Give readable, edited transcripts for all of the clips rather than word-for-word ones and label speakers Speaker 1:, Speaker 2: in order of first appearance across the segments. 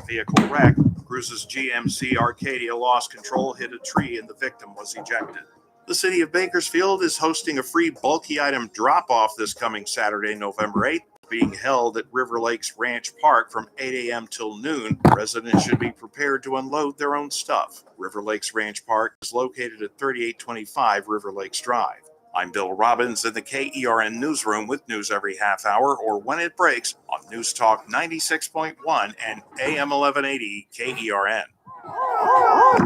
Speaker 1: vehicle wreck. Cruise's GMC Arcadia lost control, hit a tree, and the victim was ejected. The city of Bakersfield is hosting a free bulky item drop-off this coming Saturday, November 8th, being held at River Lakes Ranch Park from 8 a.m. till noon. Residents should be prepared to unload their own stuff. River Lakes Ranch Park is located at 3825 River Lakes Drive. I'm Bill Robbins in the KERN newsroom with news every half hour or when it breaks on News Talk 96.1 and AM 1180 KERN.
Speaker 2: What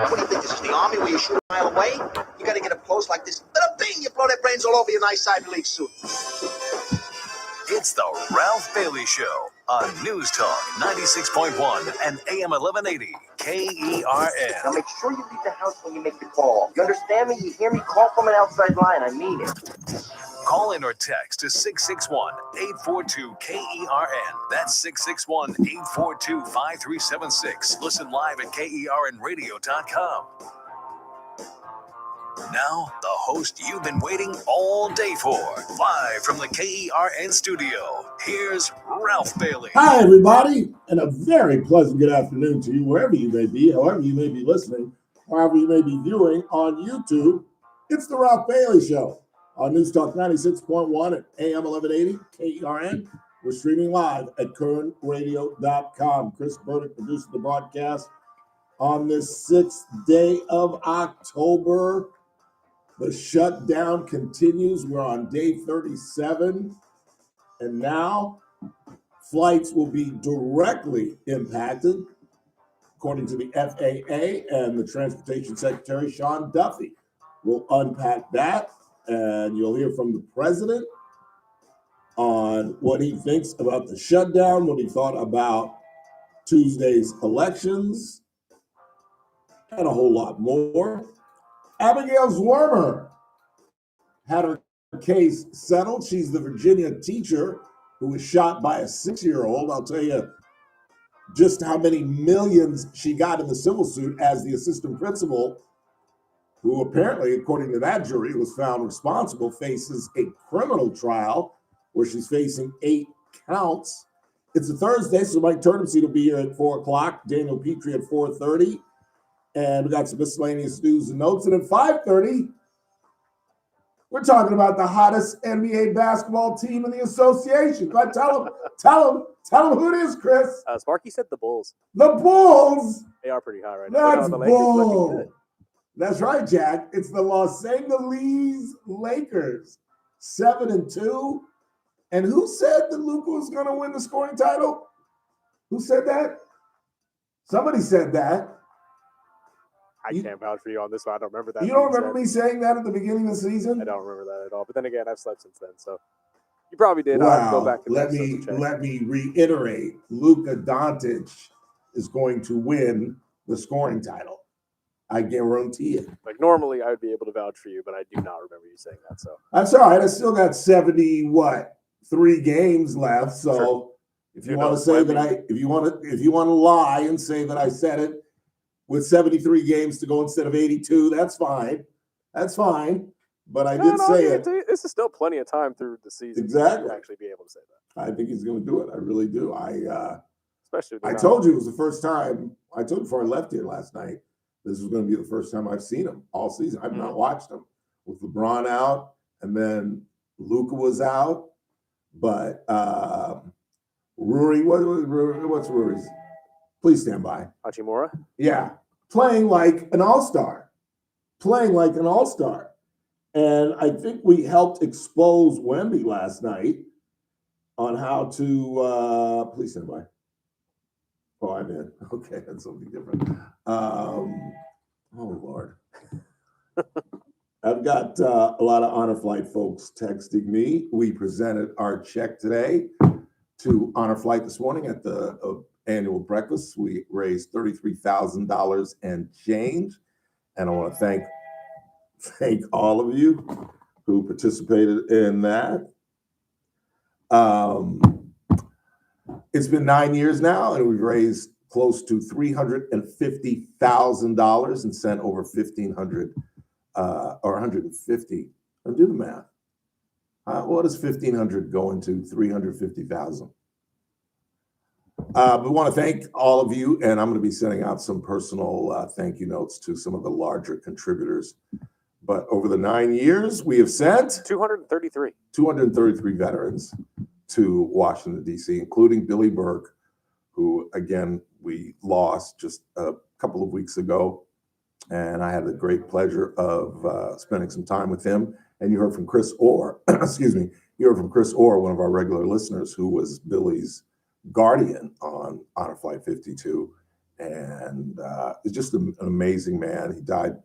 Speaker 2: do you think, this is the Army where you shoot a mile away? You gotta get a post like this. Bada bing, you blow their brains all over your nice Ivy League suit.
Speaker 3: It's the Ralph Bailey Show on News Talk 96.1 and AM 1180 KERN.
Speaker 4: Now make sure you leave the house when you make the call. You understand me? You hear me? Call from an outside line. I mean it.
Speaker 3: Call in or text to 661-842-KERN. That's 661-842-5376. Listen live at KERNradio.com. Now, the host you've been waiting all day for. Live from the KERN studio, here's Ralph Bailey.
Speaker 5: Hi, everybody, and a very pleasant good afternoon to you, wherever you may be, however you may be listening, however you may be viewing on YouTube. It's the Ralph Bailey Show on News Talk 96.1 at AM 1180 KERN. We're streaming live at KERNradio.com. Chris Burdick producing the broadcast on this 6th day of October. The shutdown continues. We're on day 37. And now flights will be directly impacted, according to the FAA and the Transportation Secretary, Sean Duffy. We'll unpack that, and you'll hear from the president on what he thinks about the shutdown, what he thought about Tuesday's elections, and a whole lot more. Abigail Zwermer had her case settled. She's the Virginia teacher who was shot by a 6-year-old. I'll tell you just how many millions she got in the civil suit as the assistant principal, who apparently, according to that jury, was found responsible, faces a criminal trial where she's facing 8 counts. It's a Thursday, so Mike Turnipseed will be here at 4 o'clock, Daniel Petrey at 4:30. And we got some miscellaneous news and notes. And at 5:30, we're talking about the hottest NBA basketball team in the association. Go ahead, tell them who it is, Chris.
Speaker 6: Sparky said the Bulls.
Speaker 5: The Bulls.
Speaker 6: They are pretty hot right now.
Speaker 5: That's bull. That's right, Jack. It's the Los Angeles Lakers, 7-2. And who said that Luka was going to win the scoring title? Who said that? Somebody said that.
Speaker 6: I can't vouch for you on this one. I don't remember that.
Speaker 5: You don't remember me saying that at the beginning of the season?
Speaker 6: I don't remember that at all. But then again, I've slept since then, so you probably did.
Speaker 5: Wow.
Speaker 6: I'll go back and
Speaker 5: let me reiterate. Luka Doncic is going to win the scoring title. I guarantee it.
Speaker 6: Like normally, I would be able to vouch for you, but I do not remember you saying that. So
Speaker 5: that's all right. I still got 3 games left. So sure. If you want to say that if you want to lie and say that I said it with 73 games to go instead of 82, that's fine. That's fine. But I did say it.
Speaker 6: This is still plenty of time through the season.
Speaker 5: Exactly.
Speaker 6: To actually be able to say that.
Speaker 5: I think he's going to do it. I really do.
Speaker 6: Especially.
Speaker 5: I told you it was the first time. I told you before I left here last night. This was going to be the first time I've seen him all season. I've not watched him with LeBron out, and then Luka was out. But Rory, what's Rory's? Please stand by.
Speaker 6: Hachimura?
Speaker 5: Yeah. Playing like an all-star. And I think we helped expose Wemby last night on how to please stand by. Oh, I'm in. Okay, that's something different. Oh, Lord. I've got a lot of Honor Flight folks texting me. We presented our check today to Honor Flight this morning at the annual breakfast. We raised $33,000 and change. And I want to thank all of you who participated in that. It's been 9 years now, and we've raised close to $350,000 and sent over 1,500 or 150. Do the math. What does 1,500 go into 350,000? We want to thank all of you, and I'm going to be sending out some personal thank you notes to some of the larger contributors. But over the 9 years, we have sent 233 veterans to Washington, D.C., including Billy Burke, who, again, we lost just a couple of weeks ago. And I had the great pleasure of spending some time with him. And you heard from Chris Orr, excuse me, you heard from Chris Orr, one of our regular listeners, who was Billy's guardian on Honor Flight 52. And he's just an amazing man. He died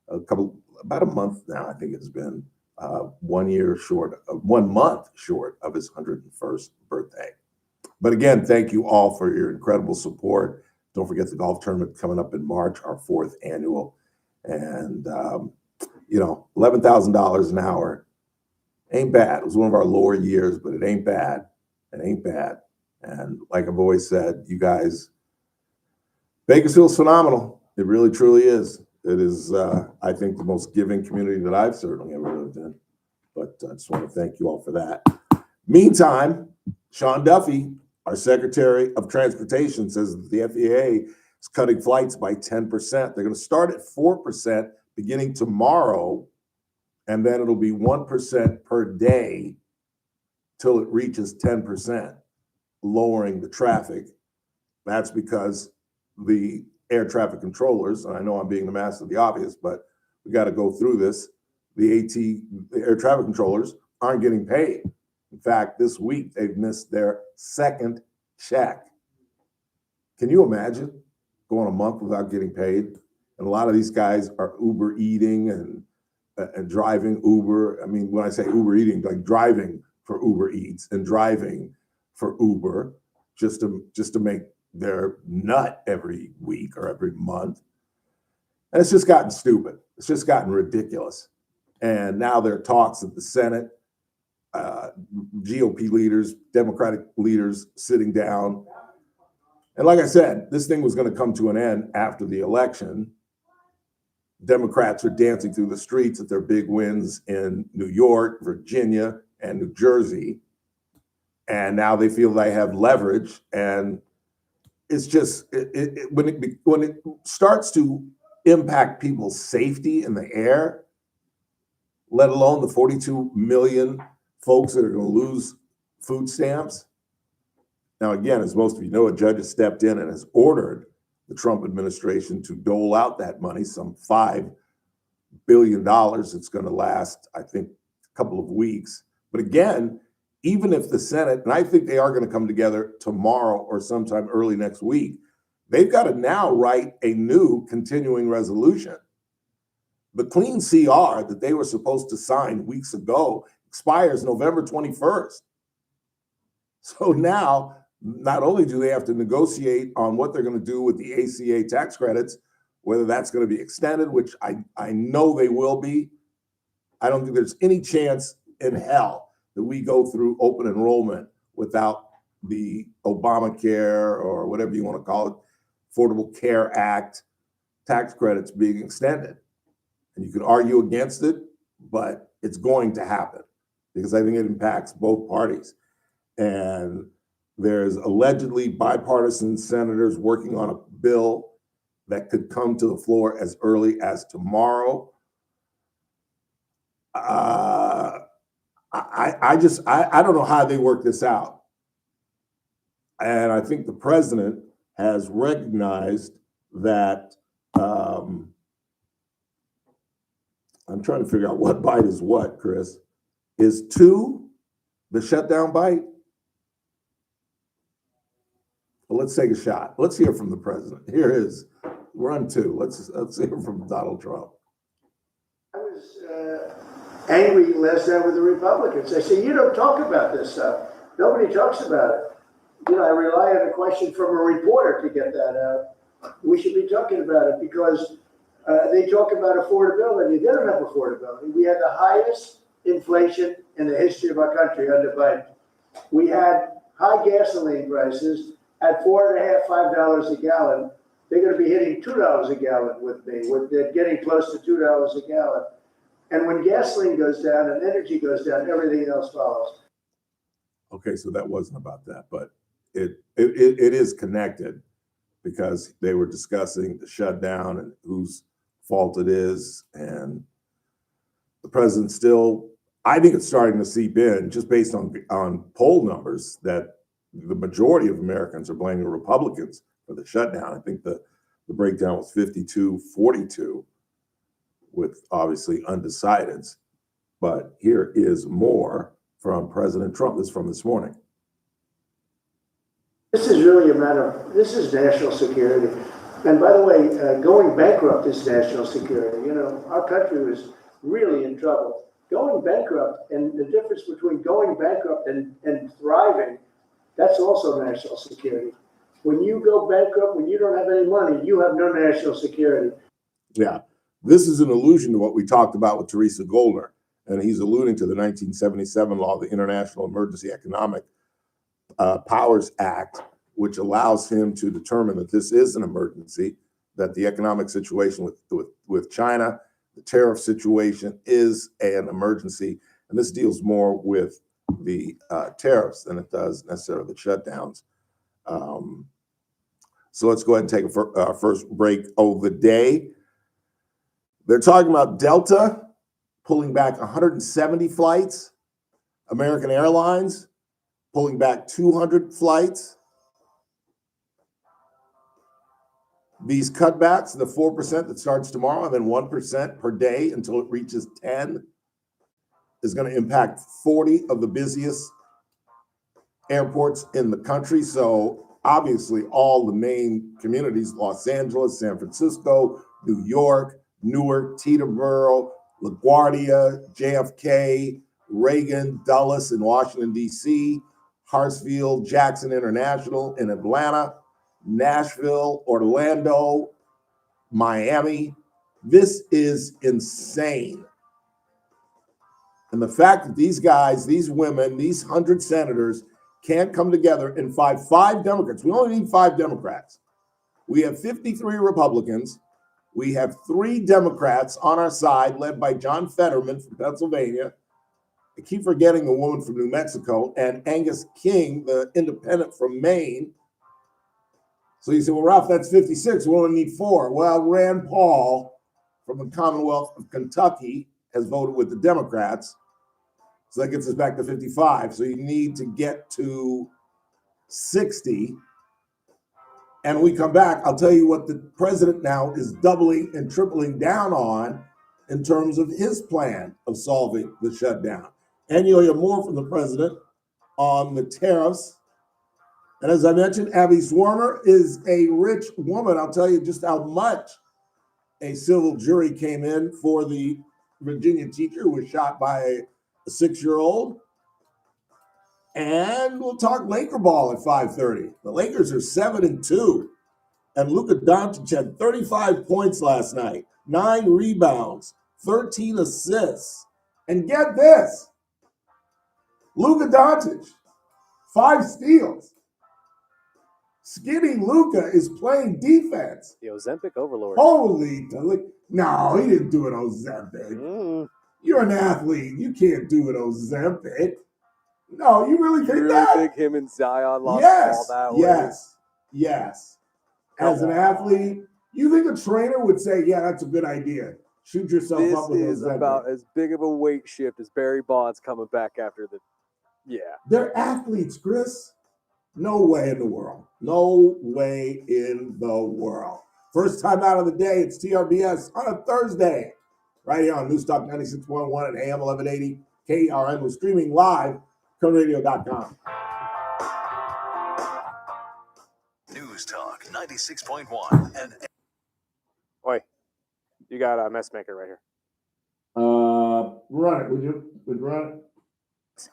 Speaker 5: about a month now, I think it's been 1 month short of his 101st birthday. But again, thank you all for your incredible support. Don't forget the golf tournament coming up in March, our 4th annual. And, $11,000 an hour ain't bad. It was one of our lower years, but it ain't bad. It ain't bad. And like I've always said, you guys, Bakersfield's phenomenal. It really, truly is. It is, I think, the most giving community that I've certainly ever lived in. But I just want to thank you all for that. Meantime, Sean Duffy, our Secretary of Transportation, says that the FAA is cutting flights by 10%. They're going to start at 4% beginning tomorrow, and then it'll be 1% per day till it reaches 10%, lowering the traffic. That's because the air traffic controllers, and I know I'm being the master of the obvious, but we got to go through this. The air traffic controllers aren't getting paid. In fact, this week they've missed their second check. Can you imagine going a month without getting paid? And a lot of these guys are Uber eating and driving Uber. I mean, when I say Uber eating, like driving for Uber Eats and driving for Uber just to make their nut every week or every month. And it's just gotten stupid. It's just gotten ridiculous. And now there are talks at the Senate, GOP leaders, Democratic leaders sitting down. And like I said, this thing was going to come to an end after the election. Democrats are dancing through the streets at their big wins in New York, Virginia, and New Jersey. And now they feel they have leverage. And it's just, when it starts to impact people's safety in the air, let alone the 42 million folks that are going to lose food stamps. Now, again, as most of you know, a judge has stepped in and has ordered the Trump administration to dole out that money, some $5 billion. It's going to last, I think, a couple of weeks. But again, even if the Senate, and I think they are going to come together tomorrow or sometime early next week, they've got to now write a new continuing resolution. The clean CR that they were supposed to sign weeks ago expires November 21st. So now, not only do they have to negotiate on what they're going to do with the ACA tax credits, whether that's going to be extended, which I know they will be. I don't think there's any chance in hell that we go through open enrollment without the Obamacare or whatever you want to call it, Affordable Care Act tax credits being extended. And you could argue against it, but it's going to happen because I think it impacts both parties. And there's allegedly bipartisan senators working on a bill that could come to the floor as early as tomorrow. I don't know how they work this out. And I think the president has recognized that. I'm trying to figure out what bite is what, Chris. Is 2 the shutdown bite? Well, let's take a shot. Let's hear from the president. Here is run 2. Let's hear from Donald Trump.
Speaker 7: I was angry last night with the Republicans. I said, you don't talk about this stuff. Nobody talks about it. I rely on a question from a reporter to get that out. We should be talking about it because they talk about affordability. They don't have affordability. We had the highest inflation in the history of our country under Biden. We had high gasoline prices at $4.50, $5 a gallon. They're going to be hitting $2 a gallon with me. They're getting close to $2 a gallon. And when gasoline goes down and energy goes down, everything else follows.
Speaker 5: Okay, so that wasn't about that, but it is connected because they were discussing the shutdown and whose fault it is. And the president still, I think it's starting to seep in just based on poll numbers that the majority of Americans are blaming Republicans for the shutdown. I think the breakdown was 52-42 with obviously undecideds. But here is more from President Trump. This is from this morning.
Speaker 7: This is really a matter of, this is national security. And by the way, going bankrupt is national security. You know, our country was really in trouble. Going bankrupt, and the difference between going bankrupt and thriving, that's also national security. When you go bankrupt, when you don't have any money, you have no national security.
Speaker 5: Yeah, this is an allusion to what we talked about with Teresa Goldner. And he's alluding to the 1977 law, the International Emergency Economic Powers Act, which allows him to determine that this is an emergency, that the economic situation with China, the tariff situation is an emergency. And this deals more with the tariffs than it does necessarily the shutdowns. So let's go ahead and take our first break of the day. They're talking about Delta pulling back 170 flights, American Airlines pulling back 200 flights. These cutbacks, the 4% that starts tomorrow and then 1% per day until it reaches 10, is going to impact 40 of the busiest airports in the country. So obviously all the main communities, Los Angeles, San Francisco, New York, Newark, Teterboro, LaGuardia, JFK, Reagan, Dulles in Washington, D.C., Hartsfield, Jackson International in Atlanta, Nashville, Orlando, Miami. This is insane. And the fact that these guys, these women, these 100 senators can't come together and find 5 Democrats. We only need 5 Democrats. We have 53 Republicans. We have 3 Democrats on our side, led by John Fetterman from Pennsylvania. I keep forgetting the woman from New Mexico, and Angus King, the independent from Maine. So you say, well, Ralph, that's 56. We only need 4. Well, Rand Paul from the Commonwealth of Kentucky has voted with the Democrats. So that gets us back to 55. So you need to get to 60. And we come back, I'll tell you what the president now is doubling and tripling down on in terms of his plan of solving the shutdown. And you'll hear more from the president on the tariffs. And as I mentioned, Abby Swarmer is a rich woman. I'll tell you just how much a civil jury came in for the Virginia teacher who was shot by a 6-year-old. And we'll talk Laker ball at 5:30. The Lakers are 7-2. And Luka Doncic had 35 points last night, 9 rebounds, 13 assists. And get this, Luka Doncic, 5 steals. Skinny Luka is playing defense.
Speaker 6: The Ozempic overlord.
Speaker 5: Holy, no, he didn't do it Ozempic. You're an athlete. You can't do it Ozempic. No, you really think that?
Speaker 6: You think him and Zion lost all that way?
Speaker 5: Yes. As an athlete, you think a trainer would say, yeah, that's a good idea. Shoot yourself up with Ozempic. This is
Speaker 6: about as big of a weight shift as Barry Bonds coming back after the,
Speaker 5: They're athletes, Chris. No way in the world. No way in the world. First time out of the day, it's TRBS on a Thursday. Right here on News Talk 96.1 and AM 1180 KRN. We're streaming live, KernRadio.com.
Speaker 3: News Talk 96.1 and
Speaker 6: Oi, you got a mess maker right here.
Speaker 5: Run it. Would you run it?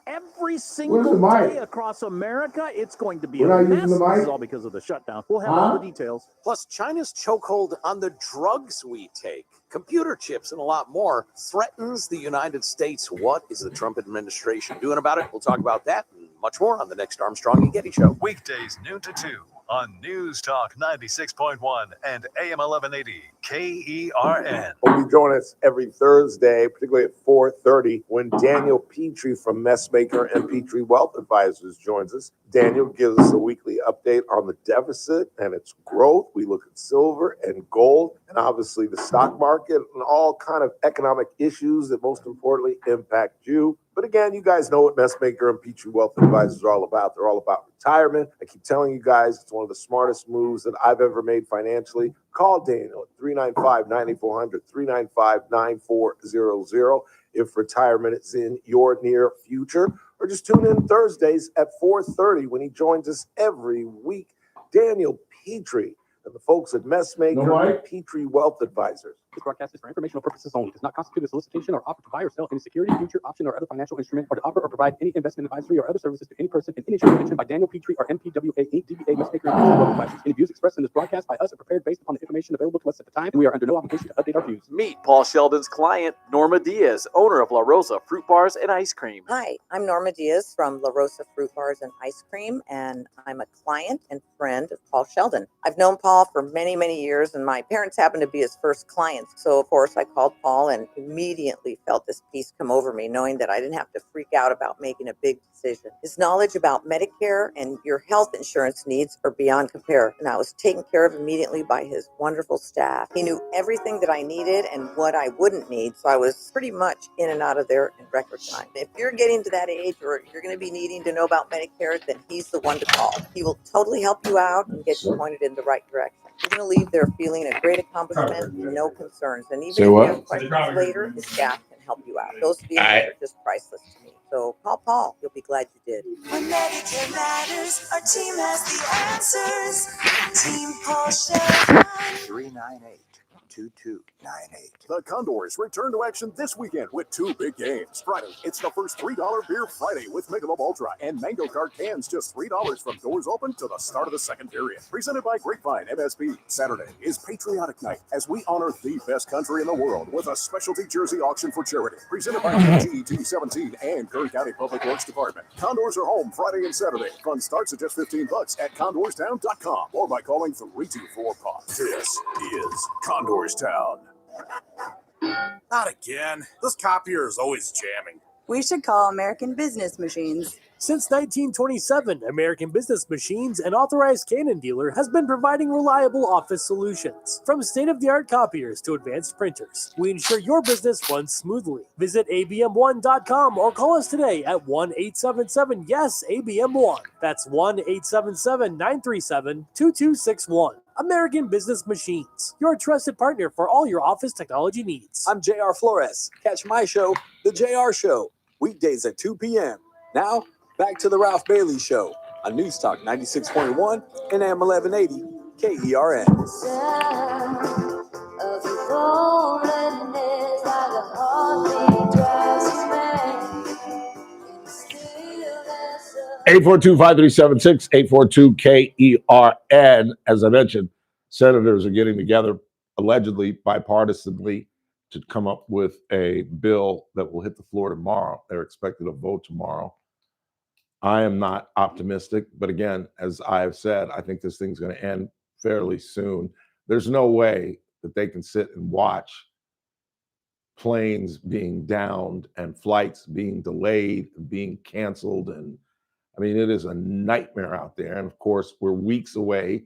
Speaker 8: Every single day across America, it's going to be a mess. This is all because of the shutdown. We'll have all the details.
Speaker 9: Plus, China's chokehold on the drugs we take, computer chips, and a lot more threatens the United States. What is the Trump administration doing about it? We'll talk about that and much more on the next Armstrong and Getty Show.
Speaker 3: weekdays noon to 2 on News Talk 96.1 and AM 1180 KERN.
Speaker 10: Hope you join us every Thursday, particularly at 4:30, when Daniel Petrey from Messmaker and Petrey Wealth Advisors joins us. Daniel gives us a weekly update on the deficit and its growth. We look at silver and gold and obviously the stock market and all kind of economic issues that most importantly impact you. But again, you guys know what Messmaker and Petrey Wealth Advisors are all about. They're all about retirement. I keep telling you guys, it's one of the smartest moves that I've ever made financially. Call Daniel at 395-9400, 395-9400 if retirement is in your near future. Or just tune in Thursdays at 4:30 when he joins us every week. Daniel Petrey and the folks at Messmaker and Petrey Wealth Advisors.
Speaker 11: This broadcast is for informational purposes only. It does not constitute a solicitation or offer to buy or sell any security, future, option, or other financial instrument, or to offer or provide any investment advisory or other services to any person in any jurisdiction by Daniel Petrey or MPWA Inc., DBA Messmaker and Petrey Wealth Advisors. Any views expressed in this broadcast by us are prepared based upon the information available to us at the time, and we are under no obligation to update our views.
Speaker 12: Meet Paul Sheldon's client, Norma Diaz, owner of La Rosa Fruit Bars and Ice Cream.
Speaker 13: Hi, I'm Norma Diaz from La Rosa Fruit Bars and Ice Cream, and I'm a client and friend of Paul Sheldon. I've known Paul for many, many years, and my parents happened to be his first clients. So, of course, I called Paul and immediately felt this peace come over me, knowing that I didn't have to freak out about making a big decision. His knowledge about Medicare and your health insurance needs are beyond compare, and I was taken care of immediately by his wonderful staff. He knew everything that I needed and what I wouldn't need, so I was pretty much in and out of there in record time. If you're getting to that age or you're going to be needing to know about Medicare, then he's the one to call. He will totally help you out and get you pointed in the right direction. You're going to leave there feeling a great accomplishment, no concerns. And even if you have questions later, his staff can help you out. Those feelings are just priceless to me. So call Paul. You'll be glad you did.
Speaker 14: When Medicare matters, our team has the answers. Team Paul Sheldon.
Speaker 15: 398-2298. The Condors return to action this weekend with two big games. Friday, it's the first $3 Beer Friday with Michelob Ultra and Mango Cart cans just $3 from doors open to the start of the second period. Presented by Grapevine MSP. Saturday is Patriotic Night as we honor the best country in the world with a specialty jersey auction for charity. Presented by GET17 and Kern County Public Works Department. Condors are home Friday and Saturday. Fun starts at just $15 at condorstown.com or by calling 324-POP. This is Condors Town.
Speaker 16: Not again. This copier is always jamming.
Speaker 17: We should call American Business Machines.
Speaker 8: Since 1927, American Business Machines, an authorized Canon dealer, has been providing reliable office solutions. From state-of-the-art copiers to advanced printers, we ensure your business runs smoothly. Visit abm1.com or call us today at 1-877-YES-ABM1. That's 1-877-937-2261. American Business Machines, your trusted partner for all your office technology needs.
Speaker 18: I'm JR Flores. Catch my show, The JR Show, weekdays at 2 p.m. Now, back to The Ralph Bailey Show on News Talk 96.1 and AM 1180 KERN.
Speaker 14: Of his loneliness, like a heartbeat drives you mad.
Speaker 5: 842-5376, 842-KERN. As I mentioned, senators are getting together, allegedly bipartisanly, to come up with a bill that will hit the floor tomorrow. They're expected to vote tomorrow. I am not optimistic, but again, as I have said, I think this thing's going to end fairly soon. There's no way that they can sit and watch planes being downed and flights being delayed and being canceled. And I mean, it is a nightmare out there. And of course, we're weeks away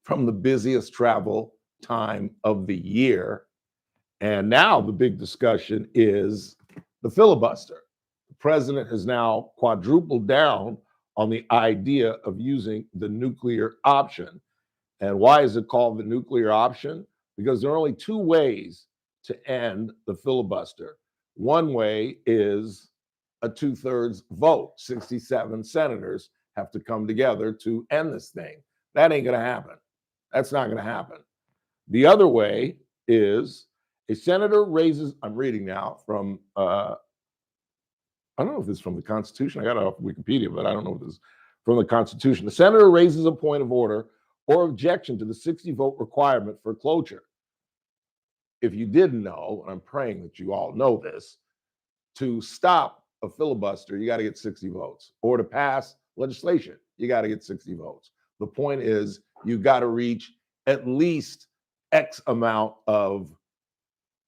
Speaker 5: from the busiest travel time of the year. And now the big discussion is the filibuster. The president has now quadrupled down on the idea of using the nuclear option. And why is it called the nuclear option? Because there are only two ways to end the filibuster. One way is a 2/3 vote. 67 senators have to come together to end this thing. That ain't going to happen. That's not going to happen. The other way is a senator raises, I'm reading now from, I don't know if this is from the Constitution. I got it off Wikipedia, but I don't know if this is from the Constitution. The senator raises a point of order or objection to the 60-vote requirement for cloture. If you didn't know, and I'm praying that you all know this, to stop a filibuster, you got to get 60 votes. Or to pass legislation, you got to get 60 votes.
Speaker 10: The point is you got to reach at least X amount of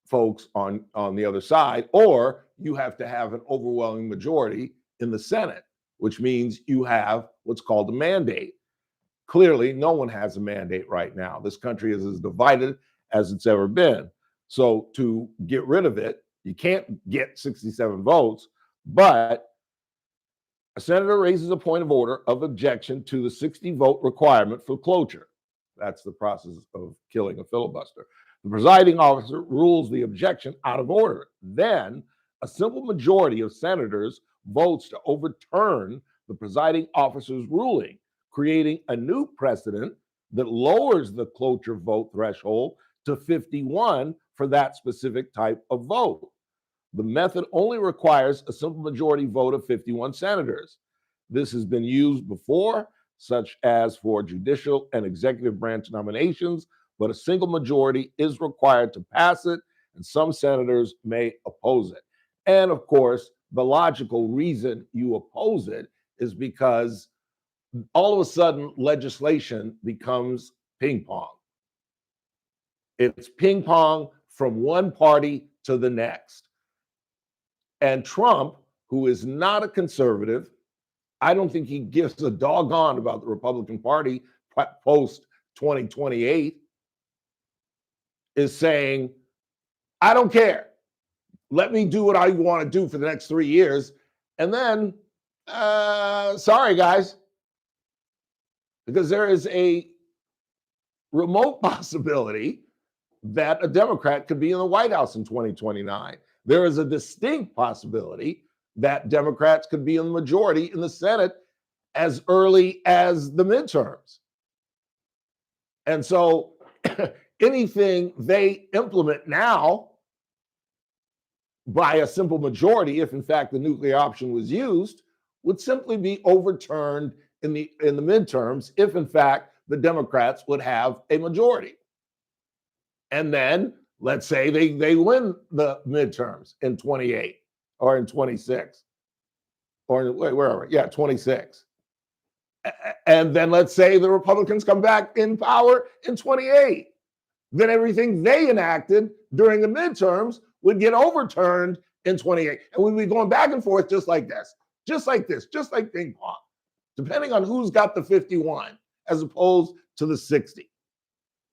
Speaker 10: folks on the other side, or you have to have an overwhelming majority in the Senate, which means you have what's called a mandate. Clearly, no one has a mandate right now. This country is as divided as it's ever been. So to get rid of it, you can't get 67 votes, but a senator raises a point of order of objection to the 60 vote requirement for cloture. That's the process of killing a filibuster. The presiding officer rules the objection out of order. Then a simple majority of senators votes to overturn the presiding officer's ruling, creating a new precedent that lowers the cloture vote threshold to 51 for that specific type of vote. The method only requires a simple majority vote of 51 senators. This has been used before, such as for judicial and executive branch nominations, but a single majority is required to pass it, and some senators may oppose it. And of course, the logical reason you oppose it is because all of a sudden legislation becomes ping pong. It's ping pong from one party to the next. And Trump, who is not a conservative, I don't think he gives a doggone about the Republican Party post 2028, is saying, I don't care. Let me do what I want to do for the next 3 years. And then, sorry, guys, because there is a remote possibility that a Democrat could be in the White House in 2029. There is a distinct possibility that Democrats could be in the majority in the Senate as early as the midterms. And so anything they implement now by a simple majority, if in fact the nuclear option was used, would simply be overturned in the midterms if in fact the Democrats would have a majority. And then let's say they win the midterms in 28 or in 26 or wherever. Yeah, 26. And then let's say the Republicans come back in power in 28. Then everything they enacted during the midterms would get overturned in 28. And we'd be going back and forth just like this, just like ping pong, depending on who's got the 51 as opposed to the 60.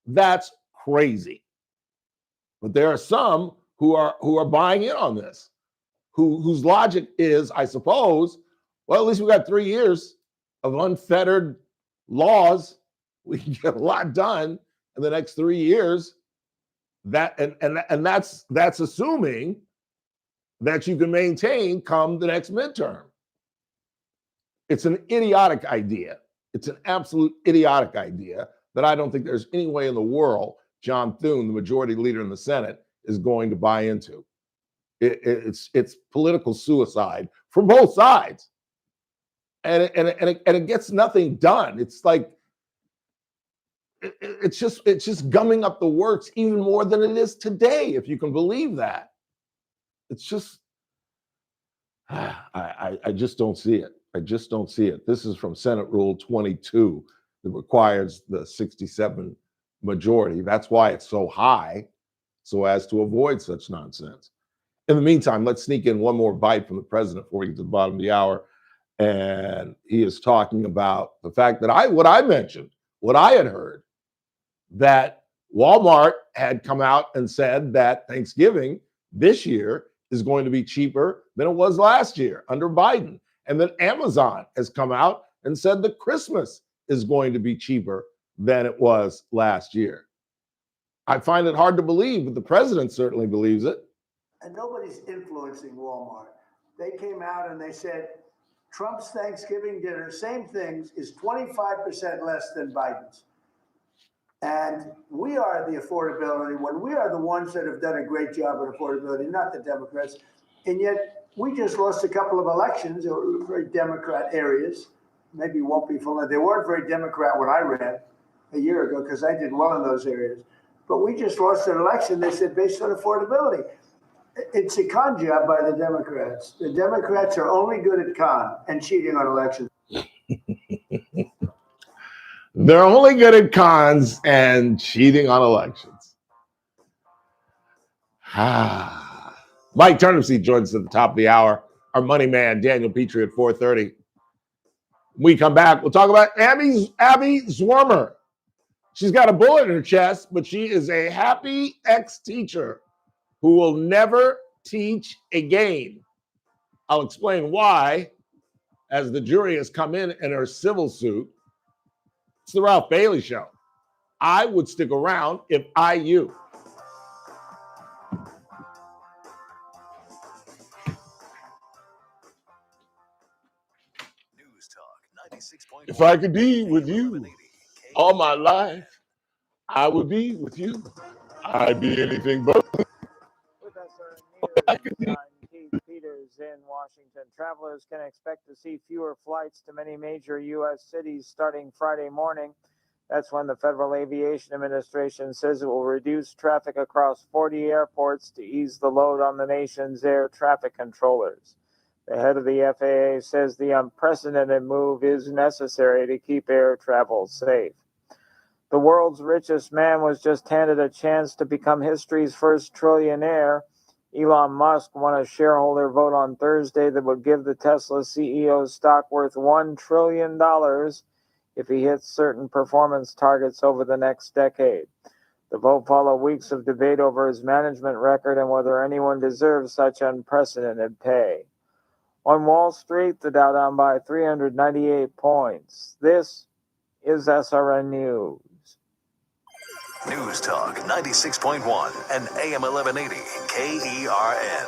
Speaker 10: That's crazy. But there are some who are buying in on this, whose logic is, I suppose, well, at least we got 3 years of unfettered laws. We can get a lot done in the next 3 years. That's assuming that you can maintain come the next midterm. It's an idiotic idea. It's an absolute idiotic idea that I don't think there's any way in the world John Thune, the majority leader in the Senate, is going to buy into. It's political suicide from both sides, and it gets nothing done. It's like it's just gumming up the works even more than it is today, if you can believe that. It's just I just don't see it. I just don't see it. This is from Senate Rule 22 that requires the 67 majority. That's why it's so high, so as to avoid such nonsense. In the meantime, let's sneak in one more bite from the president before we get to the bottom of the hour. And he is talking about the fact that what I mentioned, what I had heard, that Walmart had come out and said that Thanksgiving this year is going to be cheaper than it was last year under Biden. And then Amazon has come out and said that Christmas is going to be cheaper than it was last year. I find it hard to believe, but the president certainly believes it.
Speaker 7: And nobody's influencing Walmart. They came out and they said Trump's Thanksgiving dinner, same things, is 25% less than Biden's. And we are the affordability one. We are the ones that have done a great job at affordability, not the Democrats. And yet we just lost a couple of elections that were very Democrat areas. Maybe won't be full. They weren't very Democrat when I ran a year ago because I did well in those areas. But we just lost an election, they said, based on affordability. It's a con job by the Democrats. The Democrats are only good at con and cheating on elections.
Speaker 5: They're only good at cons and cheating on elections. Mike Turnipseed joins us at the top of the hour. Our money man, Daniel Petrey, at 4:30. When we come back, we'll talk about Abby Zwermer. She's got a bullet in her chest, but she is a happy ex-teacher who will never teach again. I'll explain why as the jury has come in her civil suit. It's the Ralph Bailey Show. I would stick around if I you. If I could be with you all my life, I would be with you. I'd be anything but.
Speaker 19: With us are Keith Peters in Washington. Travelers can expect to see fewer flights to many major U.S. cities starting Friday morning. That's when the Federal Aviation Administration says it will reduce traffic across 40 airports to ease the load on the nation's air traffic controllers. The head of the FAA says the unprecedented move is necessary to keep air travel safe. The world's richest man was just handed a chance to become history's first trillionaire. Elon Musk won a shareholder vote on Thursday that would give the Tesla CEO stock worth $1 trillion if he hits certain performance targets over the next decade. The vote followed weeks of debate over his management record and whether anyone deserves such unprecedented pay. On Wall Street, the Dow down by 398 points. This is SRN News.
Speaker 3: News Talk 96.1 and AM 1180 KERN.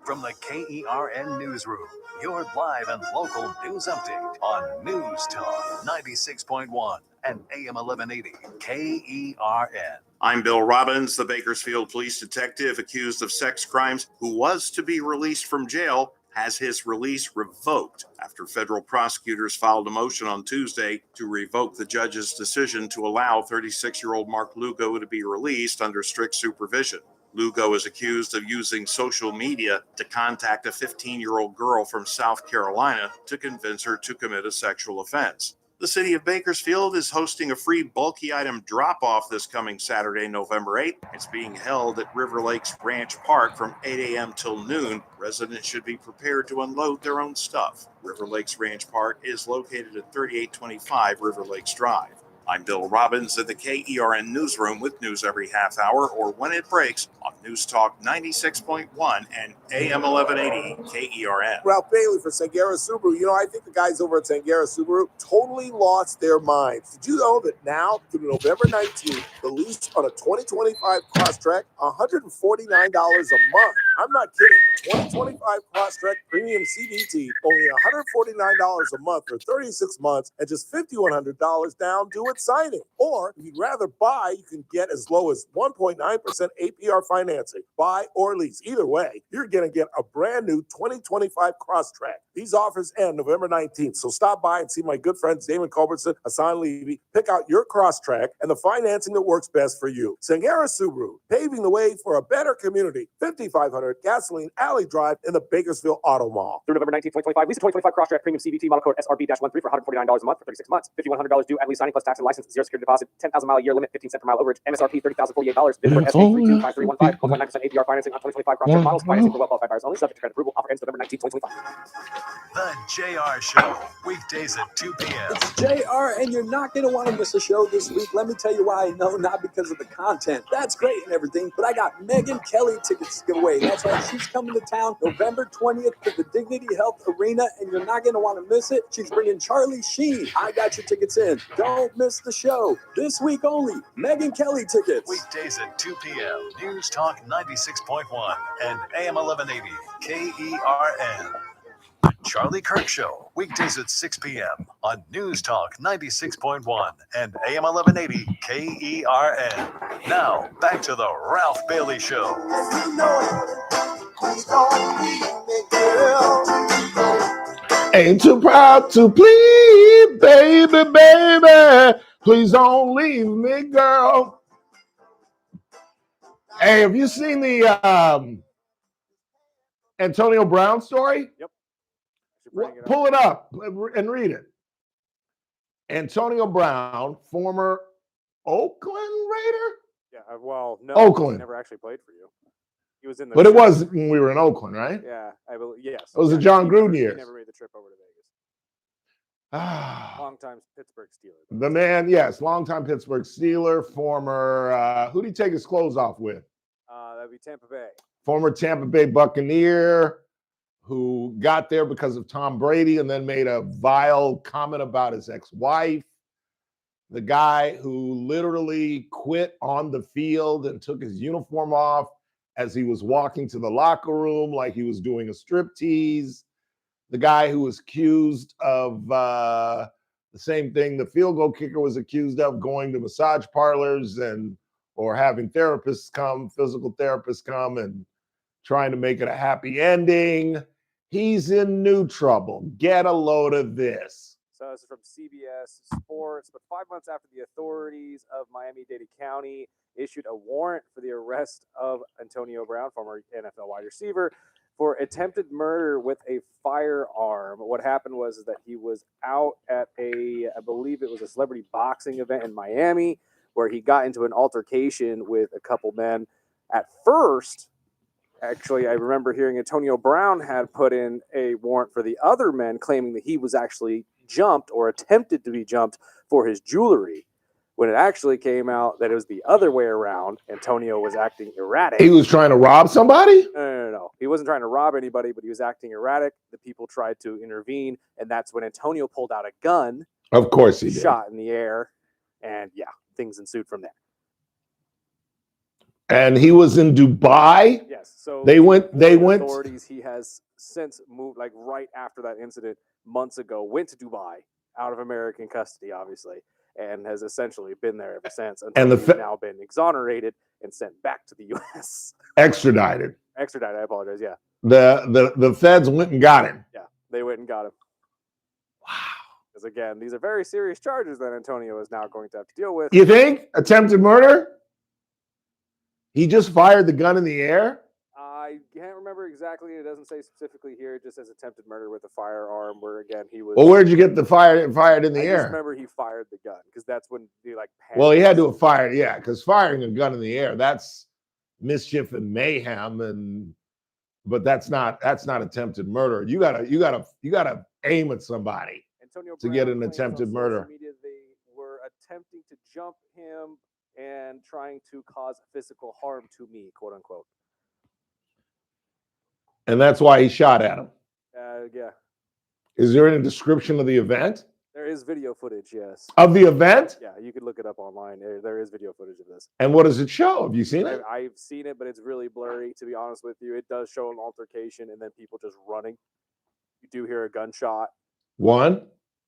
Speaker 3: From the KERN Newsroom, your live and local news update on News Talk 96.1 and AM 1180 KERN.
Speaker 1: I'm Bill Robbins, the Bakersfield police detective accused of sex crimes who was to be released from jail has his release revoked after federal prosecutors filed a motion on Tuesday to revoke the judge's decision to allow 36-year-old Mark Lugo to be released under strict supervision. Lugo is accused of using social media to contact a 15-year-old girl from South Carolina to convince her to commit a sexual offense. The city of Bakersfield is hosting a free bulky item drop-off this coming Saturday, November 8th. It's being held at River Lakes Ranch Park from 8 a.m. till noon. Residents should be prepared to unload their own stuff. River Lakes Ranch Park is located at 3825 River Lakes Drive. I'm Bill Robbins at the KERN Newsroom with news every half hour or when it breaks on News Talk 96.1 and AM 1180 KERN.
Speaker 10: Ralph Bailey for Sangera Subaru. You know, I think the guys over at Sangera Subaru totally lost their minds. Did you know that now through November 19th, the lease on a 2025 Crosstrek, $149 a month? I'm not kidding. A 2025 Crosstrek Premium CVT, only $149 a month for 36 months and just $5,100 down due at signing. Or if you'd rather buy, you can get as low as 1.9% APR financing. Buy or lease. Either way, you're going to get a brand new 2025 Crosstrek. These offers end November 19th, so stop by and see my good friends Damon Culbertson, Hassan Levy, pick out your Crosstrek and the financing that works best for you. Sangera Subaru, paving the way for a better community. 5500 Gasoline Alley Drive in the Bakersfield Auto Mall.
Speaker 11: Through November 19th, 2025, lease a 2025 Crosstrek Premium CVT model code SRB-13 for $149 a month for 36 months. $5,100 due at lease signing plus tax and license, 0 security deposit, 10,000 mile a year limit, 15 cent per mile overage, MSRP $30,048. Bid for SA325315, 1.9% APR financing on 2025 Crosstrek models, financing for well-qualified buyers only, subject to credit approval. Offer ends November 19th, 2025.
Speaker 3: The JR Show, weekdays at 2 p.m.
Speaker 18: It's JR, and you're not going to want to miss a show this week. Let me tell you why. No, not because of the content. That's great and everything, but I got Megyn Kelly tickets to give away. That's right. She's coming to town November 20th to the Dignity Health Arena, and you're not going to want to miss it. She's bringing Charlie Sheen. I got your tickets in. Don't miss the show. This week only. Megyn Kelly tickets.
Speaker 3: Weekdays at 2 p.m. News Talk 96.1 and AM 1180 KERN. Charlie Kirk Show, weekdays at 6 p.m. on News Talk 96.1 and AM 1180 KERN. Now, back to the Ralph Bailey Show.
Speaker 5: Ain't too proud to plead, baby, baby. Please don't leave me, girl. Hey, have you seen the Antonio Brown story?
Speaker 6: Yep.
Speaker 5: Pull it up and read it.
Speaker 10: Antonio Brown, former Oakland Raider?
Speaker 6: Yeah, well, no,
Speaker 10: Oakland.
Speaker 6: he never actually played for you. He was in the.
Speaker 10: But it was when we were in Oakland, right?
Speaker 6: Yeah, I believe. Yes.
Speaker 10: It was
Speaker 6: yeah,
Speaker 10: the John
Speaker 6: he
Speaker 10: Gruden
Speaker 6: never,
Speaker 10: years.
Speaker 6: He never made the trip over to Vegas.
Speaker 10: Ah,
Speaker 6: Long-time Pittsburgh Steeler.
Speaker 10: the man, yes, longtime Pittsburgh Steeler, former, who did he take his clothes off with?
Speaker 6: That'd be Tampa Bay.
Speaker 10: Former Tampa Bay Buccaneer who got there because of Tom Brady and then made a vile comment about his ex-wife. The guy who literally quit on the field and took his uniform off as he was walking to the locker room like he was doing a striptease. The guy who was accused of the same thing the field goal kicker was accused of, going to massage parlors or having therapists come, physical therapists come, and trying to make it a happy ending. He's in new trouble. Get a load of this.
Speaker 6: So this is from CBS Sports. But 5 months after the authorities of Miami-Dade County issued a warrant for the arrest of Antonio Brown, former NFL wide receiver, for attempted murder with a firearm. What happened was that he was out at I believe it was a celebrity boxing event in Miami, where he got into an altercation with a couple men. At first, actually, I remember hearing Antonio Brown had put in a warrant for the other men, claiming that he was actually jumped or attempted to be jumped for his jewelry. When it actually came out that it was the other way around, Antonio was acting erratic.
Speaker 10: He was trying to rob somebody?
Speaker 6: No. He wasn't trying to rob anybody, but he was acting erratic. The people tried to intervene, and that's when Antonio pulled out a gun.
Speaker 10: Of course he did.
Speaker 6: Shot in the air, and yeah, things ensued from there.
Speaker 10: And he was in Dubai.
Speaker 6: Yes. So
Speaker 10: they went.
Speaker 6: Authorities. He has since moved, like right after that incident, months ago, went to Dubai, out of American custody, obviously, and has essentially been there ever since. Until he's now been exonerated and sent back to the U.S.
Speaker 10: Extradited.
Speaker 6: Extradited. I apologize. Yeah.
Speaker 10: The feds went and got him.
Speaker 6: Yeah, they went and got him. Wow. Because again, these are very serious charges that Antonio is now going to have to deal with.
Speaker 10: You think attempted murder? He just fired the gun in the air?
Speaker 6: I can't remember exactly. It doesn't say specifically here. It just says attempted murder with a firearm, where again he was.
Speaker 10: Well, where'd you get the fired in the
Speaker 6: I
Speaker 10: air?
Speaker 6: just remember he fired the gun because that's when he like.
Speaker 10: Well, he had to have fired, yeah, because firing a gun in the air, that's mischief and mayhem, but that's not attempted murder. You gotta aim at somebody
Speaker 6: Antonio
Speaker 10: to
Speaker 6: Brown
Speaker 10: get an
Speaker 6: claims
Speaker 10: attempted
Speaker 6: on
Speaker 10: murder.
Speaker 6: social media they were attempting to jump him and trying to cause physical harm to me, quote unquote.
Speaker 10: And that's why he shot at him.
Speaker 6: Yeah.
Speaker 10: Is there any description of the event?
Speaker 6: There is video footage, yes.
Speaker 10: Of the event?
Speaker 6: Yeah, you could look it up online. There is video footage of this.
Speaker 10: And what does it show? Have you seen it?
Speaker 6: I've seen it, but it's really blurry, to be honest with you. It does show an altercation and then people just running. You do hear a gunshot.
Speaker 10: One?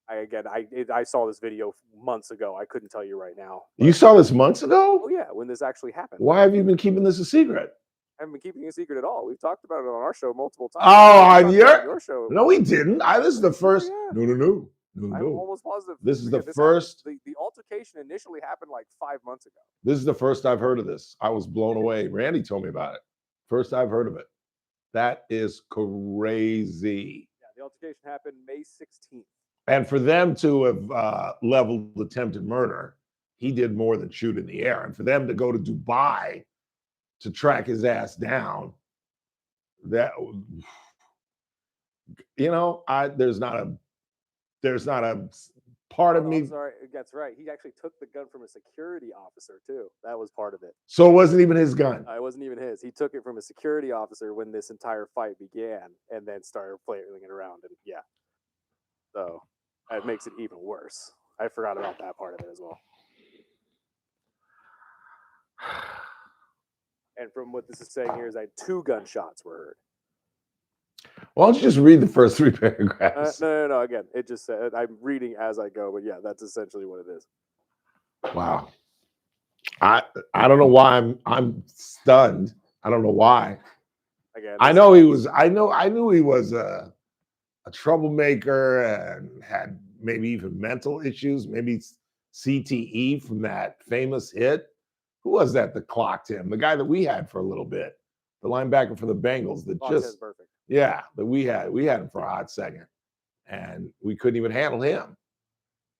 Speaker 6: I saw this video months ago. I couldn't tell you right now.
Speaker 10: You saw this months ago?
Speaker 6: Oh, yeah, when this actually happened.
Speaker 10: Why have you been keeping this a secret?
Speaker 6: I haven't been keeping it a secret at all. We've talked about it on our show multiple times.
Speaker 10: Oh, on your
Speaker 6: show.
Speaker 10: No, we didn't. This is the first.
Speaker 6: Yeah.
Speaker 10: No.
Speaker 6: I'm almost positive.
Speaker 10: This is the
Speaker 6: This
Speaker 10: first.
Speaker 6: happened, the altercation initially happened like 5 months ago.
Speaker 10: This is the first I've heard of this. I was blown away. Randy told me about it. First I've heard of it. That is crazy.
Speaker 6: Yeah, the altercation happened May 16th.
Speaker 10: And for them to have leveled attempted murder, he did more than shoot in the air. And for them to go to Dubai to track his ass down, that, there's not a part of me.
Speaker 6: Sorry, that's right. He actually took the gun from a security officer too. That was part of it.
Speaker 10: So it wasn't even his gun.
Speaker 6: It wasn't even his. He took it from a security officer when this entire fight began, and then started flailing it around. And yeah, so that makes it even worse. I forgot about that part of it as well. And from what this is saying here is that 2 gunshots were heard.
Speaker 10: Why don't you just read the first 3 paragraphs?
Speaker 6: No. Again, it just said I'm reading as I go, but yeah, that's essentially what it is.
Speaker 10: Wow. I don't know why I'm stunned. I don't know why.
Speaker 6: Again,
Speaker 10: I knew he was a troublemaker and had maybe even mental issues, maybe CTE from that famous hit. Who was that clocked him? The guy that we had for a little bit, the linebacker for the Bengals that just
Speaker 6: perfect.
Speaker 10: Yeah, that we had him for a hot second, and we couldn't even handle him.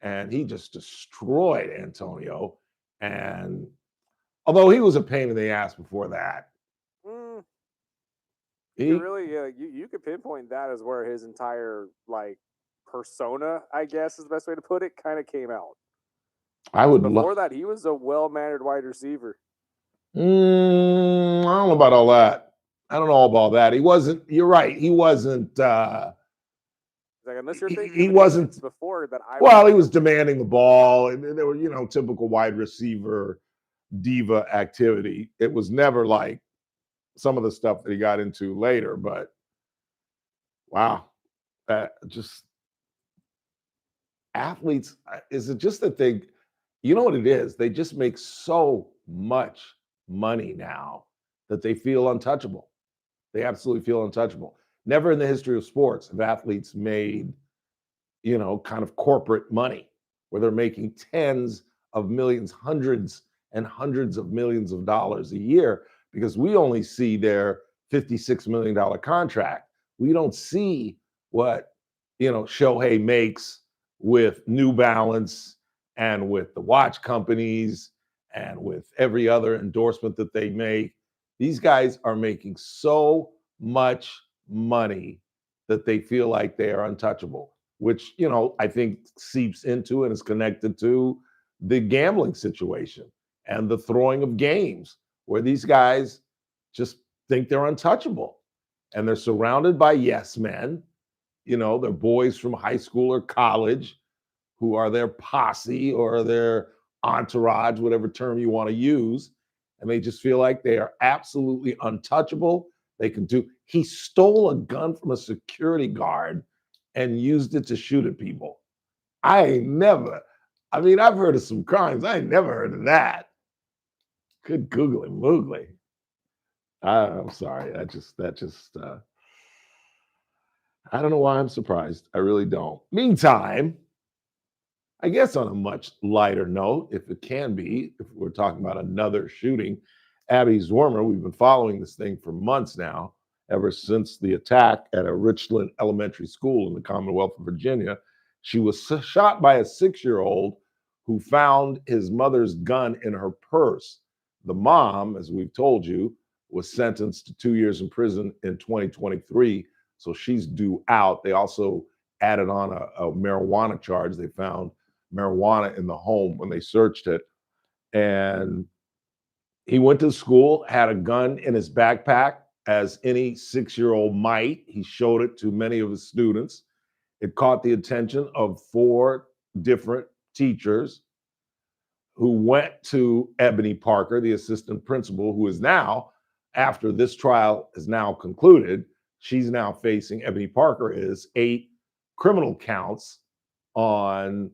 Speaker 10: and he just destroyed Antonio. And although he was a pain in the ass before that,
Speaker 6: You could pinpoint that as where his entire like persona, I guess is the best way to put it, kind of came out.
Speaker 10: I would
Speaker 6: Before that, he was a well-mannered wide receiver.
Speaker 10: I don't know about all that. I don't know about that. He wasn't. You're right. He wasn't.
Speaker 6: Like, unless you're thinking
Speaker 10: He
Speaker 6: of
Speaker 10: wasn't.
Speaker 6: incidents before that,
Speaker 10: Well, he was demanding the ball, and there were, typical wide receiver diva activity. It was never like some of the stuff that he got into later. But wow, just athletes. Is it just that they? You know what it is? They just make so much money now that they feel untouchable. They absolutely feel untouchable. Never in the history of sports have athletes made, kind of corporate money where they're making tens of millions, hundreds and hundreds of millions of dollars a year, because we only see their $56 million contract. We don't see what, Shohei makes with New Balance and with the watch companies and with every other endorsement that they make. These guys are making so much money that they feel like they are untouchable, which, I think seeps into and is connected to the gambling situation and the throwing of games where these guys just think they're untouchable. And they're surrounded by yes men, they're boys from high school or college who are their posse or their entourage, whatever term you want to use. And they just feel like they are absolutely untouchable. They can do. He stole a gun from a security guard and used it to shoot at people. I've heard of some crimes. I ain't never heard of that. Good googly moogly. I'm sorry. That just I don't know why I'm surprised. I really don't. Meantime, I guess on a much lighter note, if it can be, if we're talking about another shooting, Abby Zormer, we've been following this thing for months now, ever since the attack at a Richland elementary school in the Commonwealth of Virginia. She was shot by a 6-year-old who found his mother's gun in her purse. The mom, as we've told you, was sentenced to 2 years in prison in 2023, so she's due out. They also added on a marijuana charge. They found marijuana in the home when they searched it. And he went to school, had a gun in his backpack, as any 6-year-old might. He showed it to many of his students. It caught the attention of 4 different teachers who went to Ebony Parker, the assistant principal, who is now, after this trial is now concluded, she's now facing, Ebony Parker is, 8 criminal counts on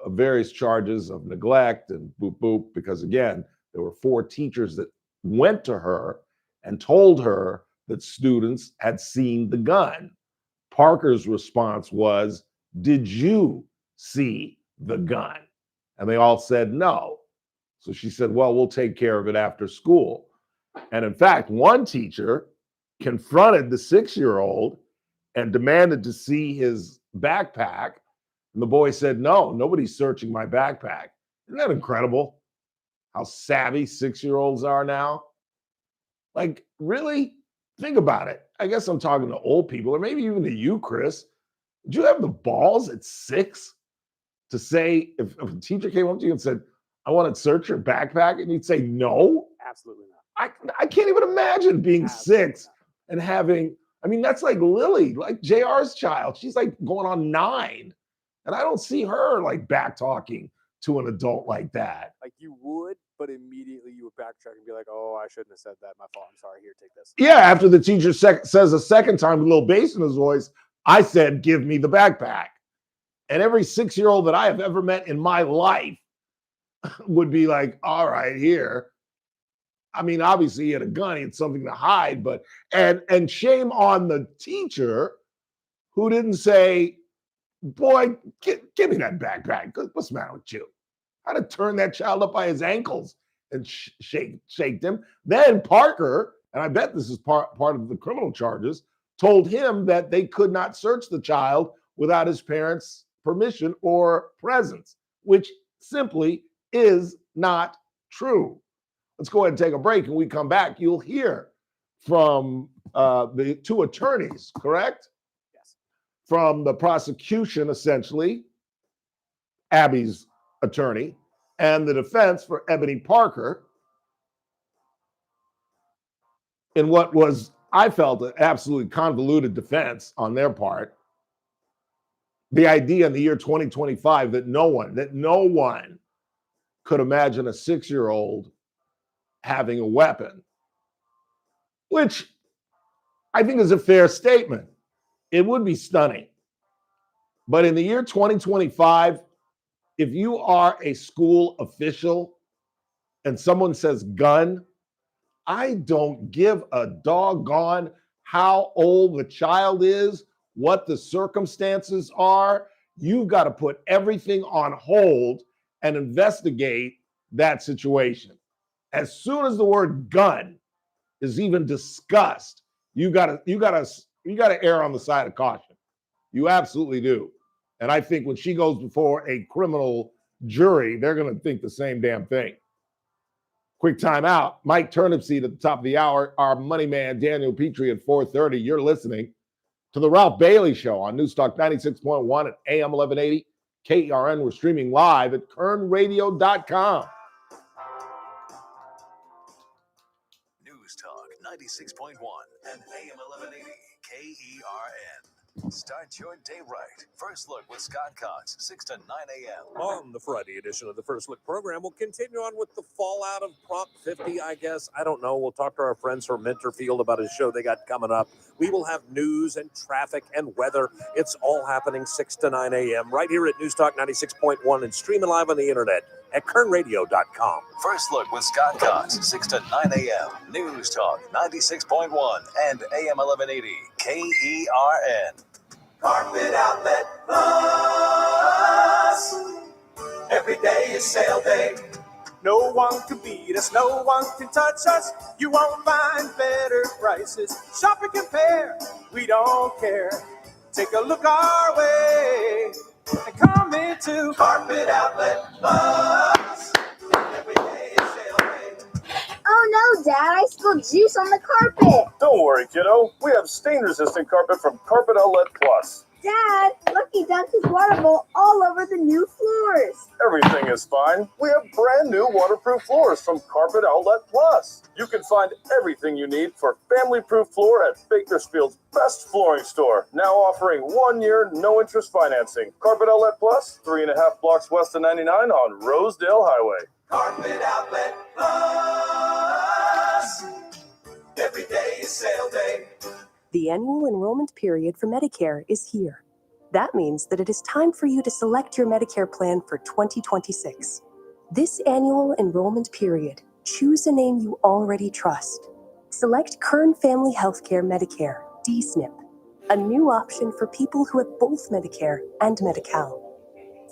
Speaker 10: various charges of neglect and boop, boop, because again, there were 4 teachers that went to her and told her that students had seen the gun. Parker's response was, "Did you see the gun?" And they all said no. So she said, "Well, we'll take care of it after school." And in fact, one teacher confronted the 6-year-old and demanded to see his backpack. And the boy said, "No, nobody's searching my backpack." Isn't that incredible? How savvy 6-year-olds are now. Like, really? Think about it. I guess I'm talking to old people, or maybe even to you, Chris. Did you have the balls at 6 to say, if a teacher came up to you and said, "I want to search your backpack," and you'd say no?
Speaker 6: Absolutely not.
Speaker 10: I can't even imagine being 6 and having, that's like Lily, like JR's child. She's like going on 9. And I don't see her like back talking to an adult like that.
Speaker 6: Like you would, but immediately you would backtrack and be like, "Oh, I shouldn't have said that. My fault. I'm sorry. Here, take this."
Speaker 10: Yeah, after the teacher says a second time with a little bass in his voice, I said, "Give me the backpack." And every 6-year-old that I have ever met in my life would be like, "All right, here." Obviously he had a gun, he had something to hide, but and shame on the teacher who didn't say, "Boy, give me that backpack. What's the matter with you?" How to turn that child up by his ankles and shake him. Then Parker, and I bet this is part of the criminal charges, told him that they could not search the child without his parents' permission or presence, which simply is not true. Let's go ahead and take a break. And we come back, you'll hear from the two attorneys, correct?
Speaker 6: Yes.
Speaker 10: From the prosecution, essentially, Abby's attorney, and the defense for Ebony Parker, in what was, I felt, an absolutely convoluted defense on their part. The idea in the year 2025 that no one could imagine a 6-year-old having a weapon, which I think is a fair statement. It would be stunning. But in the year 2025, if you are a school official and someone says gun, I don't give a doggone how old the child is, what the circumstances are. You've got to put everything on hold and investigate that situation. As soon as the word gun is even discussed, you got to err on the side of caution. You absolutely do. And I think when she goes before a criminal jury, they're going to think the same damn thing. Quick time out. Mike Turnipseed at the top of the hour. Our money man, Daniel Petrey at 4:30. You're listening to the Ralph Bailey Show on Newstalk 96.1 at AM 1180 KERN. We're streaming live at kernradio.com.
Speaker 3: News Talk 96.1 and AM 1180 KERN. Start your day right. First Look with Scott Cox, 6 to 9 a.m.
Speaker 20: On the Friday edition of the First Look program, we'll continue on with the fallout of Prop 50, I guess. I don't know. We'll talk to our friends from Minterfield about a show they got coming up. We will have news and traffic and weather. It's all happening 6 to 9 a.m. right here at News Talk 96.1 and streaming live on the internet at kernradio.com.
Speaker 3: First Look with Scott Cox, 6 to 9 a.m. News Talk 96.1 and AM 1180 KERN.
Speaker 14: Carpet Outlet Plus. Every day is sale day.
Speaker 21: No one can beat us, no one can touch us. You won't find better prices. Shop and compare, we don't care. Take a look our way and come into
Speaker 14: Carpet Outlet Plus. Every day is sale day.
Speaker 22: Oh no, Dad, I spilled juice on the carpet.
Speaker 23: Don't worry, kiddo. We have stain-resistant carpet from Carpet Outlet Plus.
Speaker 22: Dad, look, he dumped his water bowl all over the new floors.
Speaker 23: Everything is fine. We have brand new waterproof floors from Carpet Outlet Plus. You can find everything you need for family-proof floor at Bakersfield's best flooring store. Now offering 1-year, no-interest financing. Carpet Outlet Plus, 3.5 blocks west of 99 on Rosedale Highway.
Speaker 14: Carpet Outlet Plus. Every day is sale day.
Speaker 24: The annual enrollment period for Medicare is here. That means that it is time for you to select your Medicare plan for 2026. This annual enrollment period, choose a name you already trust. Select Kern Family Healthcare Medicare, D-SNP, a new option for people who have both Medicare and Medi-Cal.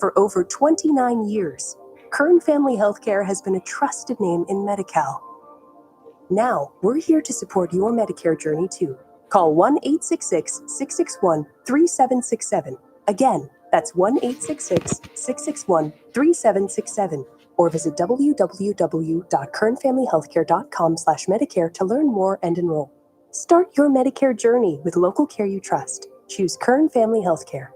Speaker 24: For over 29 years, Kern Family Healthcare has been a trusted name in Medi-Cal. Now, we're here to support your Medicare journey too. Call 1-866-661-3767. Again, that's 1-866-661-3767. Or visit www.kernfamilyhealthcare.com/Medicare to learn more and enroll. Start your Medicare journey with local care you trust. Choose Kern Family Healthcare.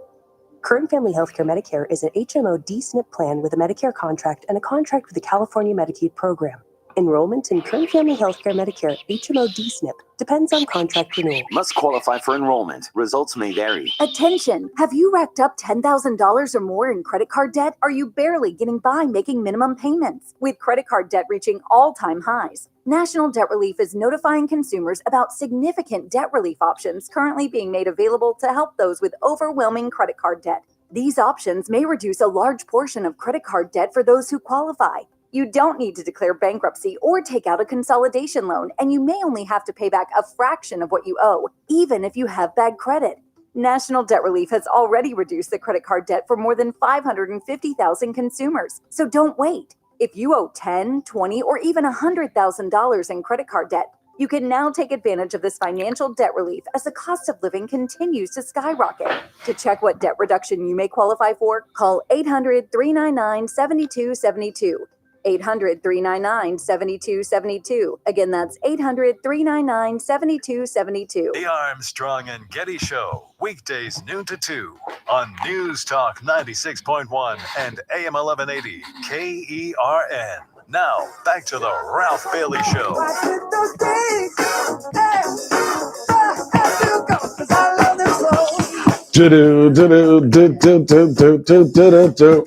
Speaker 24: Kern Family Healthcare Medicare is an HMO D-SNP plan with a Medicare contract and a contract with the California Medicaid program. Enrollment in Kern Family Healthcare Medicare HMO D-SNP depends on contract renewal.
Speaker 25: Must qualify for enrollment. Results may vary.
Speaker 26: Attention! Have you racked up $10,000 or more in credit card debt? Are you barely getting by making minimum payments? With credit card debt reaching all-time highs, National Debt Relief is notifying consumers about significant debt relief options currently being made available to help those with overwhelming credit card debt. These options may reduce a large portion of credit card debt for those who qualify. You don't need to declare bankruptcy or take out a consolidation loan, and you may only have to pay back a fraction of what you owe, even if you have bad credit. National Debt Relief has already reduced the credit card debt for more than 550,000 consumers, so don't wait. If you owe $10,000, $20,000, or even $100,000 in credit card debt, You can now take advantage of this financial debt relief as the cost of living continues to skyrocket. To check what debt reduction you may qualify for, call 800-399-7272. 800-399-7272. Again, that's 800-399-7272.
Speaker 3: The Armstrong and Getty Show, weekdays noon to 2 on News Talk 96.1 and AM 1180 KERN. Now, back to the Ralph Bailey Show.
Speaker 10: Do-do, do-do, do-do, do-do, do-do, do-do.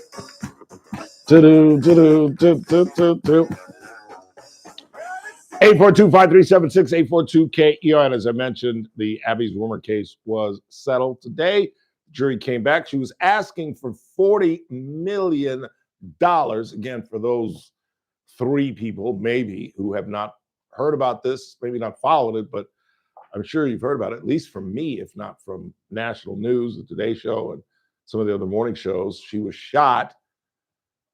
Speaker 10: Do-do, do-do, do-do, do-do. 842-537-6842-KERN. As I mentioned, the Abby's rumor case was settled today. The jury came back. She was asking for $40 million. Again, for those 3 people, maybe, who have not heard about this, maybe not followed it, but I'm sure you've heard about it, at least from me, if not from national news, the Today Show, and some of the other morning shows. She was shot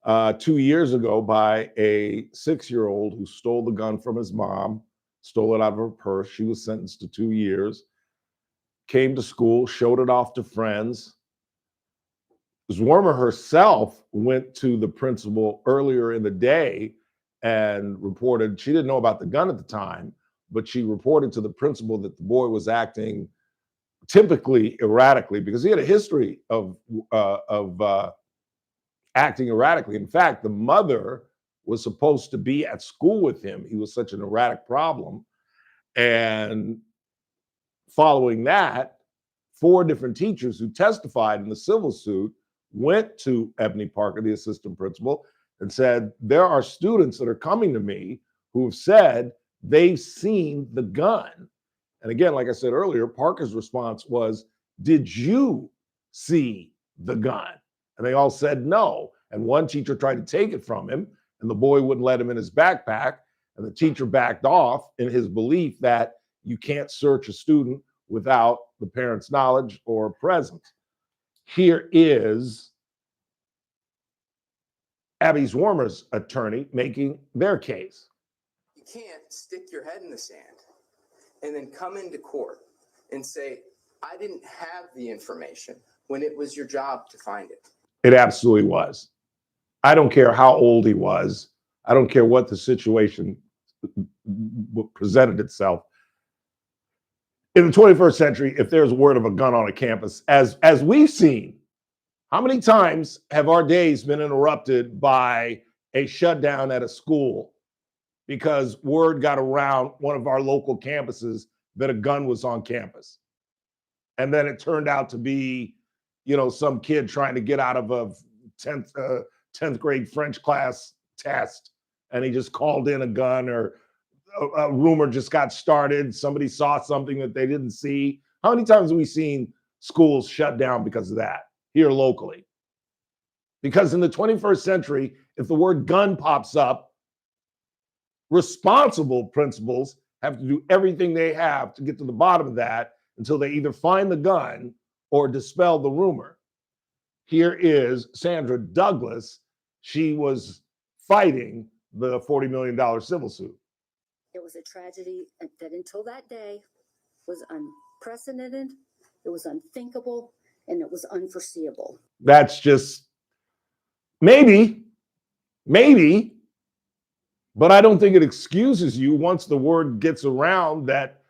Speaker 10: 2 years ago by a 6-year-old who stole the gun from his mom, stole it out of her purse. She was sentenced to 2 years, came to school, showed it off to friends. Zwermer herself went to the principal earlier in the day and reported, she didn't know about the gun at the time, but she reported to the principal that the boy was acting typically erratically because he had a history of acting erratically. In fact, the mother was supposed to be at school with him. He was such an erratic problem. And following that, 4 different teachers who testified in the civil suit went to Ebony Parker, the assistant principal, and said, there are students that are coming to me who have said they've seen the gun. And again, like I said earlier, Parker's response was, did you see the gun? And they all said no. And one teacher tried to take it from him, and the boy wouldn't let him in his backpack. And the teacher backed off in his belief that you can't search a student without the parent's knowledge or presence. Here is Abby Zwermer's attorney making their case.
Speaker 2: You can't stick your head in the sand and then come into court and say, I didn't have the information when it was your job to find it.
Speaker 10: It absolutely was. I don't care how old he was. I don't care what the situation presented itself. In the 21st century, if there's word of a gun on a campus, as we've seen, how many times have our days been interrupted by a shutdown at a school because word got around one of our local campuses that a gun was on campus? And then it turned out to be, some kid trying to get out of a 10th grade French class test, and he just called in a gun, or a rumor just got started. Somebody saw something that they didn't see. How many times have we seen schools shut down because of that here locally? Because in the 21st century, if the word gun pops up, responsible principals have to do everything they have to get to the bottom of that until they either find the gun or dispel the rumor. Here is Sandra Douglas. She was fighting the $40 million civil suit.
Speaker 4: It was a tragedy that until that day was unprecedented, it was unthinkable, and it was unforeseeable.
Speaker 10: That's just maybe, but I don't think it excuses you once the word gets around that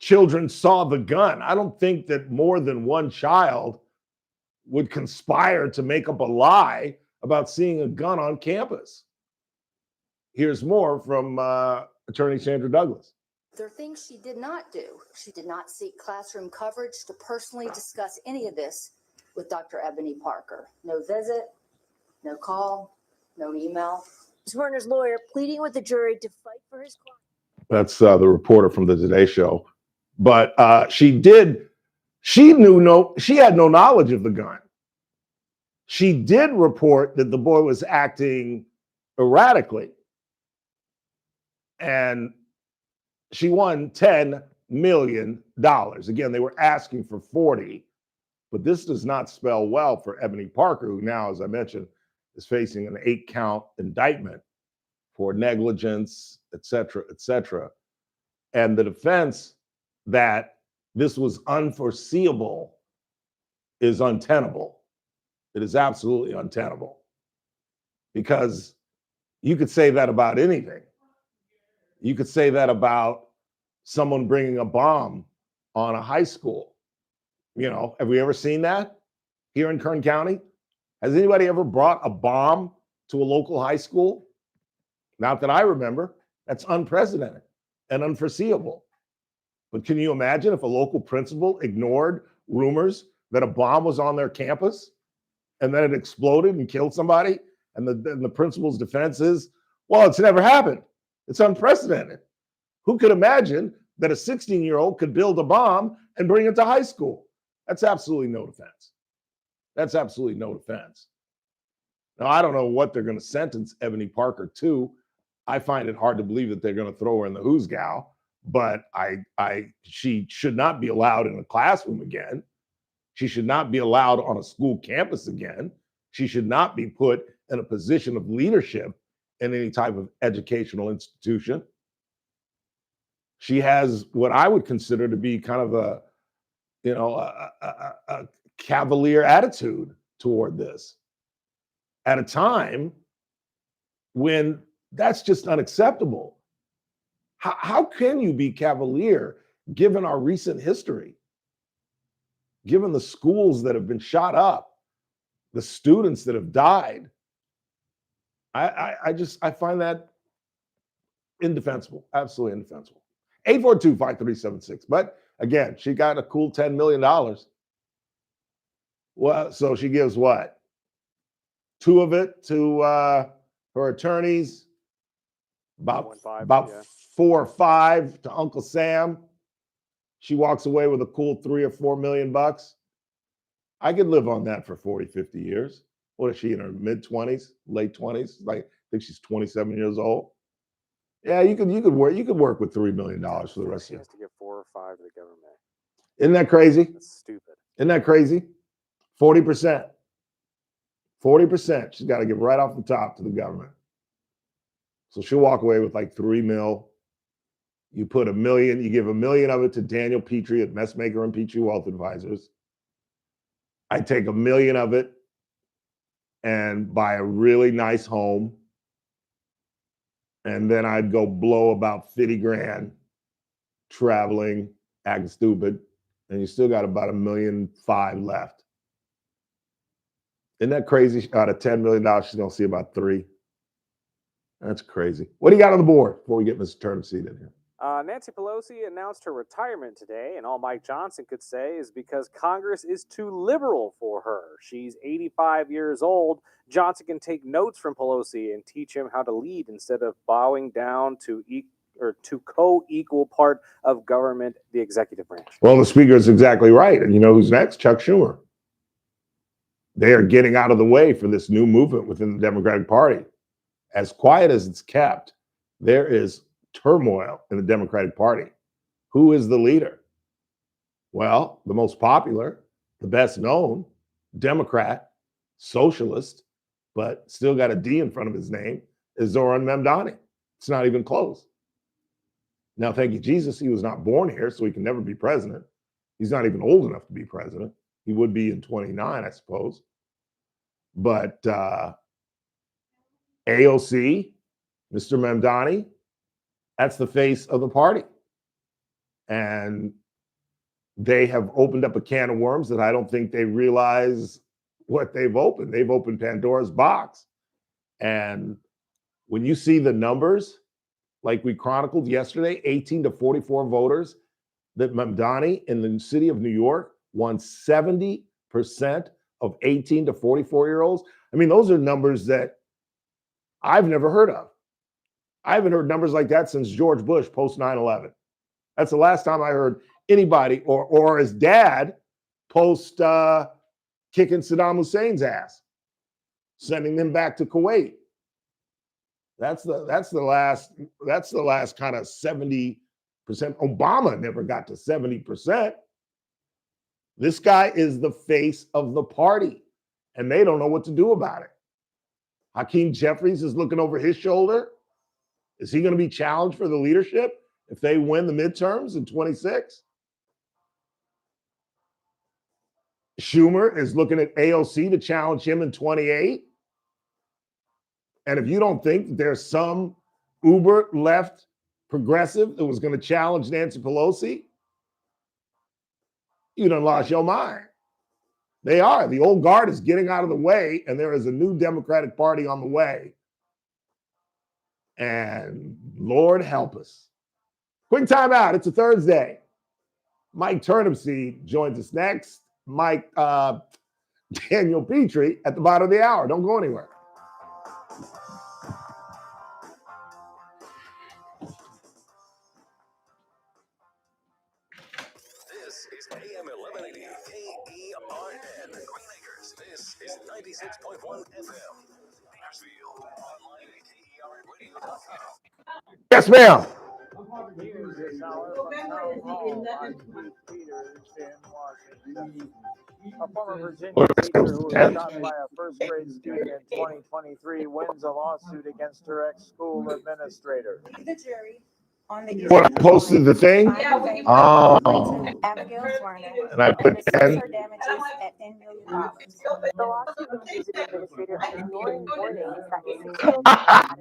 Speaker 10: children saw the gun. I don't think that more than one child would conspire to make up a lie about seeing a gun on campus. Here's more from attorney Sandra Douglas.
Speaker 4: There are things she did not do. She did not seek classroom coverage to personally discuss any of this with Dr. Ebony Parker. No visit, no call, no email.
Speaker 22: Werner's lawyer pleading with the jury to fight for his client.
Speaker 10: That's the reporter from the Today Show. But she had no knowledge of the gun. She did report that the boy was acting erratically. And she won $10 million. Again, they were asking for 40, but this does not spell well for Ebony Parker, who now, as I mentioned, is facing an 8-count indictment for negligence, et cetera, et cetera. And the defense that this was unforeseeable is untenable. It is absolutely untenable, because you could say that about anything. You could say that about someone bringing a bomb on a high school. You know, have we ever seen that here in Kern County? Has anybody ever brought a bomb to a local high school? Not that I remember. That's unprecedented and unforeseeable. But can you imagine if a local principal ignored rumors that a bomb was on their campus and then it exploded and killed somebody? And the principal's defense is, well, it's never happened. It's unprecedented. Who could imagine that a 16-year-old could build a bomb and bring it to high school? That's absolutely no defense. That's absolutely no defense. Now, I don't know what they're going to sentence Ebony Parker to. I find it hard to believe that they're going to throw her in the who's gal, but she should not be allowed in a classroom again. She should not be allowed on a school campus again. She should not be put in a position of leadership in any type of educational institution. She has what I would consider to be kind of a cavalier attitude toward this at a time when that's just unacceptable. How can you be cavalier given our recent history, given the schools that have been shot up, the students that have died? I find that indefensible, absolutely indefensible. 842-5376. But again, she got a cool $10 million. Well, so she gives what? 2 of it to her attorneys, about 4 or 5 to Uncle Sam. She walks away with a cool $3 or $4 million. I could live on that for 40, 50 years. What is she, in her mid-20s, late 20s? Like, I think she's 27 years old. Yeah, you could work with $3 million for the rest of
Speaker 6: She has to give 4 or 5 to the government.
Speaker 10: Isn't that crazy?
Speaker 6: That's stupid.
Speaker 10: Isn't that crazy? 40%. 40% she's got to give right off the top to the government. So she'll walk away with like $3 million. You put $1 million, you give $1 million of it to Daniel Petrey at Messmaker and Petrey Wealth Advisors. I take $1 million of it and buy a really nice home. And then I'd go blow about 50 grand traveling, acting stupid. And you still got about $1.5 million left. Isn't that crazy? Out of $10 million, she's going to see about 3. That's crazy. What do you got on the board before we get Mr. Turnipseed in here?
Speaker 6: Nancy Pelosi announced her retirement today, and all Mike Johnson could say is because Congress is too liberal for her. She's 85 years old. Johnson can take notes from Pelosi and teach him how to lead instead of bowing down to co-equal part of government, the executive branch.
Speaker 10: Well, the speaker is exactly right. And you know who's next? Chuck Schumer. They are getting out of the way for this new movement within the Democratic Party. As quiet as it's kept, there is turmoil in the Democratic Party. Who is the leader? Well, the most popular, the best known, Democrat, socialist, but still got a D in front of his name, is Zoran Mamdani. It's not even close. Now, thank you, Jesus, he was not born here, so he can never be president. He's not even old enough to be president. He would be in 29, I suppose. But AOC, Mr. Mamdani, that's the face of the party. And they have opened up a can of worms that I don't think they realize what they've opened. They've opened Pandora's box. And when you see the numbers, like we chronicled yesterday, 18 to 44 voters, that Mamdani in the city of New York won 70% of 18 to 44-year-olds. I mean, those are numbers that I've never heard of. I haven't heard numbers like that since George Bush post 9/11. That's the last time I heard anybody or his dad post kicking Saddam Hussein's ass, sending them back to Kuwait. That's the last kind of 70%. Obama never got to 70%. This guy is the face of the party, and they don't know what to do about it. Hakeem Jeffries is looking over his shoulder.
Speaker 5: Is he going to be challenged for the leadership if they win the midterms in 26? Schumer is looking at AOC to challenge him in 28. And if you don't think that there's some uber left progressive that was going to challenge Nancy Pelosi, you done lost your mind. They are. The old guard is getting out of the way, and there is a new Democratic Party on the way. And Lord help us. Quick time out. It's a Thursday. Mike Turnipseed joins us next. Mike, Daniel Petrey at the bottom of the hour. Don't go anywhere.
Speaker 3: This is AM 1180 KERN. Green Acres. This is 96.1 FM. Bakersfield. Online at KERNradio.com.
Speaker 5: Yes, ma'am.
Speaker 19: News this hour from Town Hall. I'm Keith Peters in Washington. A former Virginia teacher who was shot by a first-grade student in 2023 wins a lawsuit against her ex-school administrator.
Speaker 9: The jury on the
Speaker 5: What, I posted the thing? Oh.
Speaker 9: Abigail Werner
Speaker 5: And I put
Speaker 9: and
Speaker 5: 10.
Speaker 9: her damages at $10 million. The lawsuit accuses the administrator of ignoring warnings that his students had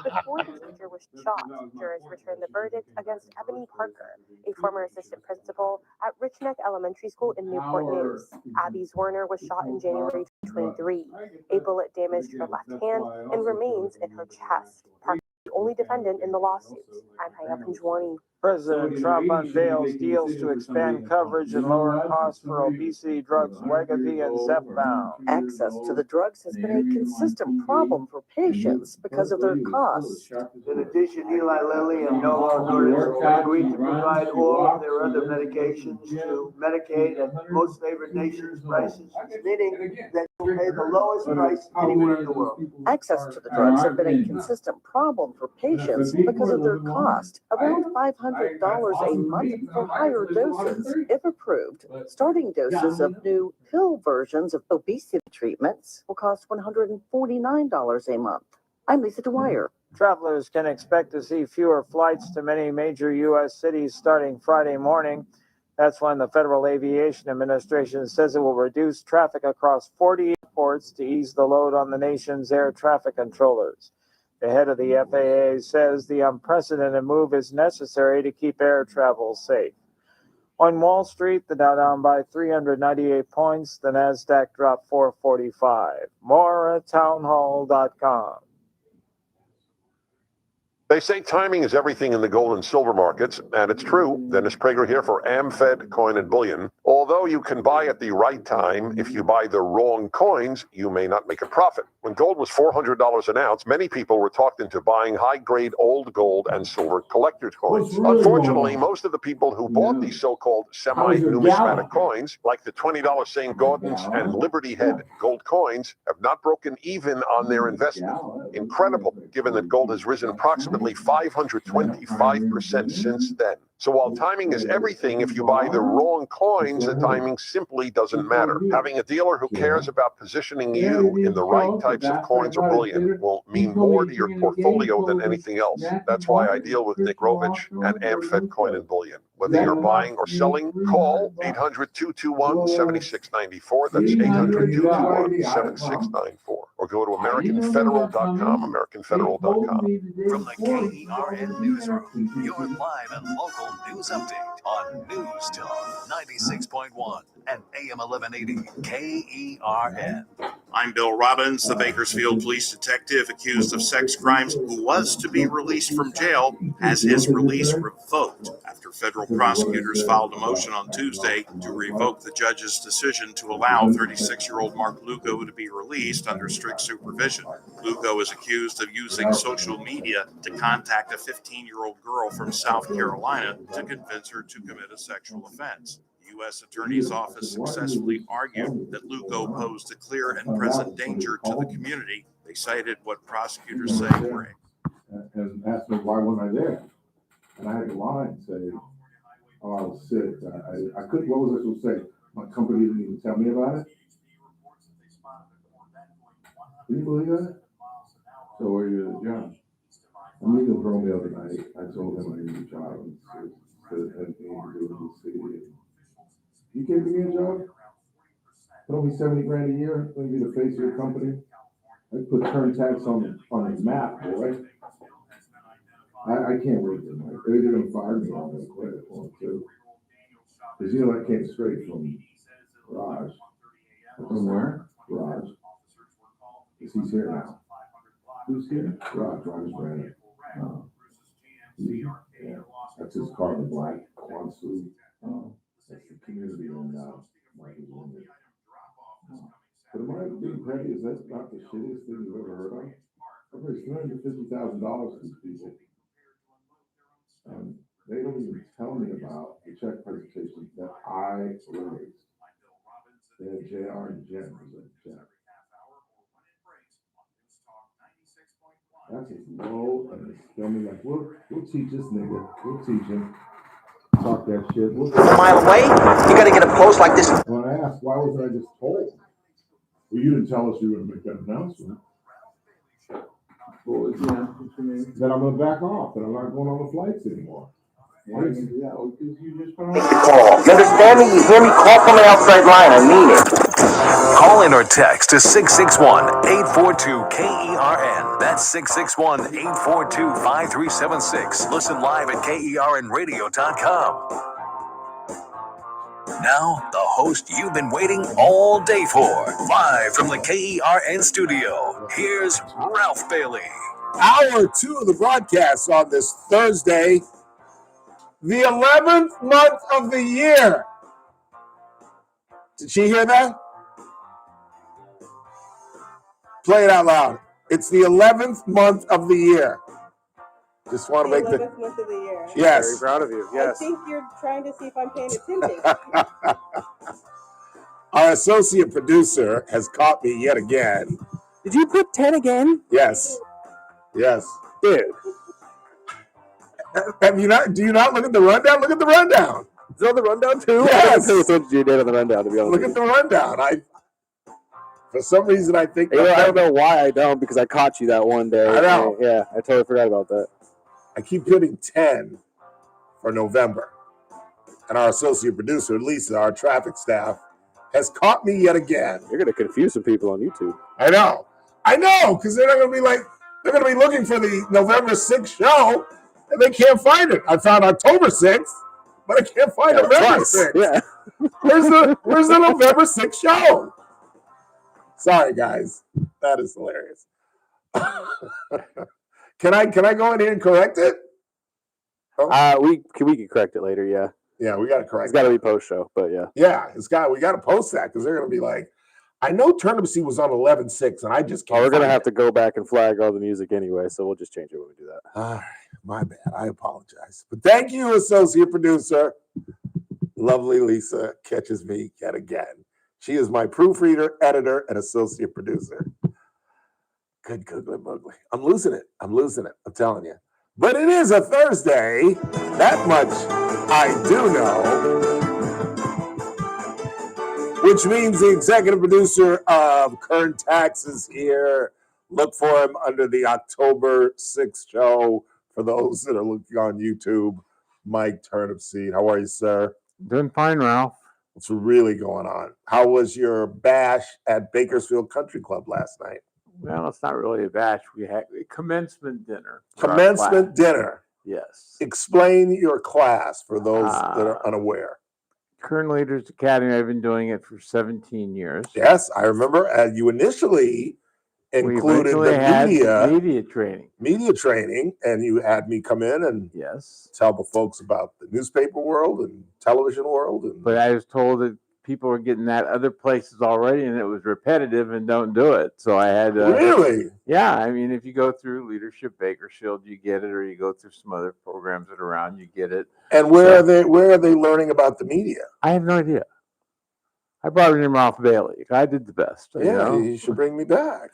Speaker 9: before the teacher was shot. Jurors returned the verdict against Ebony Parker, a former assistant principal at Rich Neck Elementary School in Newport News. Abby Werner was shot in January 2023. A bullet damaged her left hand and remains in her chest. Parker is the only defendant in the lawsuit. I'm Haya Panjwani.
Speaker 19: President Trump unveils deals to expand coverage and lower costs for obesity drugs Wegovy and Zepbound.
Speaker 12: Access to the drugs has been a consistent problem for patients because of their costs.
Speaker 7: In addition, Eli Lilly and Novo Nordisk agreed to provide all of their other medications to Medicaid at most favored nations prices, meaning that you'll pay the lowest price anywhere in the world.
Speaker 12: Access to the drugs have been a consistent problem for patients because of their cost, around $500 a month for higher doses, if approved. Starting doses of new pill versions of obesity treatments will cost $149 a month. I'm Lisa Dwyer.
Speaker 19: Travelers can expect to see fewer flights to many major U.S. cities starting Friday morning. That's when the Federal Aviation Administration says it will reduce traffic across 40 airports to ease the load on the nation's air traffic controllers. The head of the FAA says the unprecedented move is necessary to keep air travel safe. On Wall Street, the Dow down by 398 points, the NASDAQ dropped 445. More at townhall.com.
Speaker 13: They say timing is everything in the gold and silver markets, and it's true. Dennis Prager here for AmFed Coin and Bullion. Although you can buy at the right time, if you buy the wrong coins, you may not make a profit. When gold was $400 an ounce, many people were talked into buying high-grade old gold and silver collector's coins. Unfortunately, most of the people who bought these so-called semi-numismatic coins, like the $20 St. Gordon's and Liberty Head gold coins, have not broken even on their investment. Incredible, given that gold has risen approximately 525% since then. So while timing is everything, if you buy the wrong coins, the timing simply doesn't matter. Having a dealer who cares about positioning you in the right types of coins or bullion will mean more to your portfolio than anything else. That's why I deal with Nick Rovich and AmFed Coin and Bullion. Whether you're buying or selling, call 800-221-7694. That's 800-221-7694. Or go to AmericanFederal.com, AmericanFederal.com.
Speaker 3: From the KERN Newsroom, your live and local news update on News Talk 96.1 and AM 1180 KERN.
Speaker 1: I'm Bill Robbins, the Bakersfield police detective accused of sex crimes who was to be released from jail, has his release revoked after federal prosecutors filed a motion on Tuesday to revoke the judge's decision to allow 36-year-old Mark Lugo to be released under strict supervision. Lugo is accused of using social media to contact a 15-year-old girl from South Carolina to convince her to commit a sexual offense. The U.S. Attorney's Office successfully argued that Lugo posed a clear and present danger to the community. They cited what prosecutors say were
Speaker 5: and asked me why wasn't I there, and I had to lie and say, "Oh, I was sick. I couldn't." What was I supposed to say? My company didn't even tell me about it. Can you believe that? So where are you at, John? I I'm even from the other night. I told him I need a job instead of anything to do with the city. You can't give me a job? It'll be 70 grand a year. Let me be the face of your company. I put turn tax on the map, boy. I can't wait to night. They're gonna fire me. I'm gonna quit at point too. Because you know I came straight from Raj. From where? Raj. Because he's here now. Who's here? Raj Brandon. Oh. Yeah. That's his carbon black Quansu. Oh. That's the community in Michael's Wounded. Oh. But am I being petty? Is that not the shittiest thing you've ever heard of? I raised $350,000 for these people. And they don't even tell me about the check presentation that I raised. They had JR and Jen present the check. That's as low and it's filming like, we'll teach this nigga. We'll teach him. Talk that shit.
Speaker 8: A mile away, you gotta get up close like this.
Speaker 5: When I asked, why wasn't I just told? Well, you didn't tell us you were going to make that announcement. Well, yeah, then I'm going to back off, and I'm not going on the flights anymore. Why did you do that? Well, because you just went on.
Speaker 8: You understand me? You hear me? Call from the outside line. I mean it.
Speaker 3: Call in or text to 661-842-KERN. That's 661-842-5376. Listen live at KERNradio.com. Now, the host you've been waiting all day for. Live from the KERN studio, here's Ralph Bailey.
Speaker 10: Hour 2 of the broadcast on this Thursday, the 11th month of the year. Did she hear that? Play it out loud. It's the 11th month of the year. Just want to make the
Speaker 11: 11th month of the year.
Speaker 10: Yes.
Speaker 6: Very proud of you. Yes.
Speaker 11: I think you're trying to see if I'm paying attention.
Speaker 10: Our associate producer has caught me yet again.
Speaker 12: Did you put 10 again?
Speaker 10: Yes. Yes.
Speaker 12: Dude.
Speaker 10: Have you not? Do you not look at the rundown? Look at the rundown.
Speaker 6: Is it on the rundown too?
Speaker 10: Yes.
Speaker 6: I didn't pay attention to you did on the rundown, to be honest.
Speaker 10: Look at the rundown. For some reason, I think.
Speaker 6: I don't know why I don't, because I caught you that one day.
Speaker 10: I know.
Speaker 6: Yeah, I totally forgot about that.
Speaker 10: I keep putting 10 for November. And our associate producer, Lisa, our traffic staff, has caught me yet again.
Speaker 6: You're going to confuse some people on YouTube.
Speaker 10: I know, because they're not going to be like, they're going to be looking for the November 6th show, and they can't find it. I found October 6th, but I can't find November 6th.
Speaker 6: Yeah.
Speaker 10: Where's the November 6th show? Sorry, guys. That is hilarious. Can I go in here and correct it?
Speaker 6: Oh. We can correct it later, yeah.
Speaker 10: Yeah, we got to correct it.
Speaker 6: It's got to be post-show, but yeah.
Speaker 10: Yeah, we got to post that because they're going to be like, I know Turnipseed was on 11/6, and I just can't.
Speaker 6: We're going to have to go back and flag all the music anyway, so we'll just change it when we do that.
Speaker 10: All right, my bad. I apologize. But thank you, associate producer. Lovely Lisa catches me yet again. She is my proofreader, editor, and associate producer. Good, mugly. I'm losing it. I'm telling you. But it is a Thursday. That much I do know. Which means the executive producer of Current Tax is here. Look for him under the October 6th show. For those that are looking on YouTube, Mike Turnipseed. How are you, sir?
Speaker 15: Doing fine, Ralph.
Speaker 10: What's really going on? How was your bash at Bakersfield Country Club last night?
Speaker 15: Well, it's not really a bash. We had a commencement dinner.
Speaker 10: Commencement dinner.
Speaker 15: Yes.
Speaker 10: Explain your class for those that are unaware.
Speaker 15: Current Leaders Academy, I've been doing it for 17 years.
Speaker 10: Yes, I remember you initially included the media training, and you had me come in and tell the folks about the newspaper world and television world.
Speaker 15: But I was told that people were getting that other places already, and it was repetitive and don't do it. So I had to.
Speaker 10: Really?
Speaker 15: Yeah. I mean, if you go through Leadership Bakersfield, you get it, or you go through some other programs that are around, you get it.
Speaker 10: And where are they learning about the media?
Speaker 15: I have no idea. I brought in Ralph Bailey. I did the best.
Speaker 10: Yeah, you should bring me back.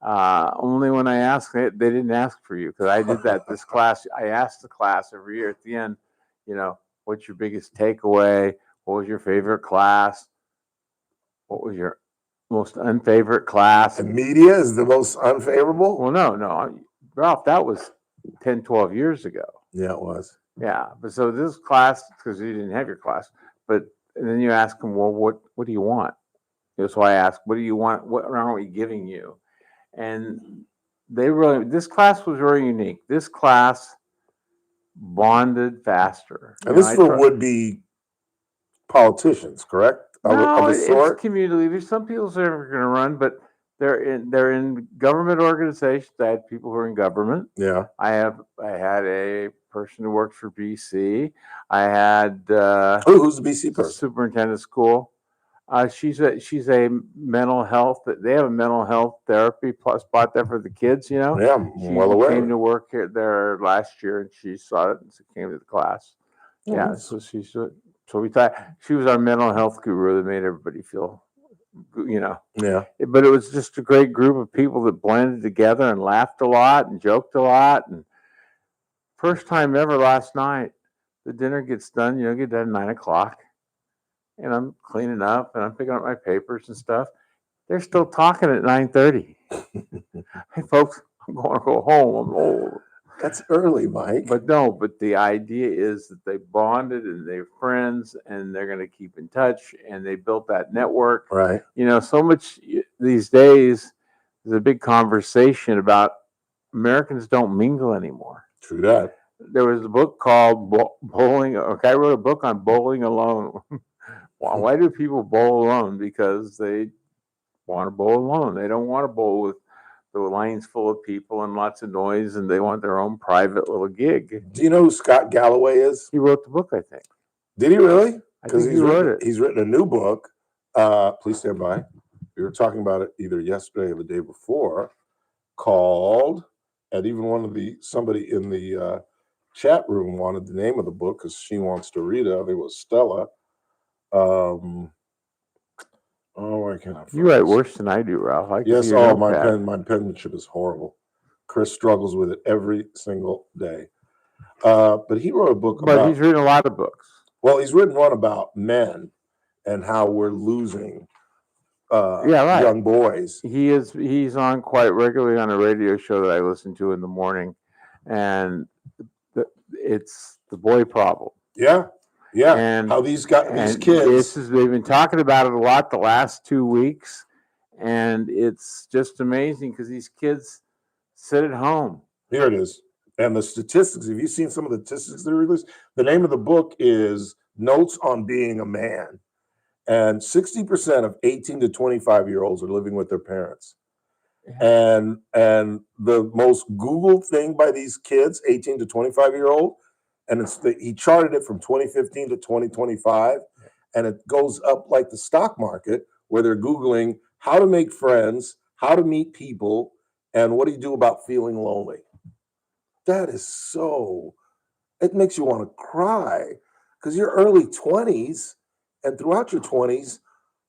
Speaker 15: Only when I asked, they didn't ask for you, because I did that. This class, I asked the class every year at the end, what's your biggest takeaway? What was your favorite class? What was your most unfavorite class?
Speaker 10: And media is the most unfavorable?
Speaker 15: Well, no, Ralph, that was 10, 12 years ago.
Speaker 10: Yeah, it was.
Speaker 15: Yeah, but so this class, because you didn't have your class, but and then you ask them, well, what do you want? So I asked, what do you want? What aren't we giving you? And this class was very unique. This class bonded faster.
Speaker 10: And this is for would-be politicians, correct?
Speaker 15: No,
Speaker 10: of a
Speaker 15: it's
Speaker 10: sort?
Speaker 15: community leaders. Some people say they're going to run, but they're in government organizations. I had people who are in government.
Speaker 10: Yeah.
Speaker 15: I had a person who works for BC. I had
Speaker 10: who's the BC person?
Speaker 15: Superintendent of school. She's a mental health. They have a mental health therapy plus spot there for the kids. You know.
Speaker 10: Yeah, I'm
Speaker 15: she
Speaker 10: well aware.
Speaker 15: came to work there last year, and she saw it and so came to the class.
Speaker 10: Oh,
Speaker 15: Yeah,
Speaker 10: nice.
Speaker 15: so so we thought she was our mental health guru that made everybody feel, you know.
Speaker 10: Yeah.
Speaker 15: But it was just a great group of people that blended together and laughed a lot and joked a lot. And first time ever last night, the dinner gets done. You know, get done at 9:00. And I'm cleaning up and I'm picking up my papers and stuff. They're still talking at 9:30. Hey, folks, I'm going to go home. I'm old.
Speaker 10: That's early, Mike.
Speaker 15: But the idea is that they bonded and they're friends and they're going to keep in touch and they built that network.
Speaker 10: Right.
Speaker 15: You know, so much these days, there's a big conversation about Americans don't mingle anymore.
Speaker 10: True that.
Speaker 15: There was a book called Bowling. A guy wrote a book on bowling alone. Why do people bowl alone? Because they want to bowl alone. They don't want to bowl with the lanes full of people and lots of noise, and they want their own private little gig.
Speaker 10: Do you know who Scott Galloway is?
Speaker 15: He wrote the book, I think.
Speaker 10: Did he really?
Speaker 15: I think he wrote it.
Speaker 10: He's written a new book. Please stand by. We were talking about it either yesterday or the day before, called, and even somebody in the chat room wanted the name of the book because she wants to read it. I think it was Stella. I cannot.
Speaker 15: You write worse than I do, Ralph.
Speaker 10: Yes. My penmanship is horrible. Chris struggles with it every single day. But he wrote a book.
Speaker 15: But he's written a lot of books.
Speaker 10: Well, he's written one about men and how we're losing young boys.
Speaker 15: He's on quite regularly on a radio show that I listen to in the morning, and it's the boy problem.
Speaker 10: Yeah. Yeah,
Speaker 15: and
Speaker 10: how these kids.
Speaker 15: They've been talking about it a lot the last 2 weeks, and it's just amazing because these kids sit at home.
Speaker 10: Here it is. And the statistics, have you seen some of the statistics that are released? The name of the book is Notes on Being a Man. And 60% of 18 to 25-year-olds are living with their parents. Yeah. And the most Googled thing by these kids, 18 to 25-year-old, and he charted it from 2015 to 2025, and it goes up like the stock market, where they're Googling how to make friends, how to meet people, and what do you do about feeling lonely? That is it makes you want to cry, because your early 20s and throughout your 20s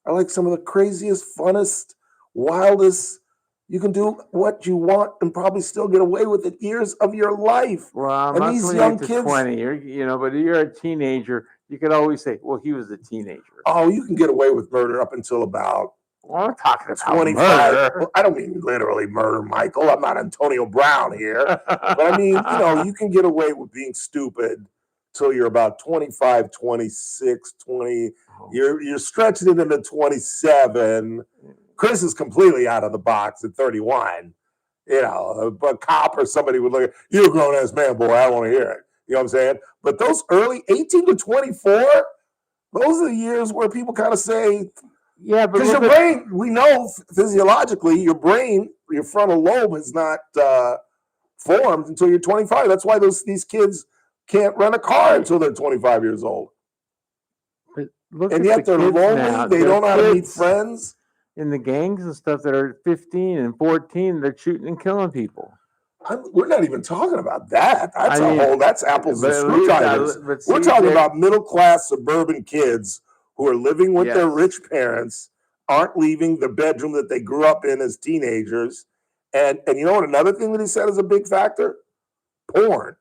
Speaker 10: are like some of the craziest, funnest, wildest. You can do what you want and probably still get away with it years of your life.
Speaker 15: Well, I'm not these young kids, 20, but you're a teenager. You could always say, "Well, he was a teenager."
Speaker 10: Oh, you can get away with murder up until about.
Speaker 15: Well, I'm talking about
Speaker 10: 25.
Speaker 15: murder.
Speaker 10: Well, I don't mean literally murder, Michael. I'm not Antonio Brown here, but I mean, you can get away with being stupid till you're about 25, 26, 20. You're stretching it into 27. Chris is completely out of the box at 31. A cop or somebody would look at you, a grown ass man, boy. I don't want to hear it. You know what I'm saying? But those early 18 to 24, those are the years where people kind of say,
Speaker 15: yeah,
Speaker 10: because your brain, we know physiologically, your brain, your frontal lobe is not formed until you're 25. That's why these kids can't run a car until they're 25 years old. And yet they're lonely.
Speaker 15: Now.
Speaker 10: They don't know how to meet friends.
Speaker 15: In the gangs and stuff that are 15 and 14, they're shooting and killing people.
Speaker 10: We're not even talking about that. That's apples and screwdrivers. We're talking about middle-class suburban kids who are living with their rich parents, aren't leaving the bedroom that they grew up in as teenagers. And you know what? Another thing that he said is a big factor? Porn.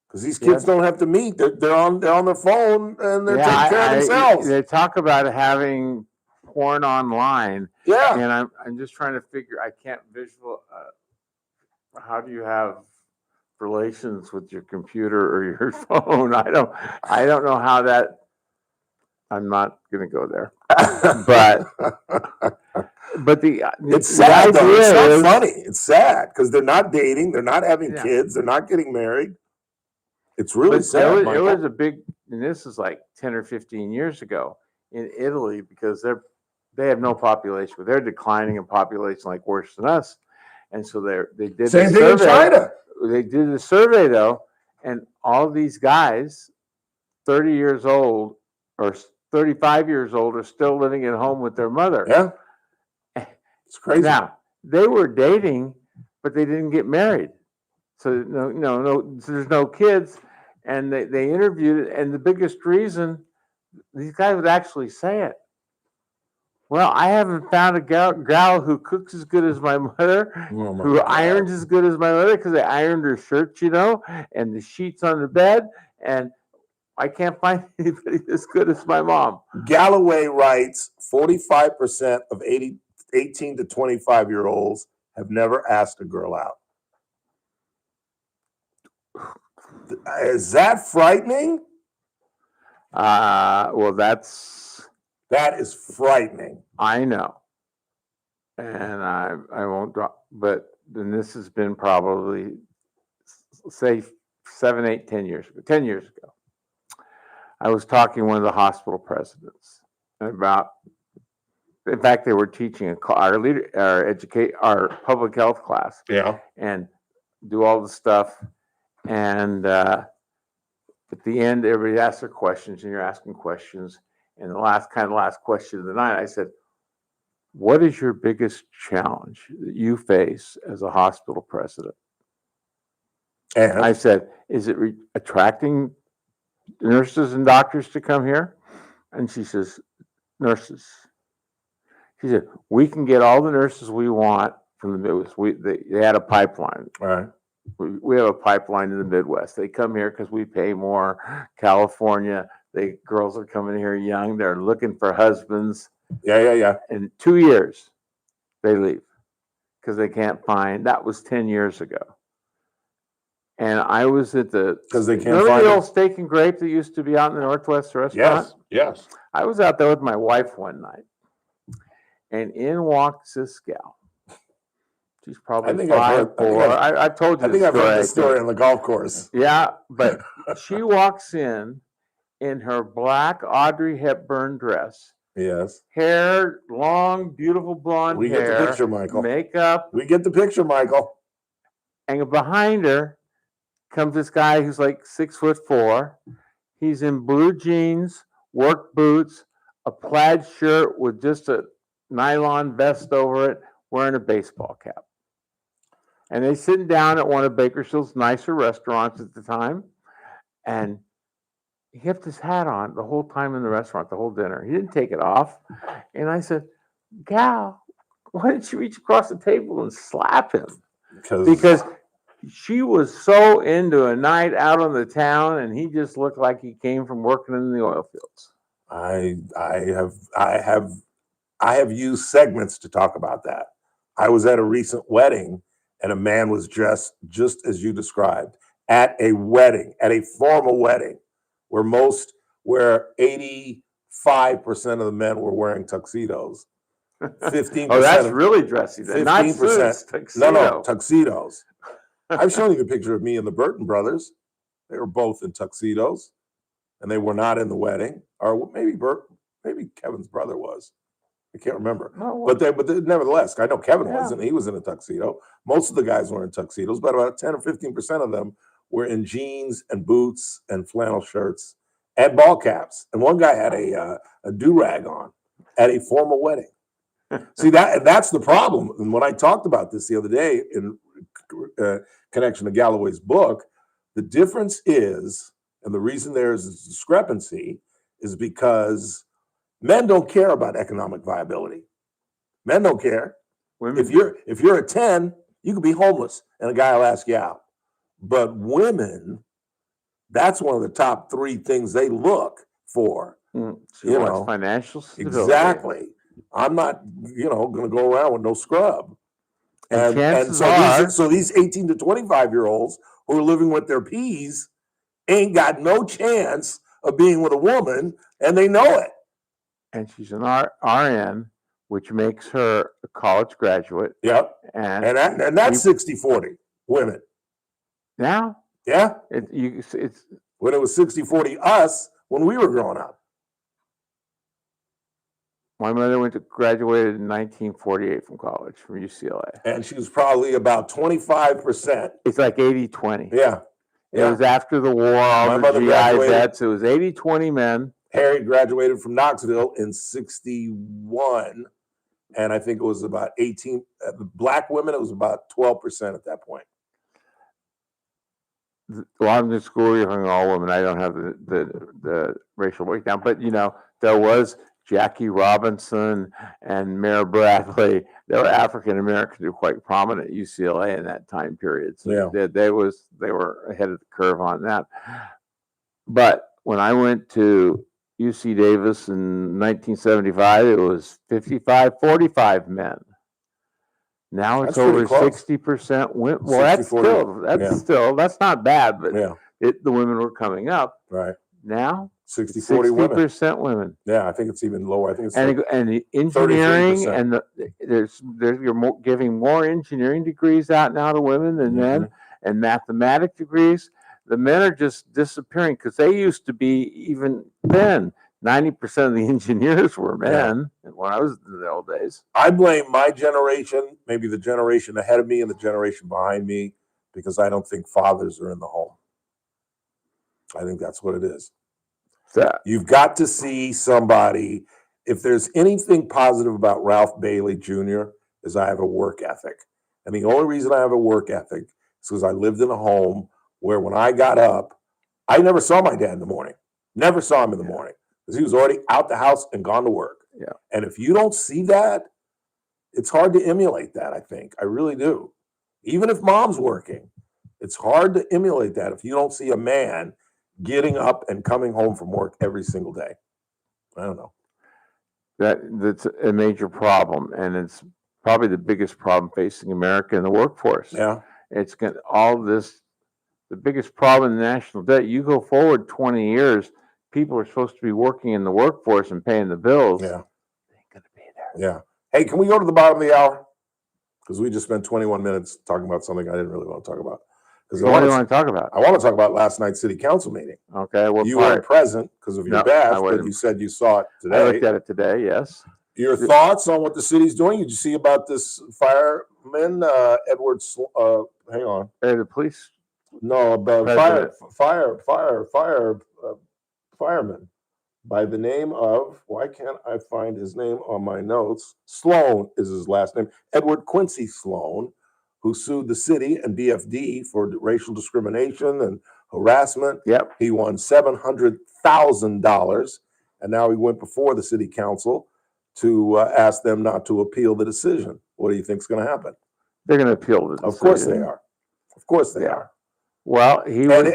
Speaker 10: Because these kids don't have to meet. They're on their phone and they're taking care of themselves.
Speaker 15: They talk about having porn online.
Speaker 10: Yeah.
Speaker 15: And I'm just trying to figure, I can't visual. How do you have relations with your computer or your phone. I don't know how that. I'm not going to go there, but
Speaker 10: It's sad though. It's not
Speaker 15: is,
Speaker 10: funny. It's sad because they're not dating. They're not having
Speaker 15: Yeah.
Speaker 10: kids. They're not getting married. It's really sad.
Speaker 15: It
Speaker 10: Michael.
Speaker 15: was a big, and this is like 10 or 15 years ago in Italy because they have no population, but they're declining in population like worse than us, and so they did
Speaker 10: Same
Speaker 15: a
Speaker 10: thing in
Speaker 15: survey.
Speaker 10: China.
Speaker 15: They did a survey though, and all these guys, 30 years old or 35 years old, are still living at home with their mother.
Speaker 10: Yeah, it's crazy.
Speaker 15: Now they were dating, but they didn't get married, so no, so there's no kids. And they interviewed it, and the biggest reason these guys would actually say it. Well, I haven't found a gal who cooks as good as my mother, who irons as good as my mother, because I ironed her shirts, and the sheets on the bed, and I can't find anybody as good as my mom.
Speaker 10: Galloway writes 45% of 18 to 25-year-olds have never asked a girl out. Is that frightening?
Speaker 15: Well,
Speaker 10: that is frightening.
Speaker 15: I know, and I won't drop. But then this has been probably say 7, 8, 10 years ago. 10 years ago, I was talking to one of the hospital presidents about. In fact, they were teaching our public health class.
Speaker 10: Yeah,
Speaker 15: and do all the stuff. And at the end, everybody asks their questions, and you're asking questions. And the last question of the night, I said, "What is your biggest challenge that you face as a hospital president?" And I said, "Is it attracting nurses and doctors to come here?" And she says, "Nurses." She said, "We can get all the nurses we want from the Midwest." They had a pipeline.
Speaker 10: All right.
Speaker 15: We have a pipeline in the Midwest. They come here because we pay more. California, girls are coming here young. They're looking for husbands.
Speaker 10: Yeah.
Speaker 15: In 2 years, they leave because they can't find. That was 10 years ago. And I was at
Speaker 10: because they can't
Speaker 15: remember
Speaker 10: find
Speaker 15: the old Steak and Grape that used to be out in the Northwest restaurant?
Speaker 10: Yes.
Speaker 15: I was out there with my wife one night, and in walks this gal. She's probably 5'4". I've told you.
Speaker 10: I think I've heard the story on the golf course.
Speaker 15: Yeah, but she walks in her black Audrey Hepburn dress.
Speaker 10: Yes.
Speaker 15: Hair, long, beautiful blonde hair.
Speaker 10: We get the picture, Michael.
Speaker 15: Makeup.
Speaker 10: We get the picture, Michael.
Speaker 15: And behind her comes this guy who's like 6'4". He's in blue jeans, work boots, a plaid shirt with just a nylon vest over it, wearing a baseball cap. And they sitting down at one of Bakersfield's nicer restaurants at the time, and he kept his hat on the whole time in the restaurant, the whole dinner. He didn't take it off. And I said, "Gal, why didn't you reach across the table and slap him?" Because she was so into a night out on the town, and he just looked like he came from working in the oil fields.
Speaker 10: I have used segments to talk about that. I was at a recent wedding, and a man was dressed just as you described at a wedding, at a formal wedding, where 85% of the men were wearing tuxedos. 15%.
Speaker 15: Oh, that's really dressy. Then.
Speaker 10: 15%. No, tuxedos. I've shown you the picture of me and the Burton brothers. They were both in tuxedos, and they were not in the wedding. Or maybe Kevin's brother was. I can't remember.
Speaker 15: No,
Speaker 10: but nevertheless, I know Kevin wasn't. He was in a tuxedo. Most of the guys were in tuxedos, but about 10 or 15% of them were in jeans and boots and flannel shirts and ball caps. And one guy had a do-rag on at a formal wedding. See, that's the problem. And when I talked about this the other day in connection to Galloway's book, the difference is, and the reason there is a discrepancy is because men don't care about economic viability. Men don't care.
Speaker 15: Women.
Speaker 10: If you're a 10, you could be homeless and a guy will ask you out. But women, that's one of the top 3 things they look for.
Speaker 15: Financial stability.
Speaker 10: Exactly. I'm not, going to go around with no scrub.
Speaker 5: And
Speaker 15: chances
Speaker 5: so
Speaker 15: are,
Speaker 5: these 18 to 25-year-olds who are living with their peas ain't got no chance of being with a woman, and they know it.
Speaker 15: and she's an RN, which makes her a college graduate.
Speaker 5: Yep.
Speaker 15: And
Speaker 5: that's 60-40 women.
Speaker 15: Now?
Speaker 5: Yeah.
Speaker 15: It's
Speaker 5: when it was 60-40 us when we were growing up.
Speaker 15: My mother graduated in 1948 from college, from UCLA.
Speaker 5: And she was probably about 25%.
Speaker 15: It's like 80-20.
Speaker 5: Yeah.
Speaker 15: It was after the war, all the GI vets. It was 80-20 men.
Speaker 5: Harry graduated from Knoxville in 61. And I think it was about 18. Black women, it was about 12% at that point.
Speaker 15: Well, I'm in school, you're hung all women. I don't have the racial breakdown. But, there was Jackie Robinson and Mayor Bradley. They were African Americans who were quite prominent at UCLA in that time period. So they were ahead of the curve on that. But when I went to UC Davis in 1975, it was 55-45 men. Now it's over 60% women. Well, that's not bad, but the women were coming up.
Speaker 5: Right.
Speaker 15: Now
Speaker 5: 60-40 women.
Speaker 15: 60% women.
Speaker 5: Yeah, I think it's even lower. I think it's
Speaker 15: and the engineering 33%. And you're giving more engineering degrees out now to women than men, and mathematic degrees. The men are just disappearing because they used to be, even then, 90% of the engineers were men when I was in the old days.
Speaker 5: I blame my generation, maybe the generation ahead of me and the generation behind me, because I don't think fathers are in the home. I think that's what it is. You've got to see somebody. If there's anything positive about Ralph Bailey Jr. is I have a work ethic. And the only reason I have a work ethic is because I lived in a home where when I got up, I never saw my dad in the morning. Never saw him in the morning. Because he was already out the house and gone to work.
Speaker 15: Yeah.
Speaker 5: And if you don't see that, it's hard to emulate that, I think. I really do. Even if mom's working, it's hard to emulate that if you don't see a man getting up and coming home from work every single day. I don't know.
Speaker 15: That's a major problem, and it's probably the biggest problem facing America in the workforce.
Speaker 5: Yeah.
Speaker 15: It's got all this, the biggest problem in the national debt. You go forward 20 years, people are supposed to be working in the workforce and paying the bills.
Speaker 5: Yeah.
Speaker 15: They ain't gonna be there.
Speaker 5: Yeah. Hey, can we go to the bottom of the hour? Because we just spent 21 minutes talking about something I didn't really want to talk about.
Speaker 15: What do you want to talk about?
Speaker 5: I want to talk about last night's city council meeting.
Speaker 15: Okay. Well,
Speaker 5: you weren't present because of your dash, but you said you saw it today.
Speaker 15: I looked at it today, yes.
Speaker 5: Your thoughts on what the city's doing? Did you see about this fireman, Edward, hang on.
Speaker 15: The police?
Speaker 5: No, about fireman by the name of, why can't I find his name on my notes? Sloan is his last name. Edward Quincy Sloan, who sued the city and BFD for racial discrimination and harassment.
Speaker 15: Yep.
Speaker 5: He won $700,000, and now he went before the city council to ask them not to appeal the decision. What do you think is going to happen?
Speaker 15: They're going to appeal the decision.
Speaker 5: Of course they are. Of course they are.
Speaker 15: Well, he was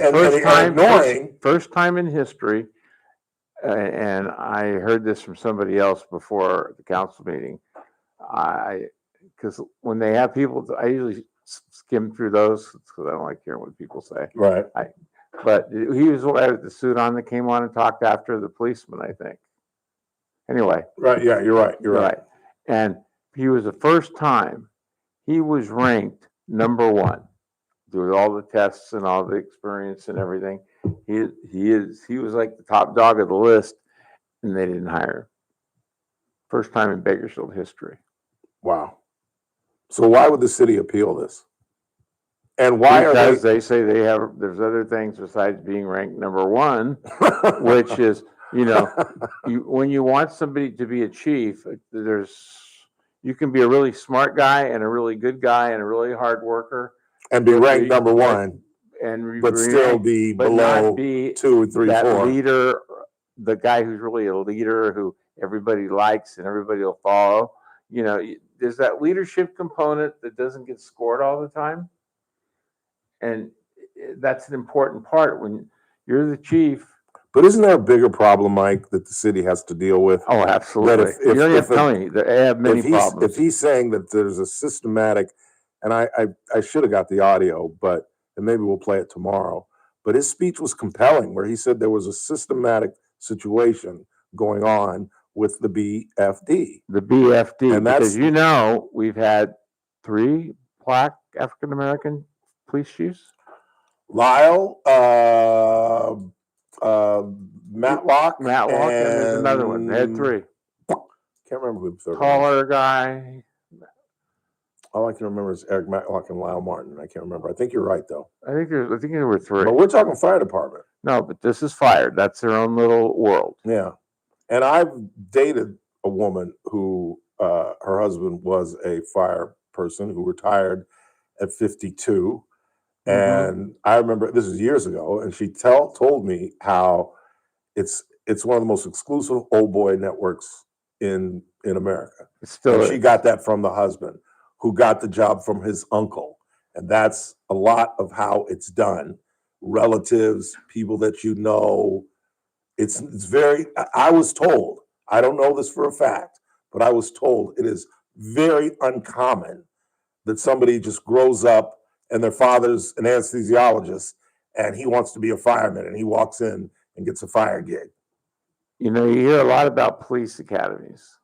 Speaker 15: first time in history, and I heard this from somebody else before the council meeting. Because when they have people, I usually skim through those because I don't like hearing what people say.
Speaker 5: Right.
Speaker 15: But he was with the suit on that came on and talked after the policeman, I think. Anyway.
Speaker 5: Right. Yeah, you're right. You're right.
Speaker 15: And he was the first time he was ranked number one through all the tests and all the experience and everything. He was like the top dog of the list, and they didn't hire him. First time in Bakersfield history.
Speaker 5: Wow. So why would the city appeal this? And why
Speaker 15: because they say there's other things besides being ranked number one, which is, when you want somebody to be a chief, you can be a really smart guy and a really good guy and a really hard worker.
Speaker 5: And be ranked number one. But still be below 2, 3, 4.
Speaker 15: That leader, the guy who's really a leader who everybody likes and everybody will follow. There's that leadership component that doesn't get scored all the time. And that's an important part when you're the chief.
Speaker 5: But isn't there a bigger problem, Mike, that the city has to deal with?
Speaker 15: Oh, absolutely. You're telling me they have many problems.
Speaker 5: If he's saying that there's a systematic
Speaker 10: and I should have got the audio, and maybe we'll play it tomorrow. But his speech was compelling, where he said there was a systematic situation going on with the BFD.
Speaker 15: The BFD,
Speaker 10: And
Speaker 15: because
Speaker 10: that's
Speaker 15: we've had 3 black African American police chiefs.
Speaker 10: Lyle, Matlock,
Speaker 15: and there's another one. They had 3.
Speaker 10: Can't remember who the third one was.
Speaker 15: Taller guy.
Speaker 10: All I can remember is Eric Matlock and Lyle Martin. I can't remember. I think you're right, though.
Speaker 15: I think there were 3.
Speaker 10: But we're talking fire department.
Speaker 15: No, but this is fire. That's their own little world.
Speaker 10: Yeah. And I've dated a woman who her husband was a fire person who retired at 52. And I remember, this was years ago, and she told me how it's one of the most exclusive old boy networks in America. And she got that from the husband, who got the job from his uncle. And that's a lot of how it's done. Relatives, people that you know. It's very, I was told, I don't know this for a fact, but I was told it is very uncommon that somebody just grows up and their father's an anesthesiologist and he wants to be a fireman and he walks in and gets a fire gig.
Speaker 15: You hear a lot about police academies.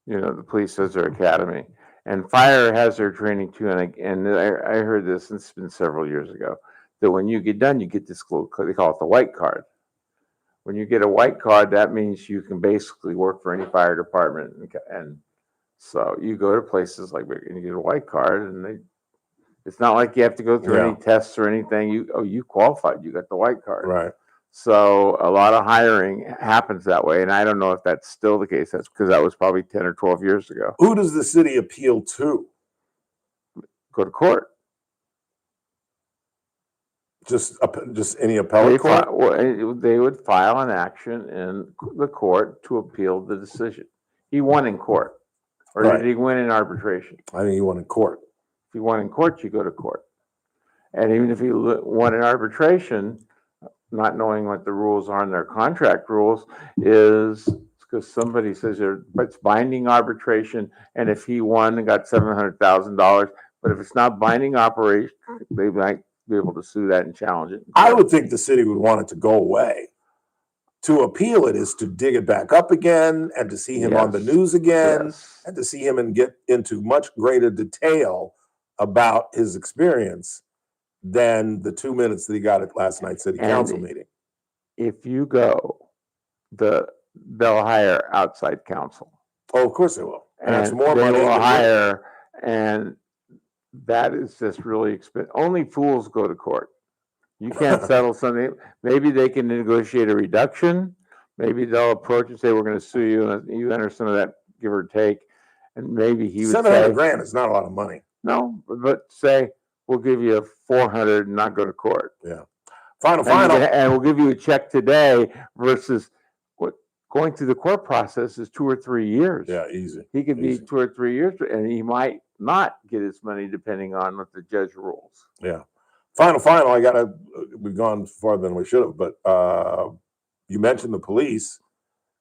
Speaker 15: The police has their academy, and fire has their training too. And I heard this, and it's been several years ago, that when you get done, you get this, they call it the white card. When you get a white card, that means you can basically work for any fire department. And so you go to places like, and you get a white card, and it's not like you have to go through any tests or anything. You qualified, you got the white card.
Speaker 10: Right.
Speaker 15: So a lot of hiring happens that way. And I don't know if that's still the case. That's because that was probably 10 or 12 years ago.
Speaker 10: Who does the city appeal to?
Speaker 15: Go to court.
Speaker 10: Just any appellate court?
Speaker 15: They would file an action in the court to appeal the decision. He won in court. Or did he win in arbitration?
Speaker 10: I think he won in court.
Speaker 15: If he won in court, you go to court. And even if he won in arbitration, not knowing what the rules are and their contract rules, is because somebody says it's binding arbitration, and if he won and got $700,000, but if it's not binding operation, they might be able to sue that and challenge it.
Speaker 10: I would think the city would want it to go away. To appeal it is to dig it back up again and to see him on the news again and to see him and get into much greater detail about his experience than the 2 minutes that he got at last night's city council meeting.
Speaker 15: If you go, they'll hire outside counsel.
Speaker 10: Oh, of course they will. And it's more
Speaker 15: they
Speaker 10: money.
Speaker 15: Will hire, and that is just really expensive. Only fools go to court. You can't settle something. Maybe they can negotiate a reduction. Maybe they'll approach and say, "We're going to sue you," and you enter some of that, give or take. And maybe he would say,
Speaker 10: $700,000 is not a lot of money.
Speaker 15: No, but say, we'll give you $400 and not go to court.
Speaker 10: Yeah. Final.
Speaker 15: And we'll give you a check today versus what going through the court process is 2 or 3 years.
Speaker 10: Yeah, easy.
Speaker 15: He could be 2 or 3 years, and he might not get his money depending on what the judge rules.
Speaker 10: Yeah. Final. We've gone farther than we should have, but you mentioned the police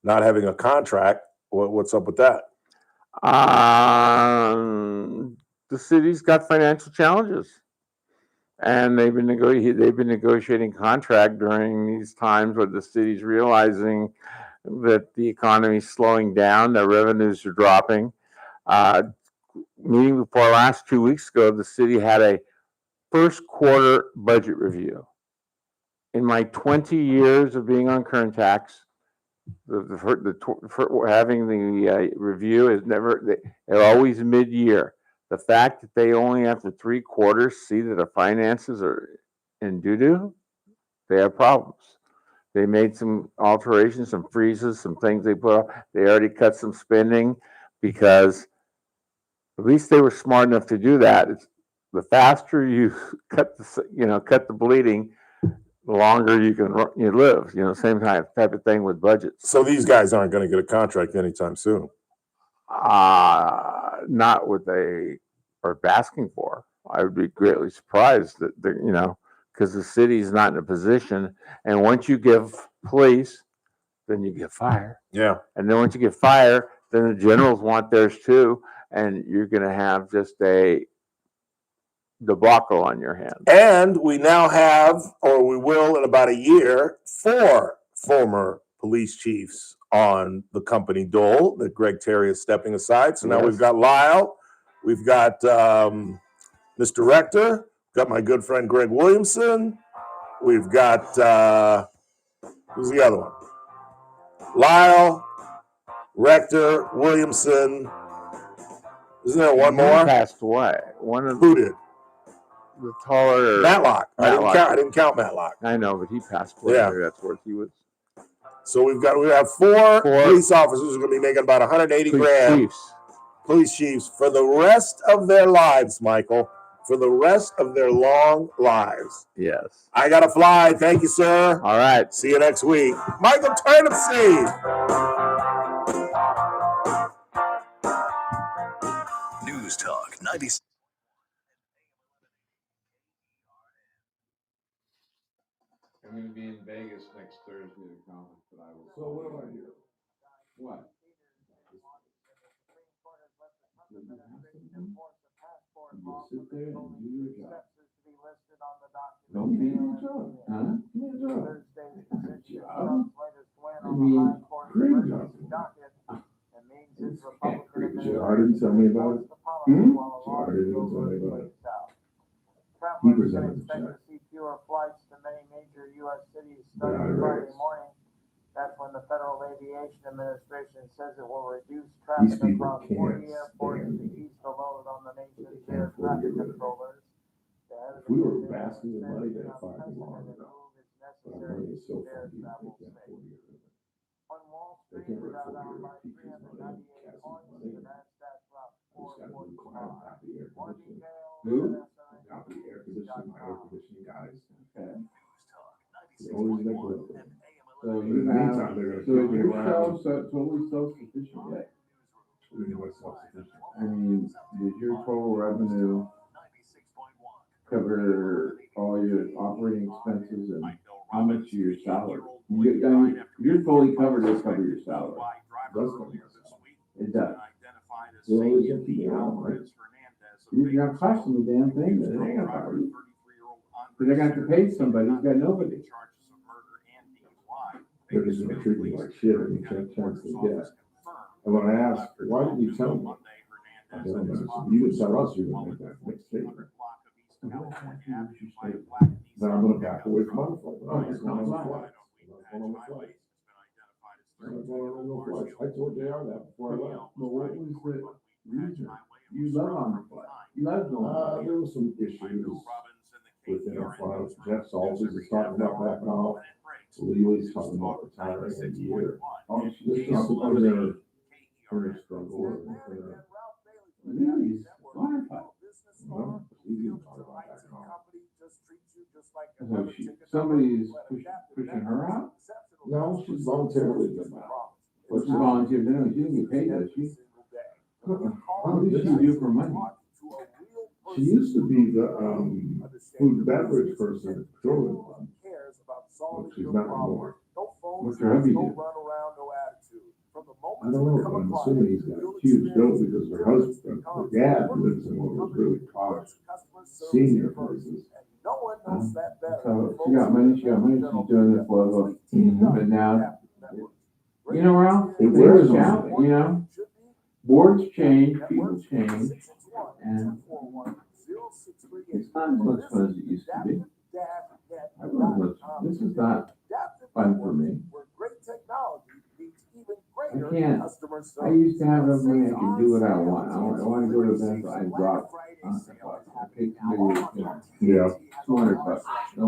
Speaker 10: not having a contract. What's up with that?
Speaker 15: The city's got financial challenges, and they've been negotiating contract during these times where the city's realizing that the economy's slowing down, their revenues are dropping. Meeting before last 2 weeks ago, the city had a first quarter budget review. In my 20 years of being on current tax, having the review is they're always mid-year. The fact that they only after 3 quarters see that the finances are in doo-doo, they have problems. They made some alterations, some freezes, some things they put up. They already cut some spending because at least they were smart enough to do that. The faster you cut the bleeding, the longer you live. Same type of thing with budgets.
Speaker 10: So these guys aren't going to get a contract anytime soon.
Speaker 15: Not what they are asking for. I would be greatly surprised that because the city's not in a position. And once you give police, then you get fire.
Speaker 10: Yeah.
Speaker 15: And then once you get fire, then the generals want theirs too. And you're going to have just a debacle on your hands.
Speaker 5: And we now have, or we will in about a year, 4 former police chiefs on the company dole that Greg Terry is stepping aside. So now
Speaker 15: Yes.
Speaker 5: we've got Lyle, we've got Mr. Rector, got my good friend Greg Williamson, we've got, who's the other one? Lyle, Rector, Williamson. Isn't there one
Speaker 15: He
Speaker 5: more?
Speaker 15: passed away. One of
Speaker 5: Who did?
Speaker 15: the taller
Speaker 5: Matlock. I
Speaker 15: Matlock.
Speaker 5: didn't count Matlock.
Speaker 15: I know, but he passed away.
Speaker 5: Yeah.
Speaker 15: Maybe that's where he was.
Speaker 5: So we have four police officers who are going to be making about 180 grand.
Speaker 15: Chiefs.
Speaker 5: Police chiefs for the rest of their lives, Michael. For the rest of their long lives.
Speaker 15: Yes.
Speaker 5: I got to fly. Thank you, sir.
Speaker 15: All right.
Speaker 5: See you next week. Michael Turnipseed.
Speaker 3: News Talk 96.
Speaker 15: I'm going to be in Vegas next Thursday at a conference, but I will.
Speaker 5: So what do I do?
Speaker 15: What? You sit there and do your job. Don't do your job. Huh? Do your job. Job? I mean, great job. Great job.
Speaker 16: Jar didn't tell me about it. Jar didn't even tell me about it. He presented the check.
Speaker 19: Fewer flights to many major U.S. cities
Speaker 16: But I
Speaker 19: starting Friday
Speaker 16: raised.
Speaker 19: morning. That's when the Federal Aviation Administration says it will reduce
Speaker 16: These
Speaker 19: traffic
Speaker 16: people
Speaker 19: across
Speaker 16: can't
Speaker 19: 40 airports
Speaker 16: stand
Speaker 19: to
Speaker 16: me.
Speaker 19: ease the load on the nation's
Speaker 16: They can't
Speaker 19: air
Speaker 16: afford to
Speaker 19: traffic
Speaker 16: get rid of me.
Speaker 19: controllers.
Speaker 16: If we were basking in money, they'd have fired me long ago. But our money is so funky, they can't afford to get rid of it.
Speaker 19: On Wall
Speaker 16: They
Speaker 19: Street,
Speaker 16: can't
Speaker 19: Dow
Speaker 16: afford to
Speaker 19: down
Speaker 16: get
Speaker 19: by
Speaker 16: rid of people's money,
Speaker 19: 398
Speaker 16: Cassie's
Speaker 19: points,
Speaker 16: money.
Speaker 19: the Nasdaq dropped
Speaker 16: I just got to require happy air
Speaker 19: More
Speaker 16: conditioning.
Speaker 19: details.
Speaker 16: Who? Happy air conditioning, my air conditioning guys. Okay. The only reason I put it.
Speaker 15: So
Speaker 16: In
Speaker 15: you
Speaker 16: the
Speaker 15: have,
Speaker 16: meantime, they're
Speaker 15: so
Speaker 16: gonna keep me
Speaker 15: you're
Speaker 16: around.
Speaker 15: totally self-sufficient yet.
Speaker 16: What do you mean by self-sufficient?
Speaker 15: I mean, did your total revenue cover all your operating expenses and how much of your salary? I mean, you're fully covered to cover your salary.
Speaker 16: Does cover my salary.
Speaker 15: It does.
Speaker 16: The only reason keep me around, right?
Speaker 15: You're not costing the damn thing, but they don't cover you. Because they're going to have to pay somebody who's got nobody.
Speaker 16: They're just gonna treat me like shit any chance they get. And when I asked, why didn't you tell me? I don't know. You didn't tell us you were gonna make that next statement. Then I'm gonna back away from other flights. I'm not going on the flights. I'm not going on the flights. I'm not going on no flights. I told JR that before I left.
Speaker 15: But what was the reason? You love on the flight. You love going on.
Speaker 16: There was some issues within our files. Jeff Salters is talking about backing off. Leely's talking about retiring in a year.
Speaker 15: Oh,
Speaker 16: There's something in their struggle.
Speaker 15: Lily's firefighter.
Speaker 16: Well, he didn't talk about backing off.
Speaker 15: So somebody's pushing her out?
Speaker 16: No, she's voluntarily done that.
Speaker 15: What's the volunteer doing? She didn't get paid, does she? What does she do for money?
Speaker 16: She used to be the food and beverage person at Petroleum Club, but she's not anymore.
Speaker 15: What's her hubby do?
Speaker 16: I don't know, but I'm assuming he's got a huge bill because her husband, her dad lives in one of those really posh senior places.
Speaker 15: So she got money, she's doing this level. But now, you know, Ralph,
Speaker 16: It
Speaker 15: things
Speaker 16: wears on
Speaker 15: change, you know? Boards change, people change, and it's not as much fun as it used to be. This is not fun for me. I can't, I used to have enough money, I can do what I want. I want to go to events, I drop $100. I pay somebody, you know,
Speaker 16: Yeah.
Speaker 15: $200. No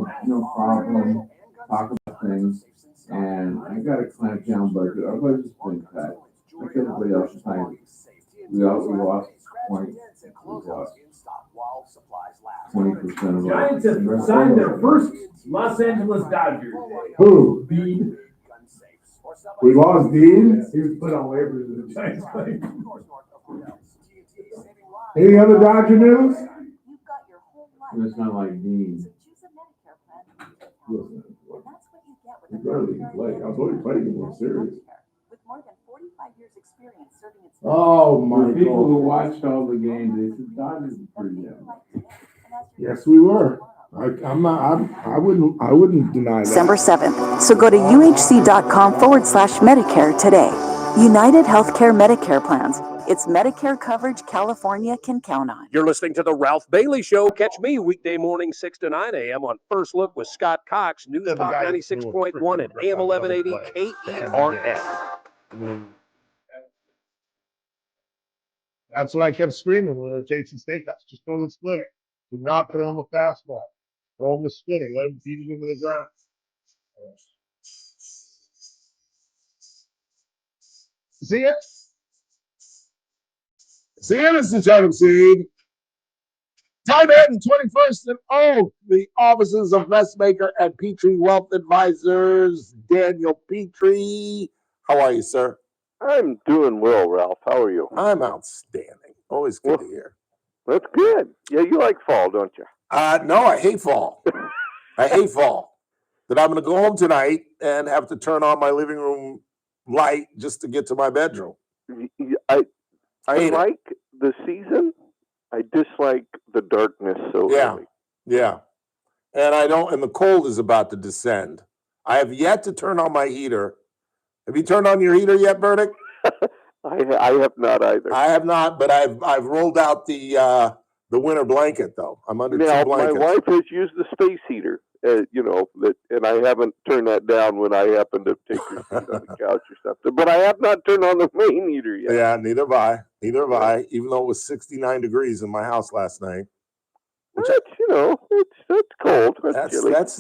Speaker 15: problem, talk about things, and I got a clamp down budget. Our budget's been cut. Like everybody else is saying, we lost 20%. Of our.
Speaker 17: Giants have signed their first Los Angeles Dodgers.
Speaker 16: Who?
Speaker 17: Dean.
Speaker 16: We lost Dean.
Speaker 17: He was put on waivers in the Giants play.
Speaker 16: Any other Dodger news?
Speaker 15: It's not like Dean.
Speaker 16: Listen, he barely even played. I thought he played in the World Series.
Speaker 15: Oh, my. For people who watched all the games, they said Dodgers are pretty young.
Speaker 5: Yes, we were. I wouldn't deny that.
Speaker 26: December 7th. So go to uhc.com/Medicare today. United Healthcare Medicare plans. It's Medicare coverage California can count on.
Speaker 14: You're listening to The Ralph Bailey Show. Catch me weekday morning 6 to 9 a.m. on First Look with Scott Cox, News Talk 96.1 and AM 1180 KERN.
Speaker 18: That's what I kept screaming when the Jason Steakhouse. Just throw the splitter. Do not throw him a fastball. Throw him the splitter. Let him beat it into the ground. See it? See it, Mr. Turnipseed.
Speaker 10: Time in 21st and the offices of Messmaker and Petrey Wealth Advisors. Daniel Petrey. How are you, sir?
Speaker 20: I'm doing well, Ralph. How are you?
Speaker 10: I'm outstanding. Always good to hear.
Speaker 20: That's good. Yeah, you like fall, don't you?
Speaker 10: No, I hate fall. I hate fall. That I'm going to go home tonight and have to turn on my living room light just to get to my bedroom.
Speaker 20: I
Speaker 10: hate
Speaker 20: like the season. I dislike the darkness so early.
Speaker 10: Yeah. And and the cold is about to descend. I have yet to turn on my heater. Have you turned on your heater yet, Burdick?
Speaker 20: I have not either.
Speaker 10: I have not, but I've rolled out the winter blanket though. I'm under
Speaker 20: Now,
Speaker 10: two blankets.
Speaker 20: my wife has used the space heater, and I haven't turned that down when I happen to take her seat on the couch or something. But I have not turned on the main heater yet.
Speaker 10: Yeah, neither have I. Even though it was 69 degrees in my house last night.
Speaker 20: That's cold. That's chilly.
Speaker 10: That's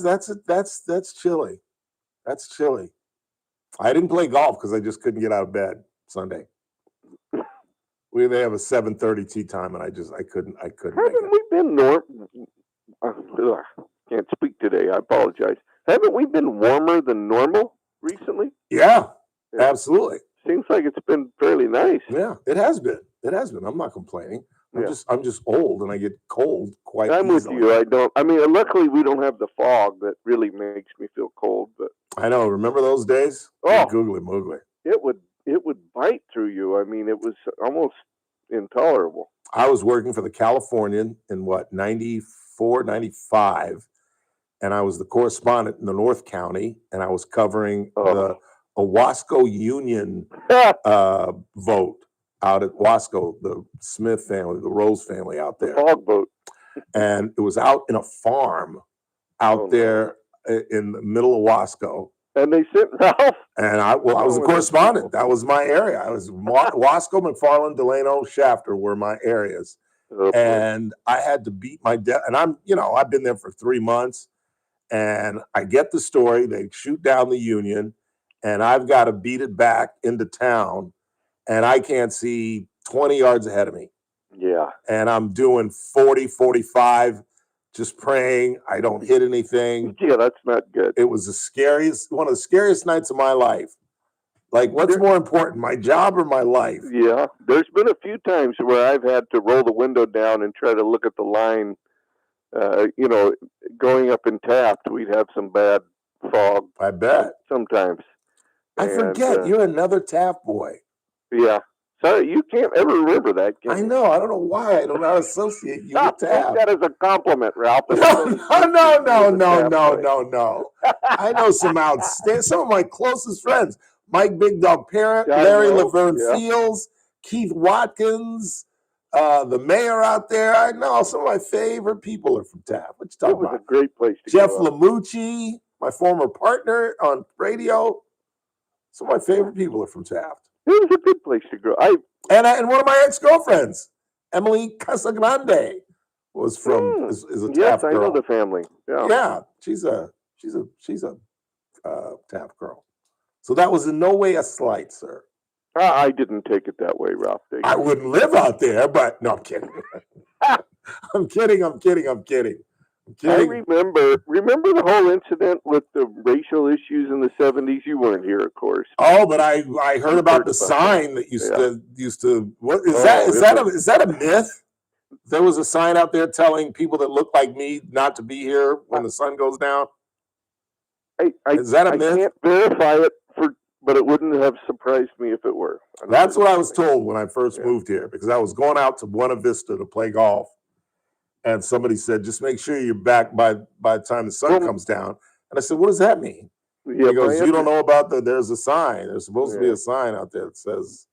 Speaker 10: chilly. That's chilly. I didn't play golf because I just couldn't get out of bed Sunday. They have a 7:30 tee time, and I couldn't.
Speaker 20: Haven't we been can't speak today. I apologize. Haven't we been warmer than normal recently?
Speaker 10: Yeah, absolutely.
Speaker 20: Seems like it's been fairly nice.
Speaker 10: Yeah, it has been. I'm not complaining. I'm just old and I get cold quite
Speaker 20: I'm
Speaker 10: easily.
Speaker 20: with you. Luckily we don't have the fog that really makes me feel cold, but
Speaker 10: I know. Remember those days?
Speaker 20: Oh,
Speaker 10: googly moogly.
Speaker 20: It would bite through you. I mean, it was almost intolerable.
Speaker 10: I was working for the Californian in 94, 95, and I was the correspondent in the North County, and I was covering the Owasco Union vote out at Wasco, the Smith family, the Rose family out there.
Speaker 20: The hog boat.
Speaker 10: And it was out in a farm out there in the middle of Wasco.
Speaker 20: And they sent Ralph.
Speaker 10: And I was a correspondent. That was my area. I was Wasco, McFarland, Delano, Shafter were my areas. And I had to beat my death. And I've been there for 3 months. And I get the story. They shoot down the Union. And I've got to beat it back into town. And I can't see 20 yards ahead of me.
Speaker 20: Yeah.
Speaker 10: And I'm doing 40, 45, just praying I don't hit anything.
Speaker 20: Yeah, that's not good.
Speaker 10: It was one of the scariest nights of my life. Like, what's more important, my job or my life?
Speaker 20: Yeah. There's been a few times where I've had to roll the window down and try to look at the line. Going up in Taft, we'd have some bad fog.
Speaker 10: I bet.
Speaker 20: Sometimes.
Speaker 10: I forget. You're another Taft boy.
Speaker 20: Yeah. So you can't ever remember that.
Speaker 10: I know. I don't know why. I don't associate you with Taft.
Speaker 20: Take that as a compliment, Ralph.
Speaker 10: No. I know some of my closest friends. Mike Big Dog Parent, Larry Laverne Fields, Keith Watkins, the mayor out there. I know some of my favorite people are from Taft. What you talking about?
Speaker 20: It was a great place to
Speaker 10: Jeff
Speaker 20: go.
Speaker 10: Lamucci, my former partner on radio. Some of my favorite people are from Taft.
Speaker 20: It was a good place to go.
Speaker 10: And one of my ex-girlfriends, Emily Casagrande, was from is a Taft girl.
Speaker 20: I know the family.
Speaker 10: Yeah, she's a Taft girl. So that was in no way a slight, sir.
Speaker 20: I didn't take it that way, Ralph.
Speaker 10: I wouldn't live out there, but no, I'm kidding. I'm kidding.
Speaker 20: I remember the whole incident with the racial issues in the 70s. You weren't here, of course.
Speaker 10: Oh, but I heard about the sign that used to. What is that? Is that a myth? There was a sign out there telling people that look like me not to be here when the sun goes down. Is that a myth?
Speaker 20: I can't verify it, but it wouldn't have surprised me if it were.
Speaker 10: That's what I was told when I first moved here, because I was going out to Buena Vista to play golf. And somebody said, just make sure you're back by the time the sun comes down. And I said, what does that mean?
Speaker 20: Yeah,
Speaker 10: He goes, you don't know about there's a sign. There's supposed to be
Speaker 20: Yeah.
Speaker 10: a sign out there that says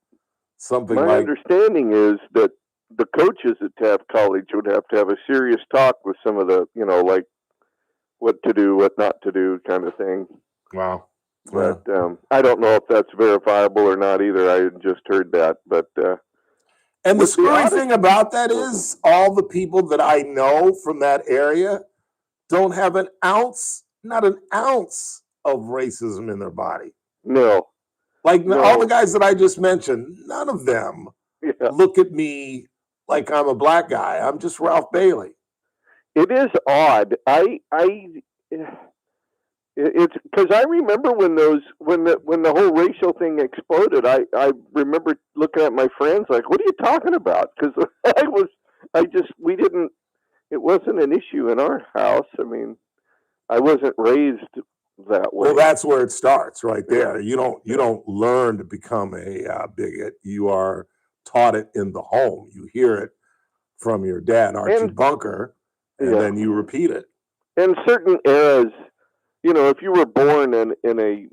Speaker 10: something
Speaker 20: My
Speaker 10: like,
Speaker 20: understanding is that the coaches at Taft College would have to have a serious talk with some of the, like what to do, what not to do kind of thing.
Speaker 10: wow.
Speaker 20: But I don't know if that's verifiable or not either. I just heard that. But
Speaker 10: and the
Speaker 20: with
Speaker 10: screwy thing about that is all the people that I know from that area don't have not an ounce of racism in their body.
Speaker 20: No.
Speaker 10: Like
Speaker 20: No.
Speaker 10: all the guys that I just mentioned, none of them look at me like I'm a black guy. I'm just Ralph Bailey.
Speaker 20: It is odd. It's because I remember when the whole racial thing exploded. I remember looking at my friends like, "What are you talking about?" Because we didn't. It wasn't an issue in our house. I mean, I wasn't raised that way.
Speaker 10: Well, that's where it starts, right there. You don't learn to become a bigot. You are taught it in the home. You hear it from your dad, Archie Bunker, and then you repeat it.
Speaker 20: In certain eras, if you were born in a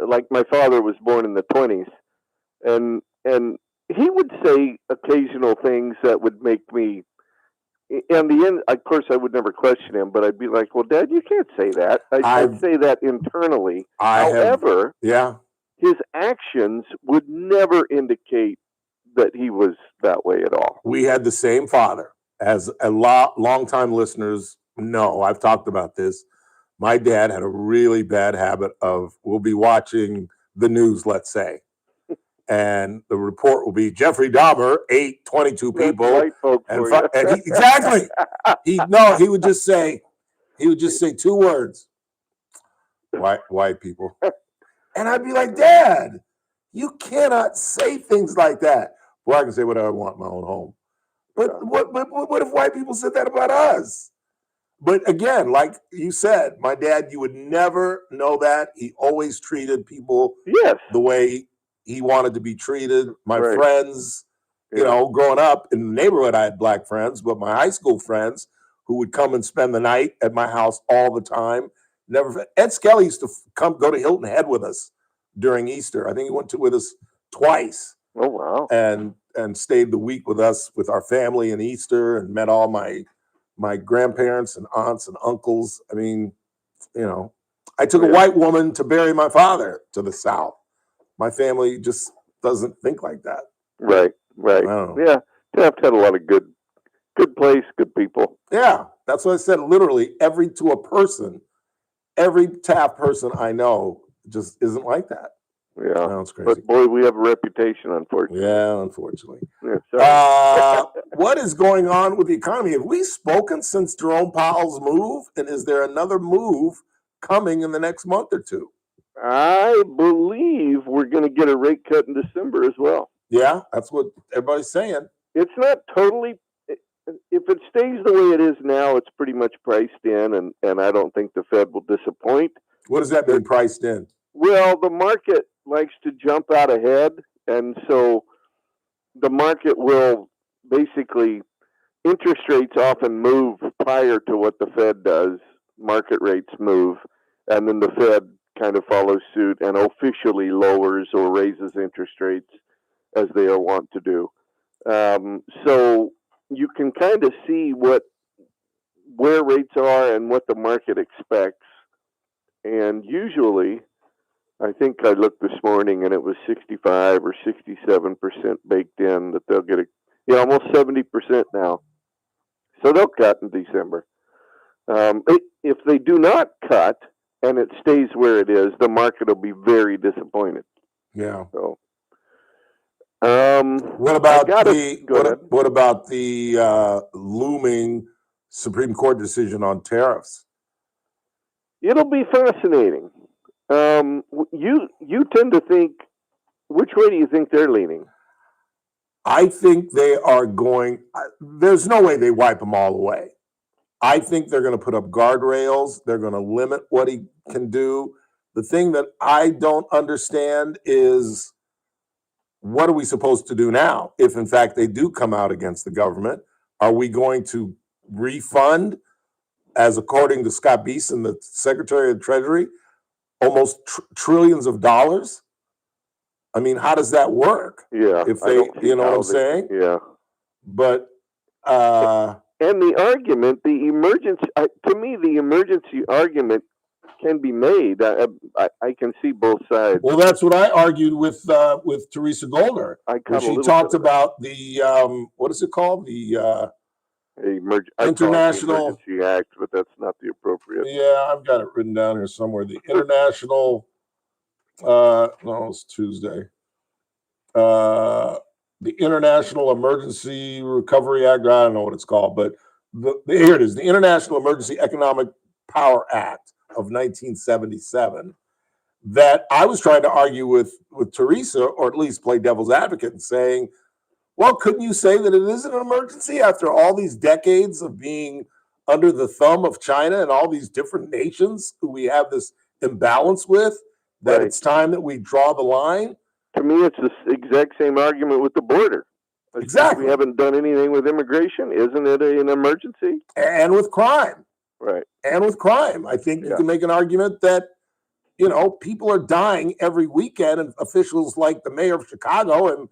Speaker 20: like my father was born in the 20s, and he would say occasional things that would make me. In the end, of course, I would never question him, but I'd be like, "Well, Dad, you can't say that." I'd say that internally. However, his actions would never indicate that he was that way at all.
Speaker 10: We had the same father. As long-time listeners know, I've talked about this. My dad had a really bad habit of, we'll be watching the news, let's say, and the report will be Jeffrey Dahmer ate 22 people.
Speaker 20: White folk
Speaker 10: and,
Speaker 20: for you.
Speaker 10: and exactly. He would just say 2 words. White people. And I'd be like, Dad, you cannot say things like that. Well, I can say whatever I want in my own home. But what if white people said that about us? But again, like you said, my dad, you would never know that. He always treated people the way he wanted to be treated. My friends, growing up in the neighborhood, I had black friends, but my high school friends who would come and spend the night at my house all the time. Ed Skelly used to go to Hilton Head with us during Easter. I think he went with us twice.
Speaker 20: Oh, wow.
Speaker 10: And stayed the week with us, with our family in Easter, and met all my grandparents and aunts and uncles. I mean, I took a white woman to bury my father to the South. My family just doesn't think like that.
Speaker 20: Right. Yeah. Taft had a lot of good place, good people.
Speaker 10: Yeah. That's what I said. Literally every Taft person I know just isn't like that.
Speaker 20: Yeah.
Speaker 10: No, it's crazy.
Speaker 20: But boy, we have a reputation, unfortunately.
Speaker 10: Yeah, unfortunately.
Speaker 20: Yeah,
Speaker 10: what is going on with the economy? Have we spoken since Jerome Powell's move? And is there another move coming in the next month or two?
Speaker 20: I believe we're going to get a rate cut in December as well.
Speaker 10: Yeah, that's what everybody's saying.
Speaker 20: It's not totally. If it stays the way it is now, it's pretty much priced in, and I don't think the Fed will disappoint.
Speaker 10: What does that mean, priced in?
Speaker 20: Well, the market likes to jump out ahead, and so the market will basically, interest rates often move prior to what the Fed does. Market rates move, and then the Fed kind of follows suit and officially lowers or raises interest rates as they are wont to do. So you can kind of see where rates are and what the market expects. And usually, I think I looked this morning and it was 65 or 67% baked in that they'll get almost 70% now. So they'll cut in December. If they do not cut and it stays where it is, the market will be very disappointed.
Speaker 10: Yeah.
Speaker 20: So,
Speaker 10: what about the looming Supreme Court decision on tariffs?
Speaker 20: It'll be fascinating. You tend to think, which way do you think they're leaning?
Speaker 10: I think they are going. There's no way they wipe them all away. I think they're going to put up guardrails. They're going to limit what he can do. The thing that I don't understand is, what are we supposed to do now? If in fact they do come out against the government, are we going to refund, as according to Scott Beeson, the Secretary of the Treasury, almost trillions of dollars. I mean, how does that work?
Speaker 20: Yeah,
Speaker 10: If
Speaker 20: I
Speaker 10: they,
Speaker 20: don't see
Speaker 10: you know what
Speaker 20: how
Speaker 10: I'm saying?
Speaker 20: Yeah.
Speaker 10: But
Speaker 20: and the argument, the emergency, to me, the emergency argument can be made. I can see both sides.
Speaker 10: well, that's what I argued with Teresa Goldner.
Speaker 20: I
Speaker 10: When
Speaker 20: caught a
Speaker 10: she
Speaker 20: little
Speaker 10: talked
Speaker 20: bit of
Speaker 10: about the what is it called? The
Speaker 20: I call it the
Speaker 10: international.
Speaker 20: Emergency Act, but that's not the appropriate.
Speaker 10: Yeah, I've got it written down here somewhere. The international. No, it's Tuesday. The International Emergency Recovery Act. I don't know what it's called, but here it is: the International Emergency Economic Power Act of 1977. That I was trying to argue with Teresa, or at least play devil's advocate, and saying, well, couldn't you say that it isn't an emergency after all these decades of being under the thumb of China and all these different nations who we have this imbalance with, that
Speaker 20: Right.
Speaker 10: it's time that we draw the line?
Speaker 20: To me, it's the exact same argument with the border.
Speaker 10: Exactly.
Speaker 20: We haven't done anything with immigration. Isn't it an emergency?
Speaker 10: And with crime.
Speaker 20: Right.
Speaker 10: And with crime. I think you can make an argument that, you know, people are dying every weekend, and officials like the mayor of Chicago and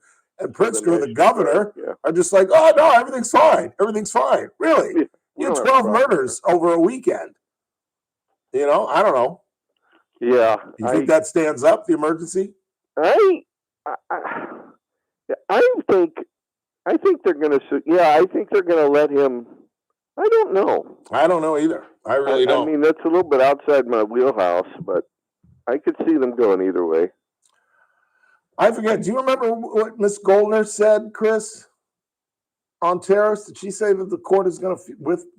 Speaker 10: Pritzker, the governor, are just like, oh, no, everything's fine. Everything's fine. Really? You had 12 murders over a weekend. You know, I don't know.
Speaker 20: Yeah.
Speaker 10: You think that stands up, the emergency?
Speaker 20: I think they're going to. Yeah, I think they're going to let him. I don't know.
Speaker 10: I don't know either. I really don't.
Speaker 20: I mean, that's a little bit outside my wheelhouse, but I could see them going either way.
Speaker 10: I forget. Do you remember what Miss Goldner said, Chris, on tariffs? Did she say that the court is going to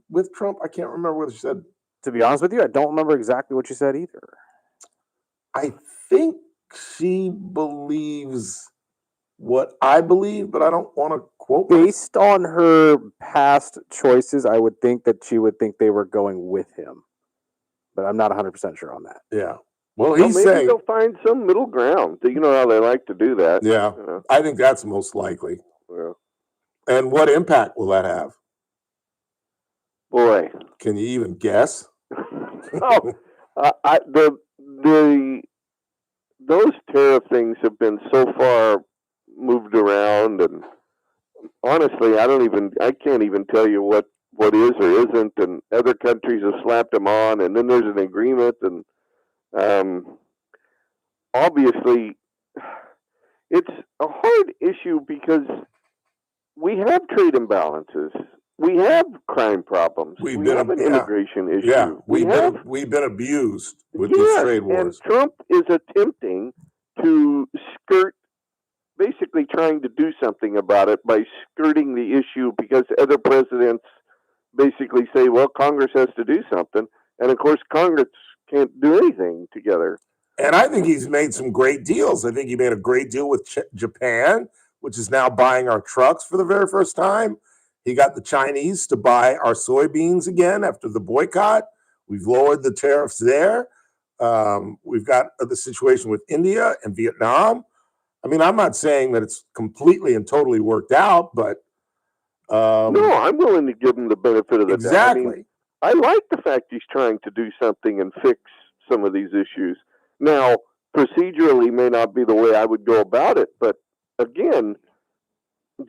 Speaker 10: with Trump? I can't remember what she said.
Speaker 6: To be honest with you, I don't remember exactly what she said either.
Speaker 10: I think she believes what I believe, but I don't want to quote.
Speaker 6: Based on her past choices, I would think that she would think they were going with him, but I'm not 100% sure on that.
Speaker 10: Yeah. Well,
Speaker 20: Maybe
Speaker 10: he's saying
Speaker 20: they'll find some middle ground. You know how they like to do that.
Speaker 10: Yeah, I think that's most likely.
Speaker 20: Yeah.
Speaker 10: And what impact will that have?
Speaker 20: Boy,
Speaker 10: can you even guess?
Speaker 20: Those tariff things have been so far moved around, and honestly, I can't even tell you what is or isn't, and other countries have slapped them on, and then there's an agreement, and obviously, it's a hard issue because we have trade imbalances. We have crime problems. We have an immigration issue.
Speaker 10: Yeah, we've been abused with these trade wars.
Speaker 20: And Trump is attempting to basically trying to do something about it by skirting the issue, because other presidents basically say, well, Congress has to do something. And of course, Congress can't do anything together.
Speaker 10: And I think he's made some great deals. I think he made a great deal with Japan, which is now buying our trucks for the very first time. He got the Chinese to buy our soybeans again after the boycott. We've lowered the tariffs there. We've got the situation with India and Vietnam. I mean, I'm not saying that it's completely and totally worked out, but
Speaker 20: no, I'm willing to give him the benefit of the doubt.
Speaker 10: Exactly.
Speaker 20: I like the fact he's trying to do something and fix some of these issues. Now, procedurally may not be the way I would go about it, but again,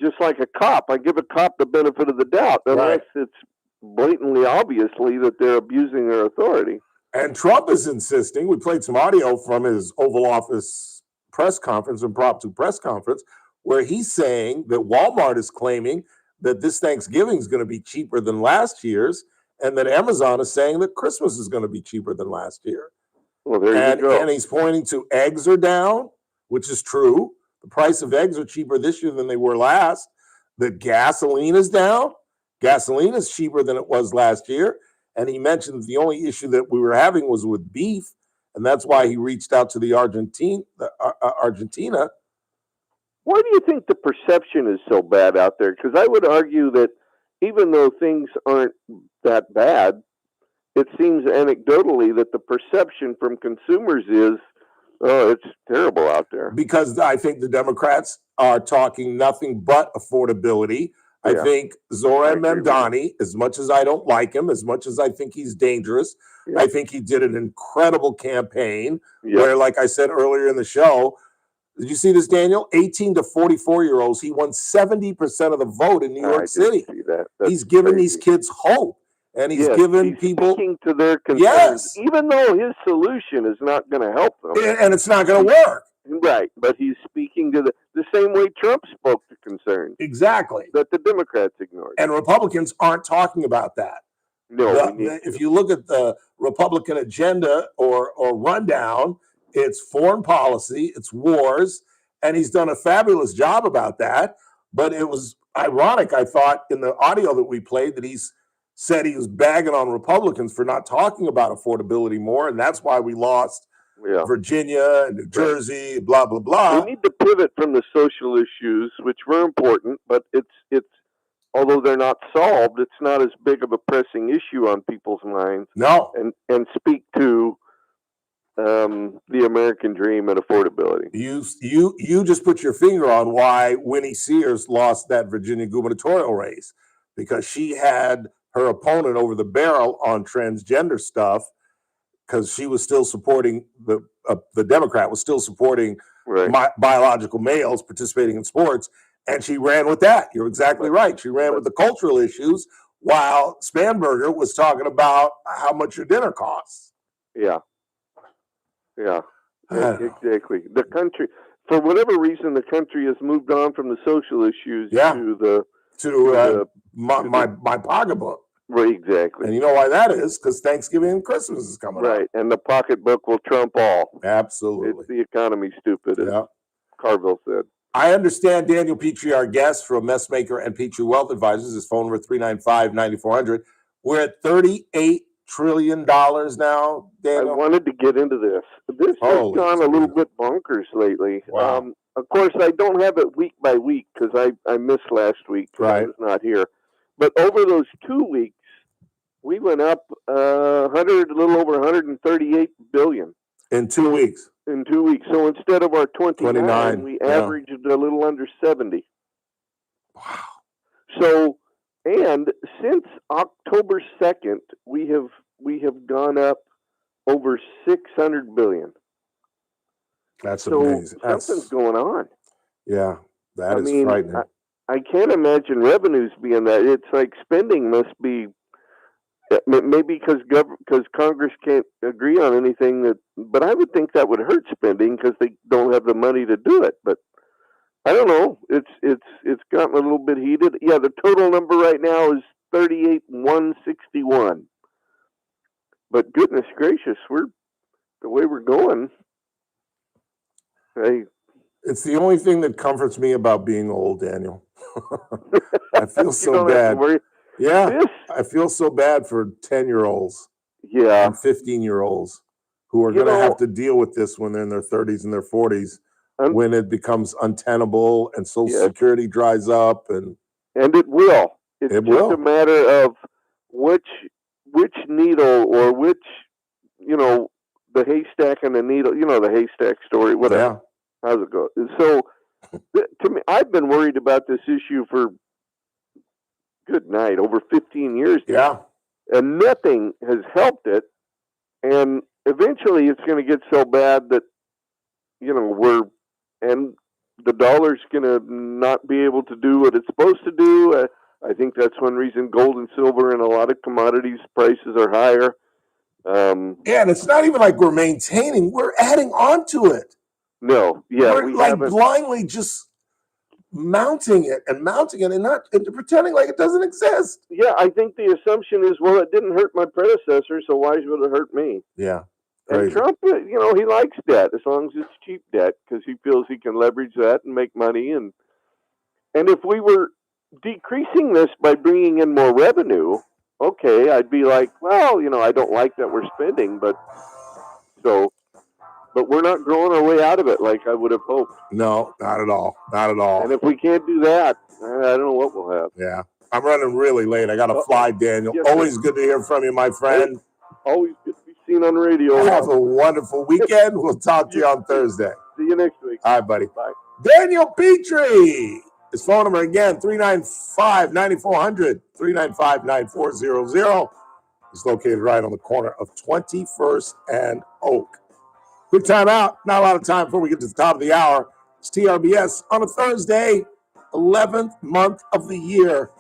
Speaker 20: just like a cop, I give a cop the benefit of the doubt, unless it's blatantly obviously that they're abusing their authority.
Speaker 10: And Trump is insisting, we played some audio from his Oval Office press conference, impromptu press conference, where he's saying that Walmart is claiming that this Thanksgiving is going to be cheaper than last year's, and that Amazon is saying that Christmas is going to be cheaper than last year.
Speaker 20: Well, there you go.
Speaker 10: And he's pointing to eggs are down, which is true. The price of eggs are cheaper this year than they were last. The gasoline is down. Gasoline is cheaper than it was last year. And he mentioned the only issue that we were having was with beef, and that's why he reached out to the Argentina.
Speaker 20: Why do you think the perception is so bad out there? Because I would argue that even though things aren't that bad, it seems anecdotally that the perception from consumers is, oh, it's terrible out there.
Speaker 10: Because I think the Democrats are talking nothing but affordability. I
Speaker 20: Yeah.
Speaker 10: think
Speaker 20: I
Speaker 10: Zoran
Speaker 20: agree with
Speaker 10: Mamdani, as much as I don't like him, as much as I think he's dangerous,
Speaker 20: Yeah.
Speaker 10: I think he did an incredible campaign
Speaker 20: Yeah.
Speaker 10: where, like I said earlier in the show, did you see this, Daniel? 18 to 44-year-olds, he won 70% of the vote in New
Speaker 20: I
Speaker 10: York
Speaker 20: didn't
Speaker 10: City.
Speaker 20: see that. That's
Speaker 10: He's given
Speaker 20: crazy.
Speaker 10: these kids hope, and he's
Speaker 20: Yes,
Speaker 10: given
Speaker 20: he's
Speaker 10: people
Speaker 20: speaking to their concerns,
Speaker 10: yes,
Speaker 20: even though his solution is not going to help them.
Speaker 10: and it's not going to work.
Speaker 20: Right, but he's speaking to the same way Trump spoke to concerns
Speaker 10: Exactly.
Speaker 20: that the Democrats ignored.
Speaker 10: And Republicans aren't talking about that.
Speaker 20: No, we need
Speaker 10: If you look at the Republican agenda or rundown, it's foreign policy, it's wars, and he's done a fabulous job about that. But it was ironic, I thought, in the audio that we played, that he's said he was bagging on Republicans for not talking about affordability more, and that's why we lost Virginia and New Jersey, blah blah blah.
Speaker 20: We need to pivot from the social issues, which were important, but it's although they're not solved, it's not as big of a pressing issue on people's minds.
Speaker 10: No,
Speaker 20: and speak to the American dream and affordability.
Speaker 10: You just put your finger on why Winnie Sears lost that Virginia gubernatorial race, because she had her opponent over the barrel on transgender stuff, because she was still supporting the Democrat was still supporting biological males participating in sports, and she ran with that. You're exactly right. She ran with the cultural issues, while Spanberger was talking about how much your dinner costs.
Speaker 20: Yeah. Exactly. The country, for whatever reason, the country has moved on from the social issues to
Speaker 10: my pocketbook.
Speaker 20: Right, exactly.
Speaker 10: And you know why that is? Because Thanksgiving and Christmas is coming up.
Speaker 20: Right, and the pocketbook will trump all.
Speaker 10: Absolutely.
Speaker 20: It's the economy, stupid, as Carville said.
Speaker 10: I understand Daniel Petrey, our guest from Messmaker and Petrey Wealth Advisors, his phone number 395-9400. We're at $38 trillion now, Daniel.
Speaker 20: I wanted to get into this. This has gone a little bit bonkers lately.
Speaker 10: Wow.
Speaker 20: Of course, I don't have it week by week because I missed last week. I was not here. But over those 2 weeks, we went up a little over 138 billion
Speaker 10: in 2 weeks.
Speaker 20: In 2 weeks. So instead of our 29, we
Speaker 10: yeah.
Speaker 20: averaged a little under 70. Wow. So, and since October 2nd, we have gone up over 600 billion.
Speaker 10: That's amazing.
Speaker 20: Something's going on.
Speaker 10: Yeah, that is frightening.
Speaker 20: I can't imagine revenues being that. It's like spending must be maybe because Congress can't agree on anything but I would think that would hurt spending because they don't have the money to do it. But I don't know. It's gotten a little bit heated. Yeah, the total number right now is 38,161. But goodness gracious, the way we're going.
Speaker 10: It's the only thing that comforts me about being old, Daniel. I feel so bad. Yeah, I feel so bad for 10-year-olds.
Speaker 20: Yeah,
Speaker 10: and 15-year-olds who are going to have to deal with this when they're in their 30s and their 40s, when it becomes untenable and Social Security dries up, and
Speaker 20: it will. It's just a matter of which needle or which, the haystack and the needle. The haystack story. Whatever.
Speaker 10: Yeah.
Speaker 20: How's it go? So, to me, I've been worried about this issue for over 15 years now.
Speaker 10: Yeah.
Speaker 20: And nothing has helped it. And eventually it's going to get so bad that, and the dollar's going to not be able to do what it's supposed to do. I think that's one reason gold and silver and a lot of commodities prices are higher.
Speaker 10: And it's not even like we're maintaining, we're adding on to it.
Speaker 20: No, yeah.
Speaker 10: We're like blindly just mounting it and pretending like it doesn't exist.
Speaker 20: Yeah, I think the assumption is, well, it didn't hurt my predecessor, so why should it hurt me?
Speaker 10: Yeah.
Speaker 20: Crazy. And Trump, he likes debt as long as it's cheap debt because he feels he can leverage that and make money. And if we were decreasing this by bringing in more revenue, okay, I'd be like, well, I don't like that we're spending, but we're not growing our way out of it like I would have hoped.
Speaker 10: No, not at all. Not at all.
Speaker 20: And if we can't do that, I don't know what we'll have.
Speaker 10: Yeah. I'm running really late. I got to fly, Daniel.
Speaker 20: Yes,
Speaker 10: always good to hear from you, my friend.
Speaker 20: Always good to be seen on radio.
Speaker 10: Have a wonderful weekend. We'll talk to you on Thursday.
Speaker 20: See you next week.
Speaker 10: All right, buddy.
Speaker 20: Bye.
Speaker 10: Daniel Petrey
Speaker 5: His phone number again, 395-9400, 395-9400. He's located right on the corner of 21st and Oak. Quick time out. Not a lot of time before we get to the top of the hour. It's TRBS on a Thursday, 11th month of the year,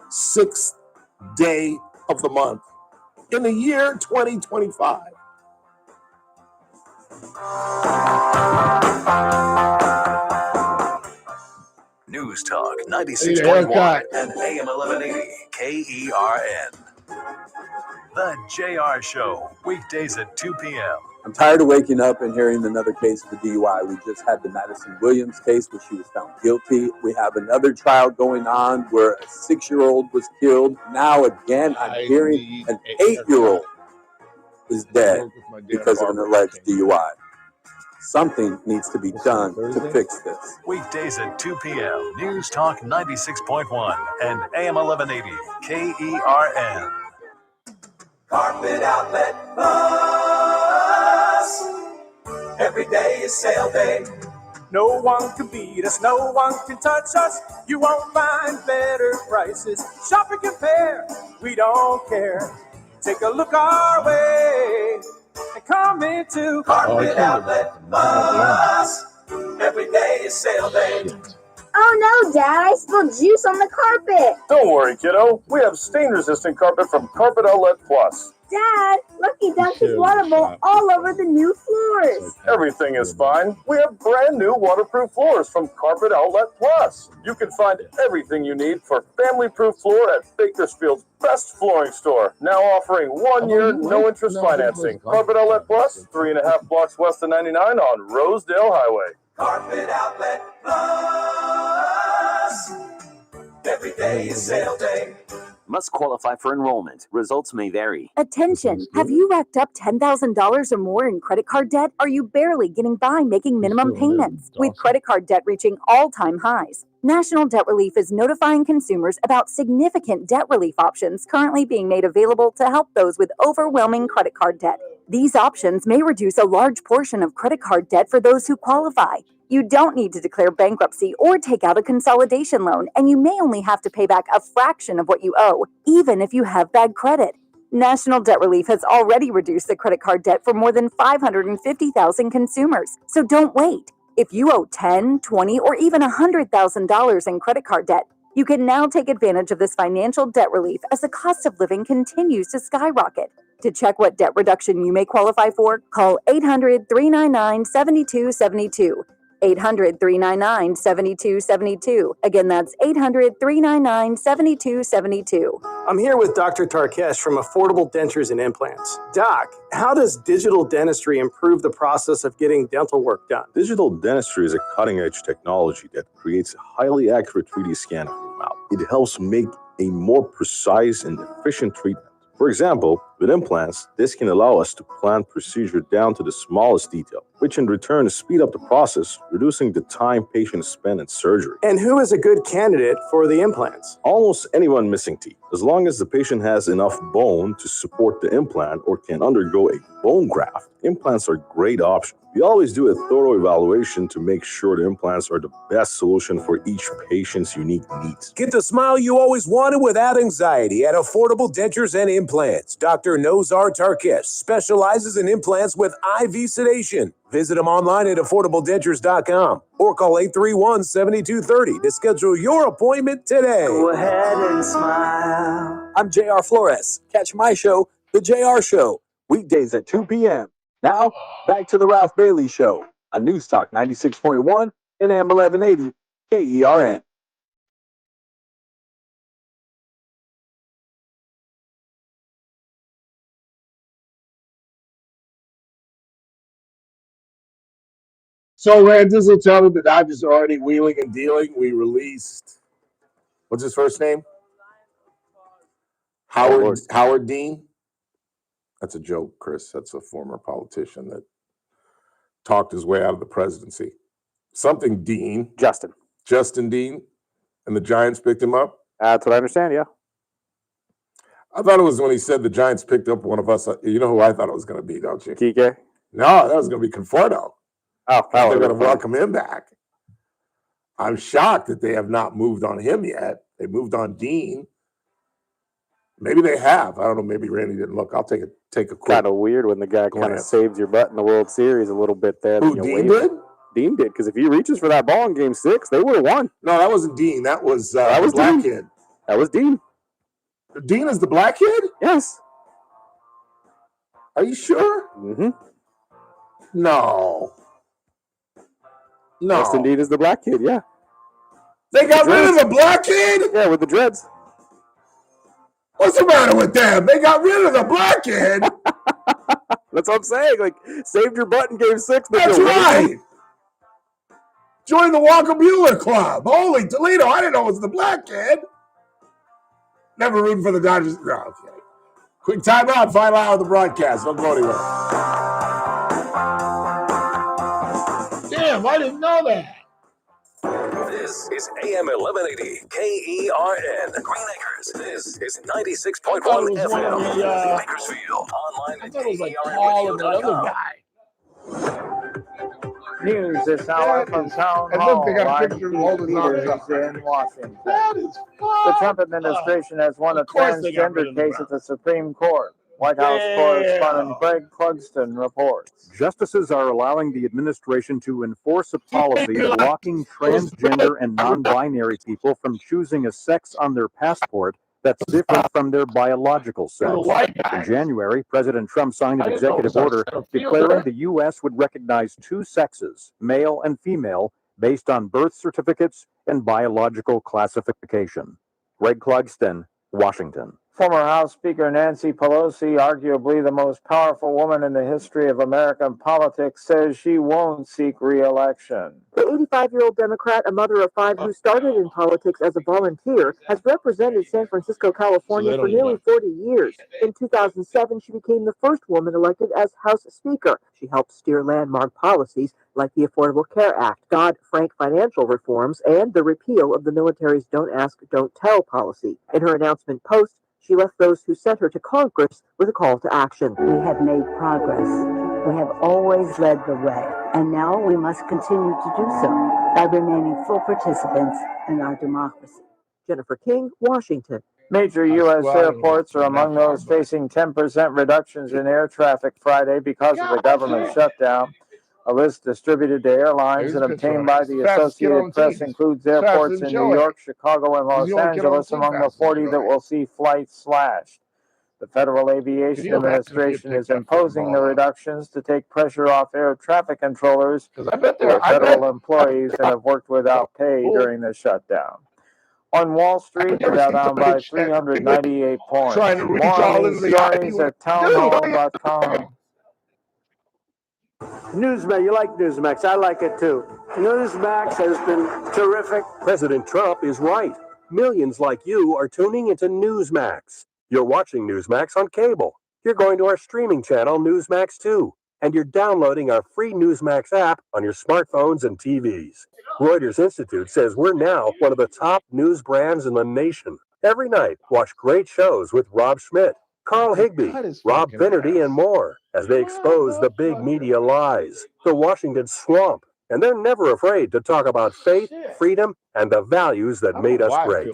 Speaker 5: 6th day of the month in the year 2025.
Speaker 3: News Talk 96.1 and AM 1180 KERN. The JR Show, weekdays at 2 p.m.
Speaker 2: I'm tired of waking up and hearing another case of a DUI. We just had the Madison Williams case where she was found guilty. We have another trial going on where a 6-year-old was killed. Now again, I'm hearing an 8-year-old is dead because of an alleged DUI. Something needs to be done to fix this.
Speaker 3: Weekdays at 2 p.m. News Talk 96.1 and AM 1180 KERN.
Speaker 4: Carpet Outlet Plus. Every day is sale day. No one can beat us, no one can touch us. You won't find better prices. Shop and compare, we don't care. Take a look our way and come into Carpet Outlet Plus. Every day is sale day.
Speaker 22: Oh no, Dad, I spilled juice on the carpet.
Speaker 21: Don't worry, kiddo. We have stain-resistant carpet from Carpet Outlet Plus.
Speaker 22: Dad, Lucky Duck is waterable all over the new floors.
Speaker 21: Everything is fine. We have brand new waterproof floors from Carpet Outlet Plus. You can find everything you need for family-proof floor at Bakersfield's best flooring store. Now offering 1 year, no interest financing. Carpet Outlet Plus, 3.5 blocks west of 99 on Rosedale Highway.
Speaker 4: Carpet Outlet Plus. Every day is sale day.
Speaker 23: Must qualify for enrollment. Results may vary.
Speaker 26: Attention! Have you racked up $10,000 or more in credit card debt? Are you barely getting by making minimum payments? With credit card debt reaching all-time highs, National Debt Relief is notifying consumers about significant debt relief options currently being made available to help those with overwhelming credit card debt. These options may reduce a large portion of credit card debt for those who qualify. You don't need to declare bankruptcy or take out a consolidation loan, and you may only have to pay back a fraction of what you owe, even if you have bad credit. National Debt Relief has already reduced the credit card debt for more than 550,000 consumers, so don't wait. If you owe $10,000, $20,000, or even $100,000 in credit card debt, you can now take advantage of this financial debt relief as the cost of living continues to skyrocket. To check what debt reduction you may qualify for, call 800-399-7272. 800-399-7272. Again, that's 800-399-7272.
Speaker 24: I'm here with Dr. Tarkesh from Affordable Dentures and Implants. Doc, how does digital dentistry improve the process of getting dental work done?
Speaker 25: Digital dentistry is a cutting-edge technology that creates a highly accurate 3D scan of your mouth. It helps make a more precise and efficient treatment. For example, with implants, this can allow us to plan procedure down to the smallest detail, which in return speed up the process, reducing the time patients spend in surgery.
Speaker 24: And who is a good candidate for the implants?
Speaker 25: Almost anyone missing teeth, as long as the patient has enough bone to support the implant or can undergo a bone graft. Implants are a great option. We always do a thorough evaluation to make sure the implants are the best solution for each patient's unique needs.
Speaker 27: Get the smile you always wanted without anxiety at Affordable Dentures and Implants. Dr. Nozar Tarkesh specializes in implants with IV sedation. Visit him online at affordabledentures.com or call 831-7230 to schedule your appointment today.
Speaker 4: Go ahead and smile.
Speaker 2: I'm JR Flores. Catch my show, The JR Show, weekdays at 2 p.m. Now, back to the Ralph Bailey Show on News Talk 96.1 and AM 1180 KERN.
Speaker 5: So, Rand, this will tell me the Dodgers are already wheeling and dealing. We released, what's his first name? Howard Dean. That's a joke, Chris. That's a former politician that talked his way out of the presidency. Something Dean. Justin Dean. And the Giants picked him up?
Speaker 6: That's what I understand, yeah.
Speaker 5: I thought it was when he said the Giants picked up one of us. You know who I thought it was going to be, don't you?
Speaker 6: Kike?
Speaker 5: No, that was going to be Conforto.
Speaker 6: Oh,
Speaker 5: they're going to welcome him back. I'm shocked that they have not moved on him yet. They moved on Dean. Maybe they have. I don't know. Maybe Randy didn't look. I'll take a quick.
Speaker 6: Kind of weird when the guy kind of
Speaker 5: glance.
Speaker 6: saved your butt in the World Series a little bit there.
Speaker 5: Who, Dean did?
Speaker 6: Dean did, because if he reaches for that ball in Game 6, they would have won.
Speaker 5: No, that wasn't Dean. That was the black kid.
Speaker 6: That was Dean.
Speaker 5: Dean is the black kid?
Speaker 6: Yes.
Speaker 5: Are you sure?
Speaker 6: Mm-hmm.
Speaker 5: No.
Speaker 6: Yes, indeed, is the black kid, yeah.
Speaker 5: They got rid of the black kid?
Speaker 6: Yeah, with the dreads.
Speaker 5: What's the matter with them? They got rid of the black kid.
Speaker 6: That's what I'm saying. Like, saved your butt in Game 6.
Speaker 5: That's right. Join the Walker Bueller Club. Holy Toledo. I didn't know it was the black kid. Never rooting for the Dodgers. No, okay. Quick timeout. Final hour of the broadcast. Don't go anywhere.
Speaker 18: Damn, I didn't know that.
Speaker 3: This is AM 1180 KERN Green Acres. This is 96.1 FM. Bakersfield. Online
Speaker 18: I thought it was like Paul and that other guy.
Speaker 19: News this hour from Town
Speaker 18: And
Speaker 19: Hall.
Speaker 18: look, they got a
Speaker 19: I'm
Speaker 18: picture of
Speaker 19: Keith
Speaker 18: all the
Speaker 19: Peters
Speaker 18: Nazis.
Speaker 19: in Washington.
Speaker 18: That is
Speaker 19: The Trump administration has won a
Speaker 18: Of course they got rid
Speaker 19: transgender
Speaker 18: of the
Speaker 19: case at the Supreme Court. White House correspondent Greg Clugston reports.
Speaker 1: Justices are allowing the administration to enforce a policy blocking transgender and non-binary people from choosing a sex on their passport that's different from their biological sex. In January, President Trump signed an executive order declaring the U.S. would recognize two sexes, male and female, based on birth certificates and biological classification. Greg Clugston, Washington.
Speaker 19: Former House Speaker Nancy Pelosi, arguably the most powerful woman in the history of American politics, says she won't seek re-election.
Speaker 7: The 85-year-old Democrat, a mother of five who started in politics as a volunteer, has represented San Francisco, California for nearly 40 years. In 2007, she became the first woman elected as House Speaker. She helped steer landmark policies like the Affordable Care Act, Dodd-Frank financial reforms, and the repeal of the military's Don't Ask, Don't Tell policy. In her announcement post, she left those who sent her to Congress with a call to action.
Speaker 8: We have made progress. We have always led the way, and now we must continue to do so by remaining full participants in our democracy.
Speaker 7: Jennifer King, Washington.
Speaker 19: Major U.S. airports are among those facing 10% reductions in air traffic Friday because of the government shutdown. A list distributed to airlines and obtained by the Associated Press includes airports in New York, Chicago, and Los Angeles among the 40 that will see flights slashed. The Federal Aviation Administration is imposing the reductions to take pressure off air traffic controllers who are federal employees and have worked without pay during the shutdown. On Wall Street, the Dow down by 398 points. More on these stories at townhall.com.
Speaker 14: Newsmax, you like Newsmax. I like it too. Newsmax has been terrific. President Trump is right. Millions like you are tuning into Newsmax. You're watching Newsmax on cable. You're going to our streaming channel, Newsmax 2. And you're downloading our free Newsmax app on your smartphones and TVs. Reuters Institute says we're now one of the top news brands in the nation. Every night, watch great shows with Rob Schmidt, Carl Higbee, Rob Finnerty, and more as they expose the big media lies, the Washington swamp, and they're never afraid to talk about faith, freedom, and the values that made us great.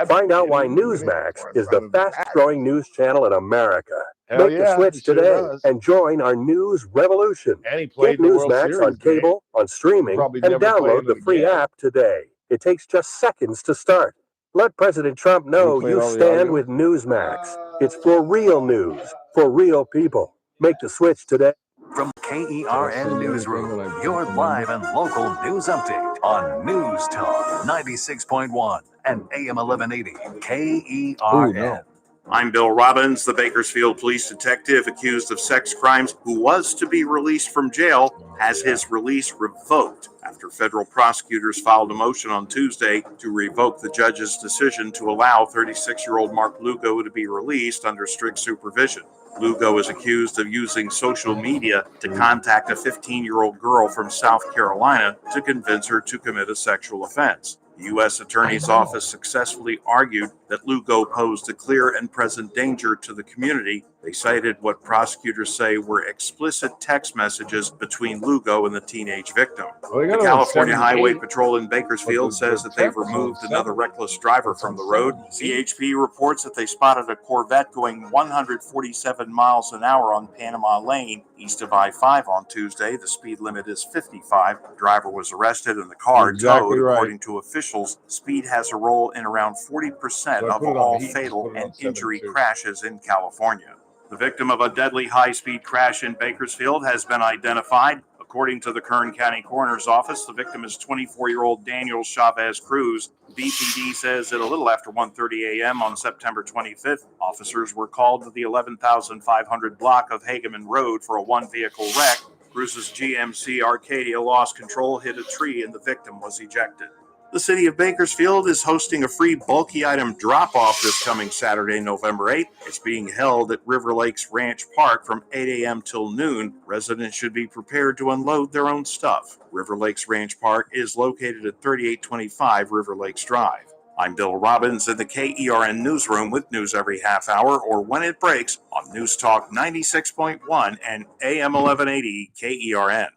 Speaker 14: Find out why Newsmax is the fastest-growing news channel in America. Make the switch today and join our news revolution. Get Newsmax on cable, on streaming, and download the free app today. It takes just seconds to start. Let President Trump know you stand with Newsmax. It's for real news, for real people. Make the switch today.
Speaker 3: From KERN Newsroom, your live and local news update on News Talk 96.1 and AM 1180 KERN.
Speaker 9: I'm Bill Robbins, the Bakersfield police detective accused of sex crimes who was to be released from jail, has his release revoked after federal prosecutors filed a motion on Tuesday to revoke the judge's decision to allow 36-year-old Mark Lugo to be released under strict supervision. Lugo is accused of using social media to contact a 15-year-old girl from South Carolina to convince her to commit a sexual offense. The U.S. Attorney's Office successfully argued that Lugo posed a clear and present danger to the community. They cited what prosecutors say were explicit text messages between Lugo and the teenage victim. The California Highway Patrol in Bakersfield says that they've removed another reckless driver from the road. CHP reports that they spotted a Corvette going 147 miles an hour on Panama Lane, east of I-5 on Tuesday. The speed limit is 55. The driver was arrested and the car towed. According to officials, speed has a role in around 40% of all fatal and injury crashes in California. The victim of a deadly high-speed crash in Bakersfield has been identified. According to the Kern County Coroner's Office, the victim is 24-year-old Daniel Chavez Cruz. BPD says at a little after 1:30 a.m. on September 25th, officers were called to the 11,500 block of Hageman Road for a one-vehicle wreck. Cruz's GMC Arcadia lost control, hit a tree, and the victim was ejected. The city of Bakersfield is hosting a free bulky item drop-off this coming Saturday, November 8th. It's being held at River Lakes Ranch Park from 8 a.m. till noon. Residents should be prepared to unload their own stuff. River Lakes Ranch Park is located at 3825 River Lakes Drive. I'm Bill Robbins in the KERN newsroom with news every half hour or when it breaks on News Talk 96.1 and AM 1180 KERN.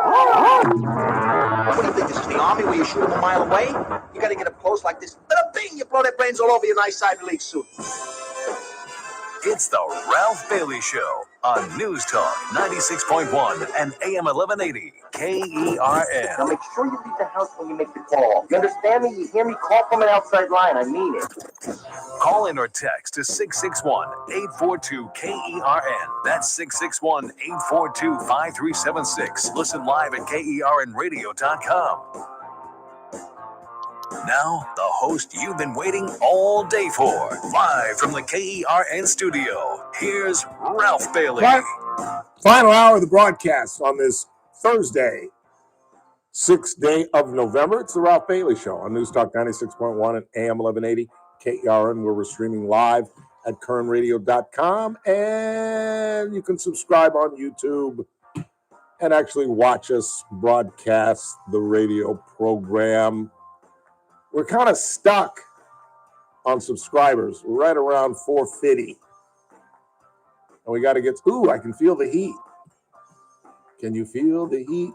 Speaker 11: What do you think, this is the Army where you shoot them a mile away? You gotta get up close like this. Bing! You blow their brains all over your nice Ivy League suit.
Speaker 3: It's the Ralph Bailey Show on News Talk 96.1 and AM 1180 KERN.
Speaker 12: Now make sure you leave the house when you make the call. You understand me? You hear me? Call from an outside line. I mean it.
Speaker 3: Call in or text to 661-842-KERN. That's 661-842-5376. Listen live at KERNradio.com. Now, the host you've been waiting all day for. Live from the KERN studio, here's Ralph Bailey.
Speaker 5: Final hour of the broadcast on this Thursday, 6th day of November. It's the Ralph Bailey Show on News Talk 96.1 and AM 1180 KERN, where we're streaming live at kernradio.com. And you can subscribe on YouTube and actually watch us broadcast the radio program. We're kind of stuck on subscribers. We're right around 450. And we got to get, I can feel the heat. Can you feel the heat?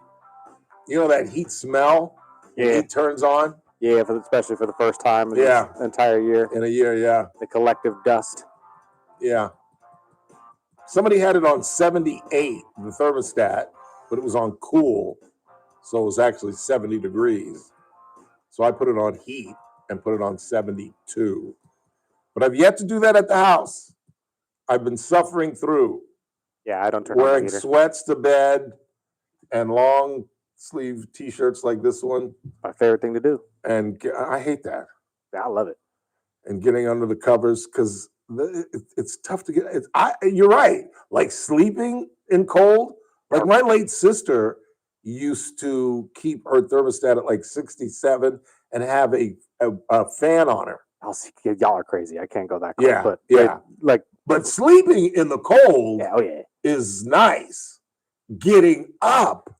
Speaker 5: You know that heat smell?
Speaker 6: Yeah.
Speaker 5: It turns on?
Speaker 6: Yeah, especially for the first time in this entire year.
Speaker 5: In a year, yeah.
Speaker 6: The collective dust.
Speaker 5: Yeah. Somebody had it on 78, the thermostat, but it was on cool. So it was actually 70 degrees. So I put it on heat and put it on 72. But I've yet to do that at the house. I've been suffering through.
Speaker 6: Yeah, I don't turn
Speaker 5: wearing
Speaker 6: on the heater.
Speaker 5: Sweats to bed and long sleeve T-shirts like this one.
Speaker 6: My favorite thing to do.
Speaker 5: And I hate that.
Speaker 6: Yeah, I love it.
Speaker 5: And getting under the covers because it's tough to get. You're right. Like sleeping in cold. Like my late sister used to keep her thermostat at like 67 and have a fan on her.
Speaker 6: Y'all are crazy. I can't go that cold.
Speaker 5: Yeah, but sleeping in the cold is nice. Getting up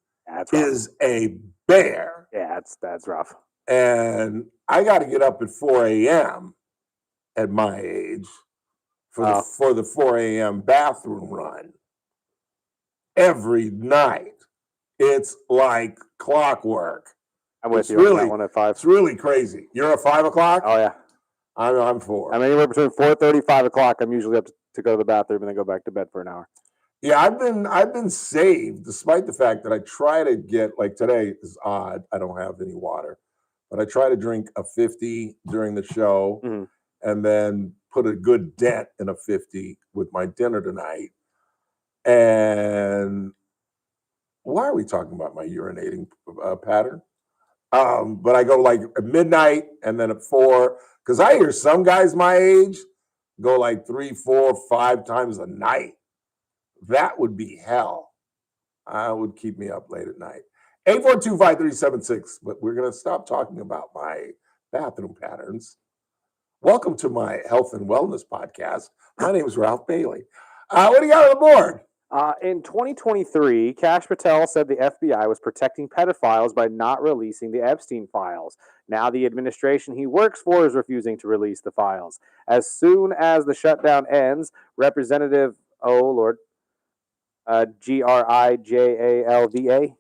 Speaker 5: is a bear.
Speaker 6: Yeah, that's rough.
Speaker 5: And I got to get up at 4 a.m. at my age for the 4 a.m. bathroom run every night. It's like clockwork.
Speaker 6: I'm with you on that one at 5.
Speaker 5: It's really crazy. You're at 5 o'clock?
Speaker 6: Oh, yeah.
Speaker 5: I'm 4.
Speaker 6: I'm anywhere between 4:30, 5 o'clock. I'm usually up to go to the bathroom and then go back to bed for an hour.
Speaker 5: Yeah, I've been saved, despite the fact that I try to get, like today is odd. I don't have any water. But I try to drink a 50 during the show and then put a good dent in a 50 with my dinner tonight. And why are we talking about my urinating pattern? But I go like at midnight and then at 4, because I hear some guys my age go like 3, 4, 5 times a night. That would be hell. I would keep me up late at night. 842-5376. But we're going to stop talking about my bathroom patterns. Welcome to my health and wellness podcast. My name is Ralph Bailey. What do you got on the board?
Speaker 6: In 2023, Kash Patel said the FBI was protecting pedophiles by not releasing the Epstein files. Now the administration he works for is refusing to release the files. As soon as the shutdown ends, Representative, Grijalva.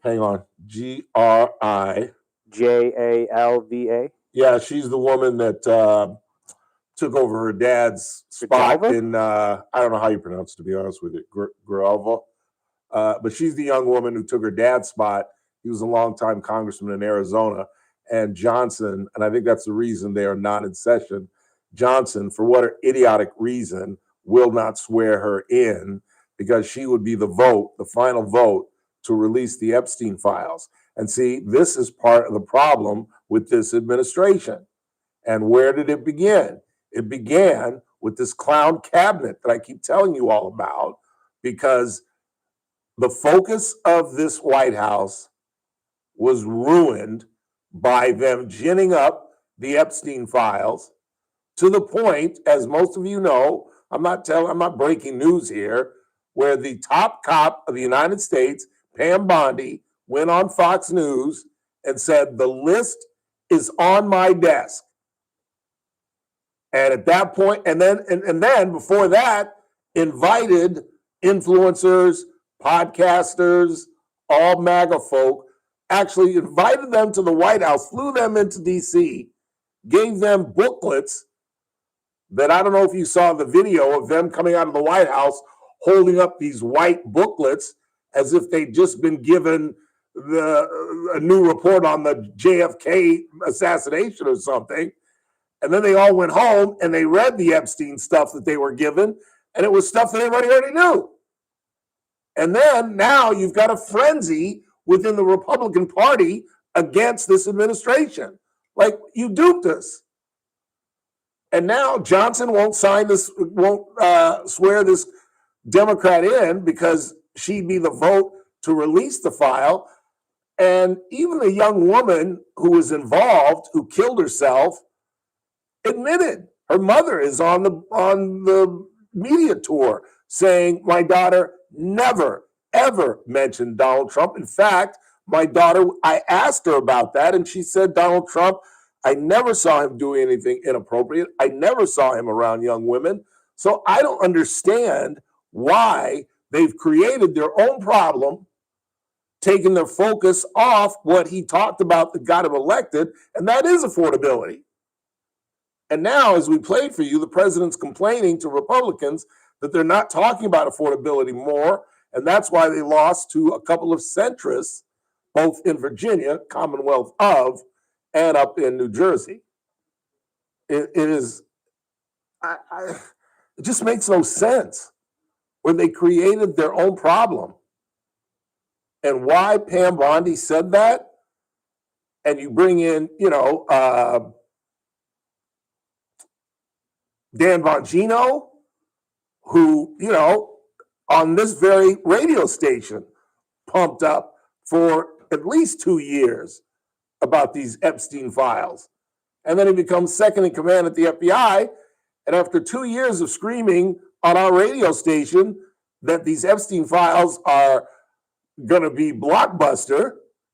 Speaker 5: Hang on. Grijalva. Yeah, she's the woman that took over her dad's spot in, I don't know how you pronounce it, to be honest with you, Grijalva. But she's the young woman who took her dad's spot. He was a longtime congressman in Arizona. And Johnson, and I think that's the reason they are not in session, Johnson, for what idiotic reason, will not swear her in because she would be the final vote to release the Epstein files. And see, this is part of the problem with this administration. And where did it begin? It began with this clown cabinet that I keep telling you all about, because the focus of this White House was ruined by them ginning up the Epstein files to the point, as most of you know, I'm not breaking news here, where the top cop of the United States, Pam Bondi, went on Fox News and said, the list is on my desk. And at that point, and then before that, invited influencers, podcasters, all MAGA folk, actually invited them to the White House, flew them into DC, gave them booklets that I don't know if you saw the video of them coming out of the White House holding up these white booklets as if they'd just been given a new report on the JFK assassination or something. And then they all went home and they read the Epstein stuff that they were given, and it was stuff that everybody already knew. And then now you've got a frenzy within the Republican Party against this administration. Like, you duped us. And now Johnson won't swear this Democrat in because she'd be the vote to release the file. And even the young woman who was involved, who killed herself, admitted. Her mother is on the media tour saying, my daughter never, ever mentioned Donald Trump. In fact, my daughter, I asked her about that, and she said, Donald Trump, I never saw him do anything inappropriate. I never saw him around young women. So I don't understand why they've created their own problem, taking their focus off what he talked about that got him elected, and that is affordability. And now, as we played for you, the president's complaining to Republicans that they're not talking about affordability more, and that's why they lost to a couple of centrists, both in Virginia, Commonwealth of, and up in New Jersey. It just makes no sense when they created their own problem. And why Pam Bondi said that, and you bring in, Dan Bongino, who, on this very radio station, pumped up for at least 2 years about these Epstein files. And then he becomes second in command at the FBI. And after 2 years of screaming on our radio station that these Epstein files are going to be blockbuster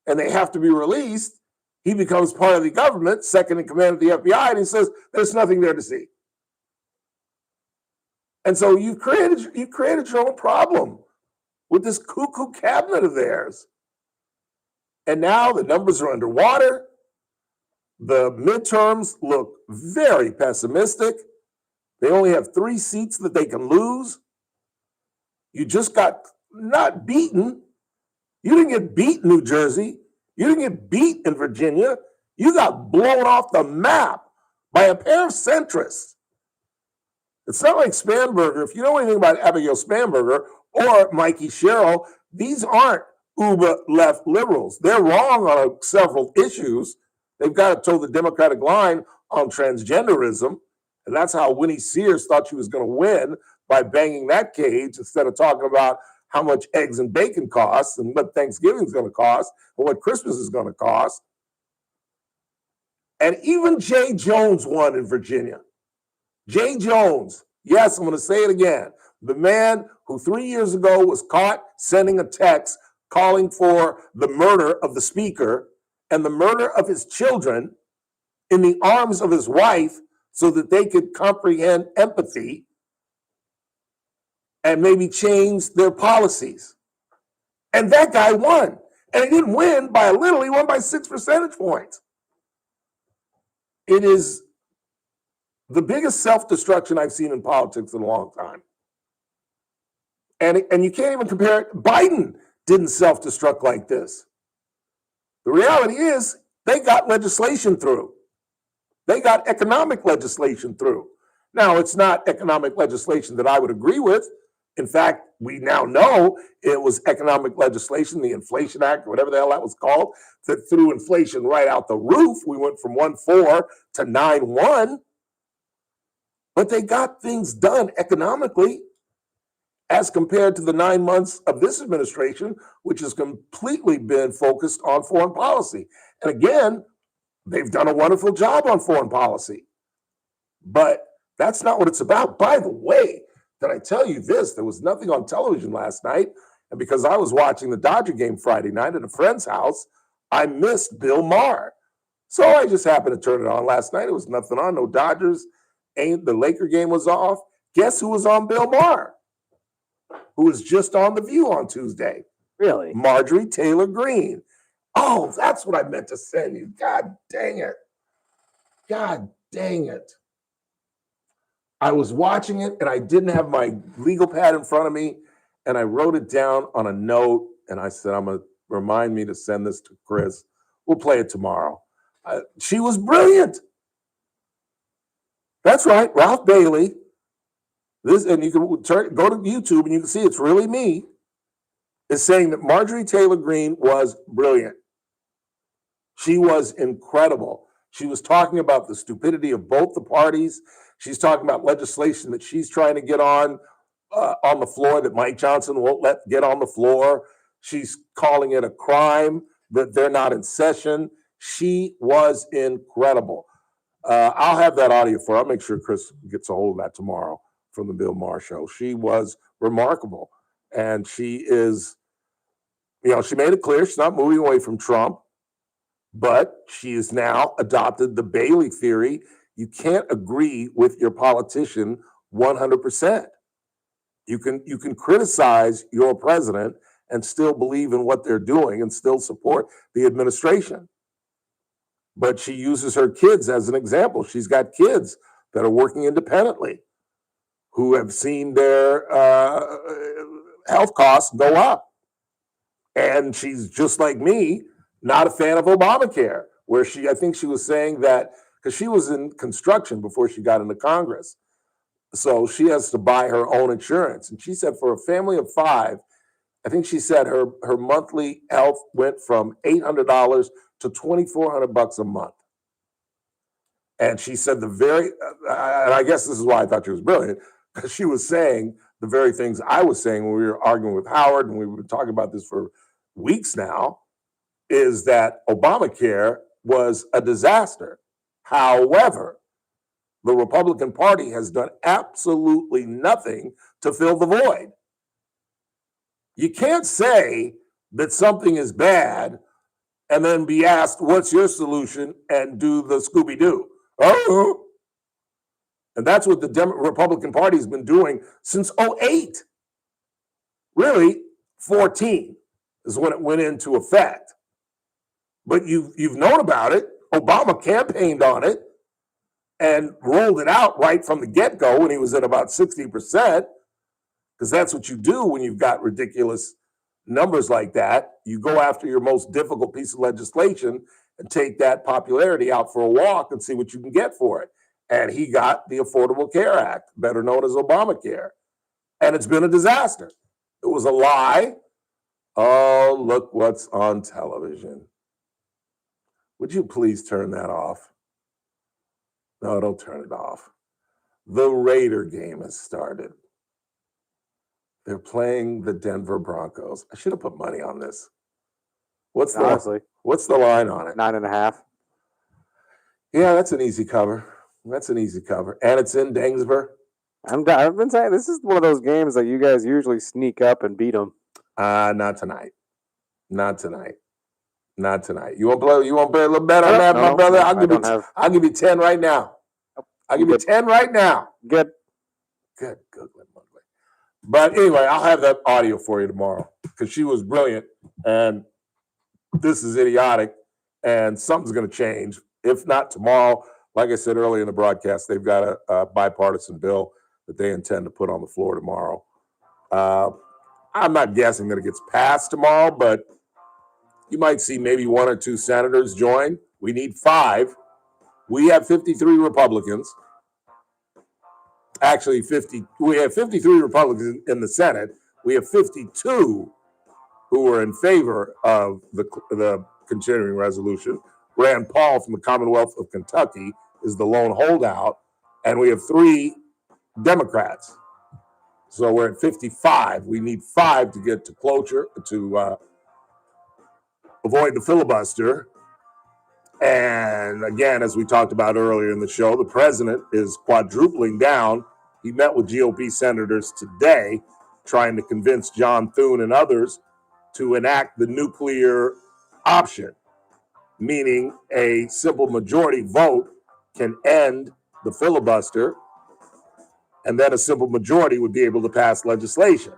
Speaker 5: and they have to be released, he becomes part of the government, second in command at the FBI, and he says, there's nothing there to see. And so you created your own problem with this cuckoo cabinet of theirs. And now the numbers are underwater. The midterms look very pessimistic. They only have 3 seats that they can lose. You just got not beaten. You didn't get beat in New Jersey. You didn't get beat in Virginia. You got blown off the map by a pair of centrists. It's not like Spanberger. If you know anything about Abigail Spanberger or Mikey Sherrill, these aren't uber left liberals. They're wrong on several issues. They've got to toe the Democratic line on transgenderism. And that's how Winnie Sears thought she was going to win, by banging that cage instead of talking about how much eggs and bacon costs and what Thanksgiving is going to cost and what Christmas is going to cost. And even Jay Jones won in Virginia. Jay Jones, yes, I'm going to say it again. The man who 3 years ago was caught sending a text calling for the murder of the speaker and the murder of his children in the arms of his wife so that they could comprehend empathy and maybe change their policies. And that guy won. And he didn't win by a little, he won by 6 percentage points. It is the biggest self-destruction I've seen in politics in a long time. And you can't even compare it. Biden didn't self-destruct like this. The reality is they got legislation through. They got economic legislation through. Now, it's not economic legislation that I would agree with. In fact, we now know it was economic legislation, the Inflation Act, or whatever the hell that was called, that threw inflation right out the roof. We went from 1.4 to 9.1. But they got things done economically as compared to the 9 months of this administration, which has completely been focused on foreign policy. And again, they've done a wonderful job on foreign policy. But that's not what it's about. By the way, did I tell you this? There was nothing on television last night. And because I was watching the Dodger game Friday night at a friend's house, I missed Bill Maher. So I just happened to turn it on last night. It was nothing on, no Dodgers. The Laker game was off. Guess who was on Bill Maher? Who was just on The View on Tuesday.
Speaker 6: Really?
Speaker 5: Marjorie Taylor Greene. Oh, that's what I meant to send you. God dang it. God dang it. I was watching it and I didn't have my legal pad in front of me and I wrote it down on a note and I said, I'm going to remind me to send this to Chris. We'll play it tomorrow. She was brilliant. That's right, Ralph Bailey. This, and you can go to YouTube and you can see it's really me, is saying that Marjorie Taylor Greene was brilliant. She was incredible. She was talking about the stupidity of both the parties. She's talking about legislation that she's trying to get on the floor that Mike Johnson won't let get on the floor. She's calling it a crime that they're not in session. She was incredible. I'll have that audio for her. I'll make sure Chris gets a hold of that tomorrow from the Bill Maher show. She was remarkable. And she is, she made it clear she's not moving away from Trump, but she has now adopted the Bailey theory. You can't agree with your politician 100%. You can criticize your president and still believe in what they're doing and still support the administration. But she uses her kids as an example. She's got kids that are working independently who have seen their health costs go up. And she's just like me, not a fan of Obamacare, where I think she was saying that, because she was in construction before she got into Congress. So she has to buy her own insurance. And she said for a family of 5, I think she said her monthly health went from $800 to $2,400 a month. And she said and I guess this is why I thought she was brilliant, because she was saying the very things I was saying when we were arguing with Howard, and we were talking about this for weeks now, is that Obamacare was a disaster. However, the Republican Party has done absolutely nothing to fill the void. You can't say that something is bad and then be asked, what's your solution, and do the Scooby-Doo. Oh, and that's what the Republican Party has been doing since 2008. Really, 2014 is when it went into effect. But you've known about it. Obama campaigned on it and rolled it out right from the get-go when he was at about 60%, because that's what you do when you've got ridiculous numbers like that. You go after your most difficult piece of legislation and take that popularity out for a walk and see what you can get for it. And he got the Affordable Care Act, better known as Obamacare. And it's been a disaster. It was a lie. Oh, look what's on television. Would you please turn that off? No, don't turn it off. The Raider game has started. They're playing the Denver Broncos. I should have put money on this. What's the line on it?
Speaker 6: 9.5.
Speaker 5: Yeah, that's an easy cover. And it's in Dangsburg.
Speaker 6: I've been saying this is one of those games that you guys usually sneak up and beat them.
Speaker 5: Not tonight. Not tonight. Not tonight. You want to play? You want to play a little better on that, my brother? I'll give you 10 right now. I'll give you 10 right now.
Speaker 6: Good.
Speaker 5: But anyway, I'll have that audio for you tomorrow because she was brilliant, and this is idiotic, and something's going to change. If not tomorrow, like I said earlier in the broadcast, they've got a bipartisan bill that they intend to put on the floor tomorrow. I'm not guessing that it gets passed tomorrow, but you might see maybe 1 or 2 senators join. We need 5. We have 53 Republicans. Actually, we have 53 Republicans in the Senate. We have 52 who are in favor of the continuing resolution. Rand Paul from the Commonwealth of Kentucky is the lone holdout, and we have 3 Democrats. So we're at 55. We need 5 to get to cloture, to avoid the filibuster. And again, as we talked about earlier in the show, the president is quadrupling down. He met with GOP senators today, trying to convince John Thune and others to enact the nuclear option, meaning a simple majority vote can end the filibuster, and then a simple majority would be able to pass legislation.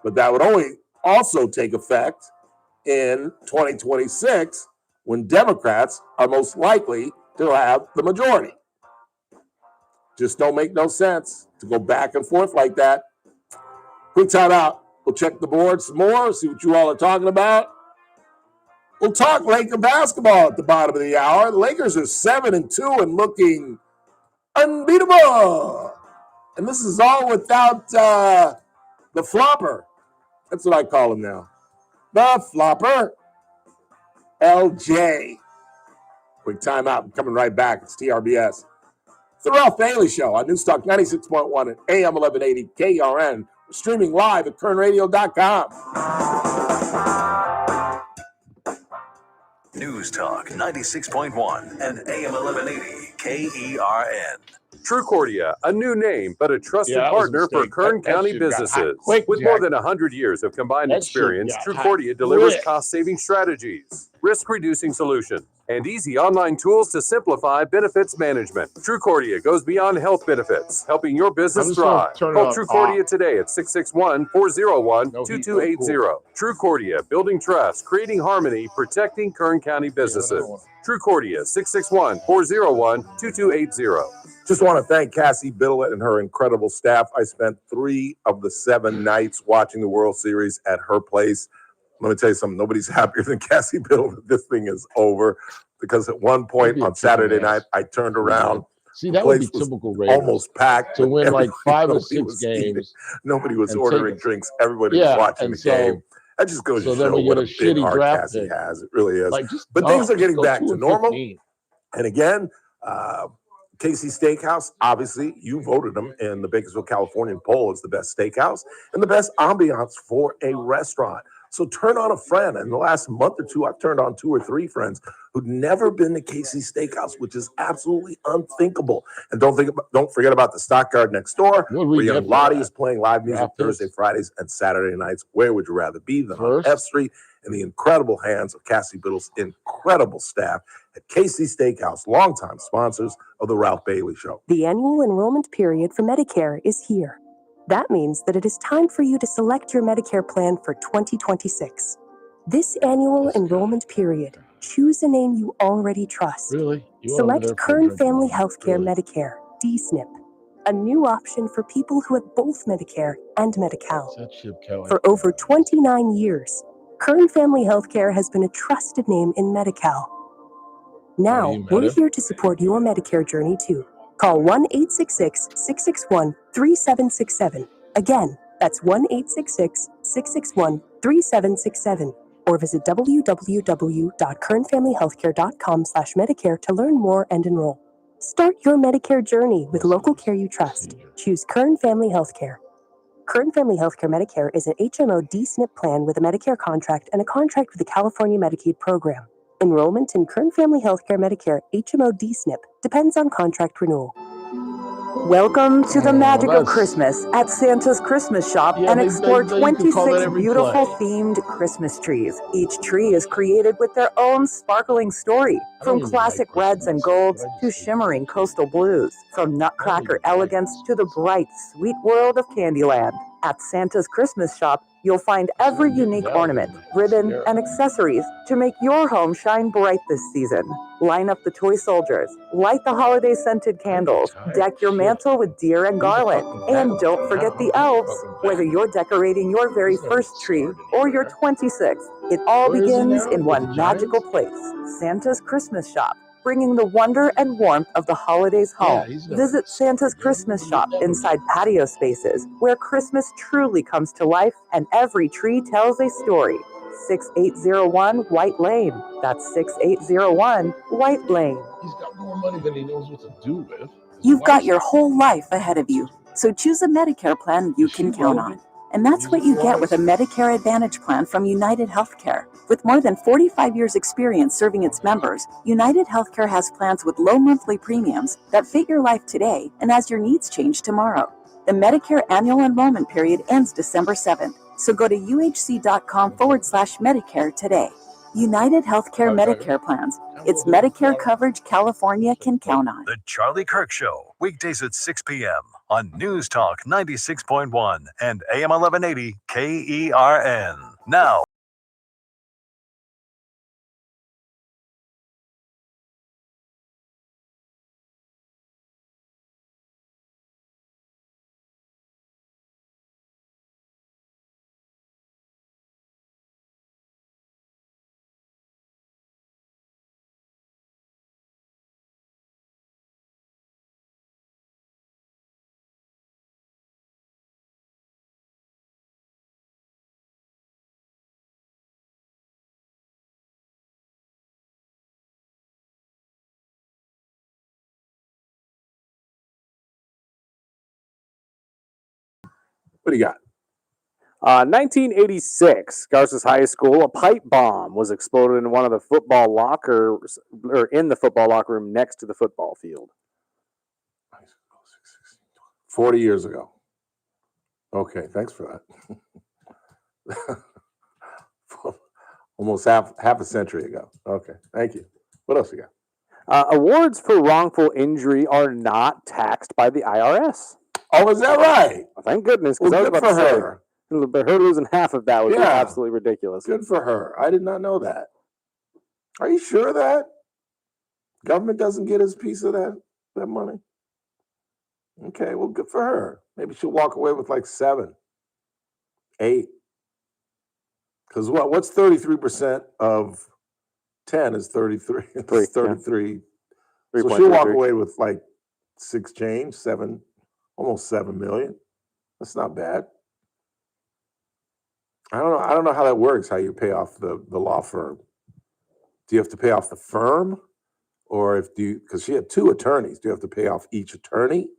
Speaker 5: But that would only also take effect in 2026, when Democrats are most likely to have the majority. Just don't make no sense to go back and forth like that. Quick time out. We'll check the board some more, see what you all are talking about. We'll talk Laker basketball at the bottom of the hour. The Lakers are 7-2 and looking unbeatable. And this is all without the flopper. That's what I call him now. The flopper. LJ. Quick time out. I'm coming right back. It's TRBS. It's the Ralph Bailey Show on News Talk 96.1 and AM 1180 KRN. We're streaming live at kernradio.com.
Speaker 3: News Talk 96.1 and AM 1180 KERN.
Speaker 14: Trucordia, a new name, but a trusted partner for Kern County businesses. With more than 100 years of combined experience, Trucordia delivers cost-saving strategies, risk-reducing solutions, and easy online tools to simplify benefits management. Trucordia goes beyond health benefits, helping your business thrive. Call Trucordia today at 661-401-2280. Trucordia, building trust, creating harmony, protecting Kern County businesses. Trucordia, 661-401-2280.
Speaker 5: Just want to thank Cassie Biddlett and her incredible staff. I spent 3 of the 7 nights watching the World Series at her place. Let me tell you something. Nobody's happier than Cassie Biddlett. This thing is over, because at one point on Saturday night, I turned around.
Speaker 18: See, that would be typical Raiders.
Speaker 5: Almost packed.
Speaker 18: To win like 5 or 6 games.
Speaker 5: Nobody was ordering drinks. Everybody was watching the game. That just goes to show what a big heart Cassie has. It really is. But things are getting back to normal. And again, KC Steakhouse, obviously, you voted them in the Bakersfield, California poll as the best steakhouse and the best ambiance for a restaurant. So turn on a friend. In the last month or 2, I've turned on 2 or 3 friends who'd never been to KC Steakhouse, which is absolutely unthinkable. And don't forget about the Stockyard next door, where young Lottie is playing live music Thursday, Fridays, and Saturday nights. Where would you rather be than on F Street, in the incredible hands of Cassie Biddle's incredible staff at KC Steakhouse, longtime sponsors of the Ralph Bailey Show.
Speaker 10: The annual enrollment period for Medicare is here. That means that it is time for you to select your Medicare plan for 2026. This annual enrollment period, choose a name you already trust. Select Kern Family Healthcare Medicare, DSNP, a new option for people who have both Medicare and Medi-Cal. For over 29 years, Kern Family Healthcare has been a trusted name in Medi-Cal. Now, we're here to support your Medicare journey too. Call 1-866-661-3767. Again, that's 1-866-661-3767. Or visit www.kernfamilyhealthcare.com/Medicare to learn more and enroll. Start your Medicare journey with local care you trust. Choose Kern Family Healthcare. Kern Family Healthcare Medicare is an HMO D-SNP plan with a Medicare contract and a contract with the California Medicaid program. Enrollment in Kern Family Healthcare Medicare HMO D-SNP depends on contract renewal. Welcome to the magic of
Speaker 18: that's-
Speaker 10: Christmas at Santa's Christmas Shop
Speaker 18: Yeah,
Speaker 10: and
Speaker 18: they
Speaker 10: explore
Speaker 18: could call that
Speaker 10: 26
Speaker 18: every
Speaker 10: beautiful
Speaker 18: play.
Speaker 10: themed Christmas trees. Each tree is created with their own sparkling story, from
Speaker 18: even
Speaker 10: classic
Speaker 18: like
Speaker 10: reds and golds to shimmering coastal blues, from nutcracker elegance to the bright, sweet world of Candyland. At Santa's Christmas Shop, you'll find every unique ornament, ribbon, and accessories to make your home shine bright this season. Line up the toy soldiers, light the holiday scented candles, deck your mantle with deer and garland, and don't forget the elves. Whether you're decorating your very first tree or your 26th, it all begins in one magical place, Santa's Christmas Shop, bringing the wonder and warmth of the holidays home. Visit Santa's Christmas Shop inside patio spaces, where Christmas truly comes to life and every tree tells a story. 6801 White Lane. That's 6801 White Lane.
Speaker 18: He's got more money than he knows what to do with.
Speaker 13: You've got your whole life ahead of you, so choose a Medicare plan you can count on. And that's what you get with a Medicare Advantage plan from United Healthcare. With more than 45 years' experience serving its members, United Healthcare has plans with low monthly premiums that fit your life today and as your needs change tomorrow. The Medicare annual enrollment period ends December 7th, so go to uhc.com/Medicare today. United Healthcare Medicare plans. It's Medicare coverage California can count on.
Speaker 3: The Charlie Kirk Show, weekdays at 6 p.m. on News Talk 96.1 and AM 1180 KERN. Now,
Speaker 15: What do you got?
Speaker 6: 1986, Garces High School, a pipe bomb was exploded in one of the football lockers, or in the football locker room next to the football field.
Speaker 15: 40 years ago. Okay, thanks for that. Almost half a century ago. Okay, thank you. What else you got?
Speaker 6: Awards for wrongful injury are not taxed by the IRS.
Speaker 15: Oh, is that right?
Speaker 6: Well, thank goodness,
Speaker 15: Well,
Speaker 6: because I was
Speaker 15: good
Speaker 6: about
Speaker 15: for
Speaker 6: to say,
Speaker 15: her.
Speaker 6: but her losing half of that would be
Speaker 15: Yeah.
Speaker 6: absolutely ridiculous.
Speaker 15: Good for her. I did not know that. Are you sure of that? Government doesn't get his piece of that money? Okay, well, good for her. Maybe she'll walk away with like 7, 8. Because what's 33% of 10 is 33. It's 33. So she'll walk away with like 6 change, 7, almost 7 million. That's not bad. I don't know how that works, how you pay off the law firm. Do you have to pay off the firm? Or because she had 2 attorneys, do you have to pay off each attorney?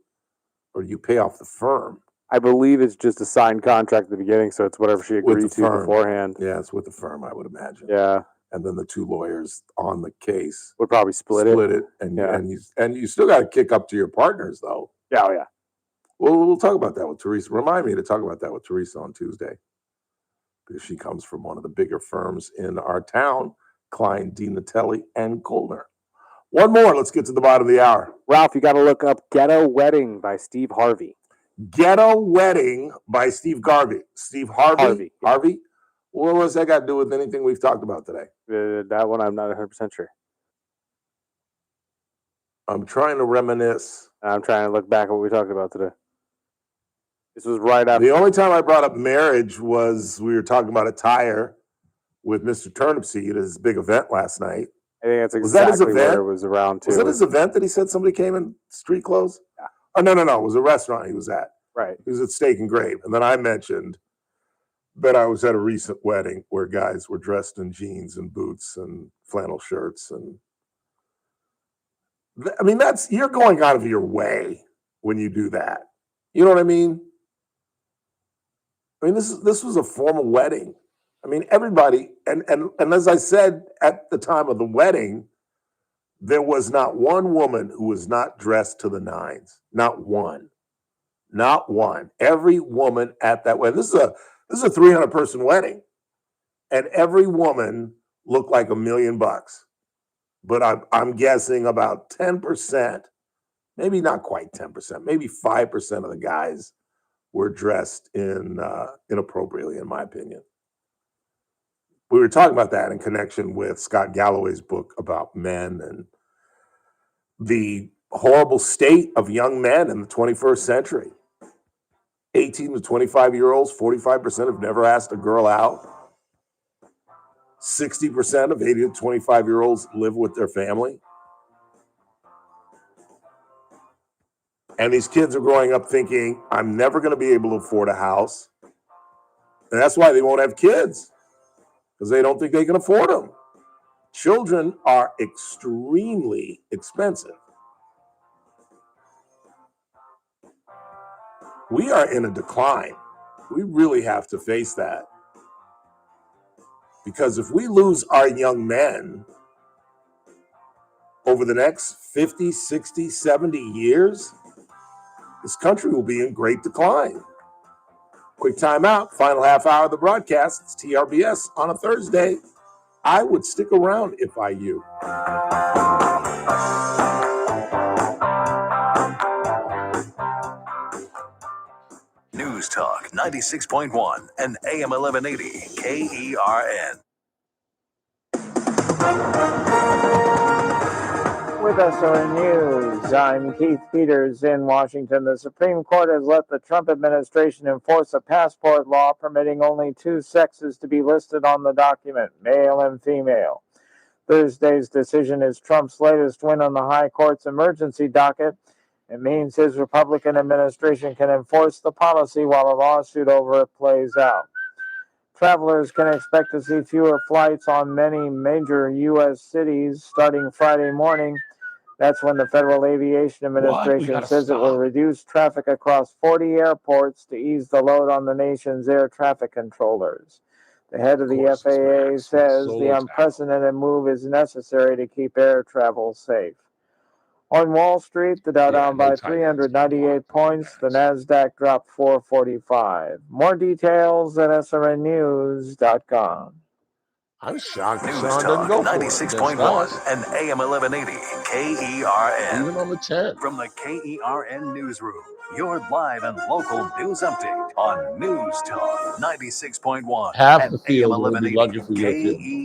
Speaker 15: Or do you pay off the firm?
Speaker 6: I believe it's just a signed contract at the beginning, so it's whatever she agreed to beforehand.
Speaker 15: Yeah, it's with the firm, I would imagine.
Speaker 6: Yeah.
Speaker 15: And then the 2 lawyers on the case
Speaker 6: would probably split it.
Speaker 15: And you still got to kick up to your partners, though.
Speaker 6: Yeah, oh yeah.
Speaker 15: Well, we'll talk about that with Teresa. Remind me to talk about that with Teresa on Tuesday, because she comes from one of the bigger firms in our town, Klein, DiNatelli, and Kolner. One more. Let's get to the bottom of the hour.
Speaker 6: Ralph, you got to look up "Ghetto Wedding" by Steve Harvey.
Speaker 15: Ghetto Wedding by Steve Garvey. Steve Harvey. Harvey. What does that got to do with anything we've talked about today?
Speaker 6: That one, I'm not 100% sure.
Speaker 15: I'm trying to reminisce.
Speaker 6: I'm trying to look back at what we talked about today. This was right after.
Speaker 15: The only time I brought up marriage was we were talking about a tire with Mr. Turnipseed at his big event last night.
Speaker 6: I think that's exactly what it was around too.
Speaker 15: Was that his event that he said somebody came in street clothes?
Speaker 6: Yeah.
Speaker 15: Oh, no. It was a restaurant he was at.
Speaker 6: Right.
Speaker 15: He was at Steak and Grave. And then I mentioned that I was at a recent wedding where guys were dressed in jeans and boots and flannel shirts. And I mean, you're going out of your way when you do that. You know what I mean? I mean, this was a formal wedding. I mean, everybody, and as I said at the time of the wedding, There was not one woman who was not dressed to the nines. Not one. Not one. Every woman at that wedding. This is a 300-person wedding, and every woman looked like $1 million. But I'm guessing about 10%, maybe not quite 10%, maybe 5% of the guys were dressed inappropriately, in my opinion. We were talking about that in connection with Scott Galloway's book about men and the horrible state of young men in the 21st century. 18 to 25-year-olds, 45% have never asked a girl out. 60% of 80 to 25-year-olds live with their family. And these kids are growing up thinking, I'm never going to be able to afford a house. And that's why they won't have kids, because they don't think they can afford them. Children are extremely expensive. We are in a decline. We really have to face that. Because if we lose our young men over the next 50, 60, 70 years, this country will be in great decline. Quick timeout, final half hour of the broadcast. It's TRBS on a Thursday. I would stick around if I you.
Speaker 3: News Talk 96.1 and AM 1180 KERN.
Speaker 19: With us on news, I'm Keith Peters in Washington. The Supreme Court has let the Trump administration enforce a passport law permitting only two sexes to be listed on the document, male and female. Thursday's decision is Trump's latest win on the High Court's emergency docket. It means his Republican administration can enforce the policy while a lawsuit over it plays out. Travelers can expect to see fewer flights on many major U.S. cities starting Friday morning. That's when the Federal Aviation Administration says it will reduce traffic across 40 airports to ease the load on the nation's air traffic controllers. The head of the FAA says the unprecedented move is necessary to keep air travel safe. On Wall Street, the Dow down by 398 points. The Nasdaq dropped 445. More details at srnnews.com.
Speaker 15: I'm shocked.
Speaker 3: News
Speaker 15: Sean
Speaker 3: Talk
Speaker 15: doesn't go for it
Speaker 3: 96.1 and AM 1180 KERN.
Speaker 15: Even on the 10.
Speaker 3: From the KERN newsroom, your live and local news update on News Talk 96.1
Speaker 15: Half
Speaker 3: and
Speaker 15: the field
Speaker 3: AM
Speaker 15: will be lucky
Speaker 3: 1180
Speaker 15: for your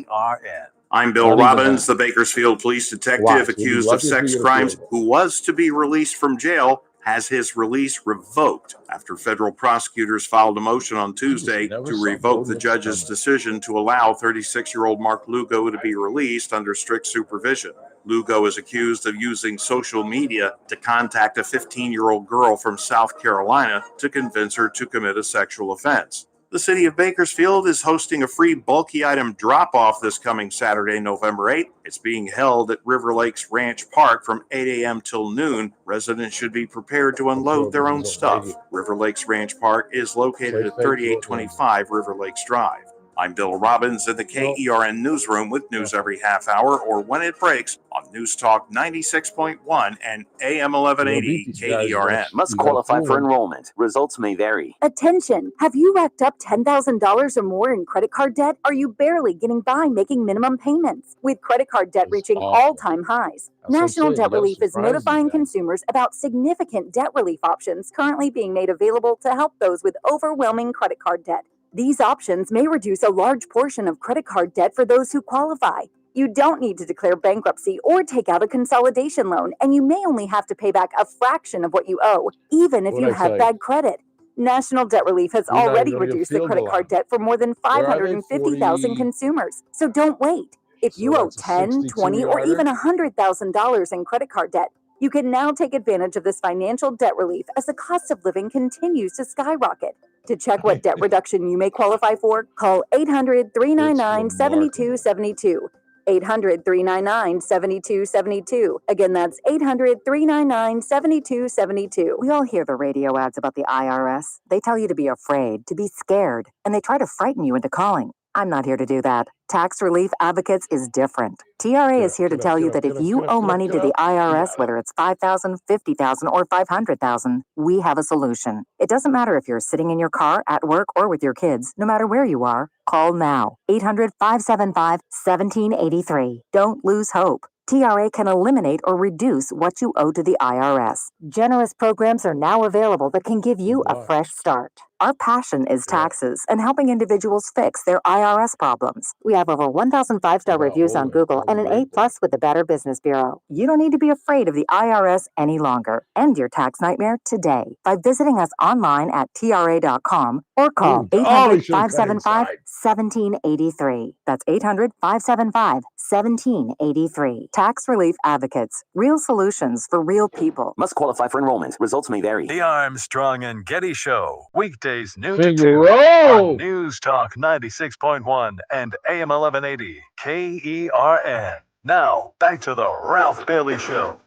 Speaker 3: KERN.
Speaker 9: I'm Bill
Speaker 15: Not even
Speaker 9: Robbins,
Speaker 15: that.
Speaker 9: the Bakersfield police detective
Speaker 15: Watch, we'll be
Speaker 9: accused of
Speaker 15: lucky for
Speaker 9: sex
Speaker 15: you to
Speaker 9: crimes,
Speaker 15: field
Speaker 9: who was to be released from jail, has his release revoked after federal prosecutors filed a motion on Tuesday
Speaker 15: never
Speaker 9: to
Speaker 15: saw
Speaker 9: revoke the
Speaker 15: Botox
Speaker 9: judge's
Speaker 15: coming.
Speaker 9: decision to allow 36-year-old Mark Lugo to be released under strict supervision. Lugo is accused of using social media to contact a 15-year-old girl from South Carolina to convince her to commit a sexual offense. The city of Bakersfield is hosting a free bulky item drop-off this coming Saturday, November 8th. It's being held at River Lakes Ranch Park from 8 a.m. till noon. Residents should be prepared to unload their own stuff. River Lakes Ranch Park is located at 3825 River Lakes Drive. I'm Bill Robbins in the KERN newsroom with news every half hour or when it breaks on News Talk 96.1 and AM 1180 KERN.
Speaker 16: Must qualify for enrollment. Results may vary.
Speaker 13: Attention! Have you racked up $10,000 or more in credit card debt? Are you barely getting by making minimum payments? With credit card debt reaching all-time highs, National Debt Relief is notifying consumers about significant debt relief options currently being made available to help those with overwhelming credit card debt. These options may reduce a large portion of credit card debt for those who qualify. You don't need to declare bankruptcy or take out a consolidation loan, and you may only have to pay back a fraction of what you owe, even if you have bad credit. National Debt Relief has already reduced the credit card debt for more than 550,000 consumers. So don't wait. If you owe $10,000, $20,000, or even $100,000 in credit card debt, you can now take advantage of this financial debt relief as the cost of living continues to skyrocket. To check what debt reduction you may qualify for, call 800-399-7272. 800-399-7272. Again, that's 800-399-7272. We all hear the radio ads about the IRS. They tell you to be afraid, to be scared, and they try to frighten you into calling.
Speaker 17: I'm not here to do that. Tax Relief Advocates is different. TRA is here to tell you that if you owe money to the IRS, whether it's $5,000, $50,000, or $500,000, we have a solution. It doesn't matter if you're sitting in your car, at work, or with your kids. No matter where you are, call now. 800-575-1783. Don't lose hope. TRA can eliminate or reduce what you owe to the IRS. Generous programs are now available that can give you a fresh start. Our passion is taxes and helping individuals fix their IRS problems. We have over 1,000 five-star reviews on Google and an A+ with the Better Business Bureau. You don't need to be afraid of the IRS any longer. End your tax nightmare today by visiting us online at tra.com or call 800-575-1783. That's 800-575-1783. Tax Relief Advocates. Real solutions for real people.
Speaker 16: Must qualify for enrollment. Results may vary.
Speaker 3: The Armstrong and Getty Show, weekdays noon to
Speaker 18: Figaro!
Speaker 3: 2 on News Talk 96.1 and AM 1180 KERN. Now, back to the Ralph Bailey Show.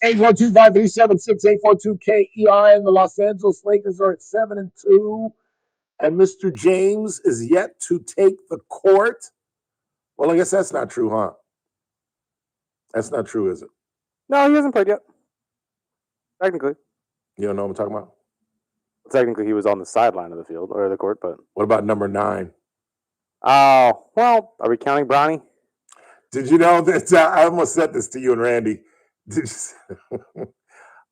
Speaker 15: Eight 842-537-6842 KERN. The Los Angeles Lakers are at 7-2, and Mr. James is yet to take the court. Well, I guess that's not true, huh? That's not true, is it?
Speaker 6: No, he hasn't played yet. Technically.
Speaker 15: You don't know what I'm talking about?
Speaker 6: Technically, he was on the sideline of the field or the court, but.
Speaker 15: What about number 9?
Speaker 6: Oh, well, are we counting Bronny?
Speaker 15: Did you know that I almost said this to you and Randy?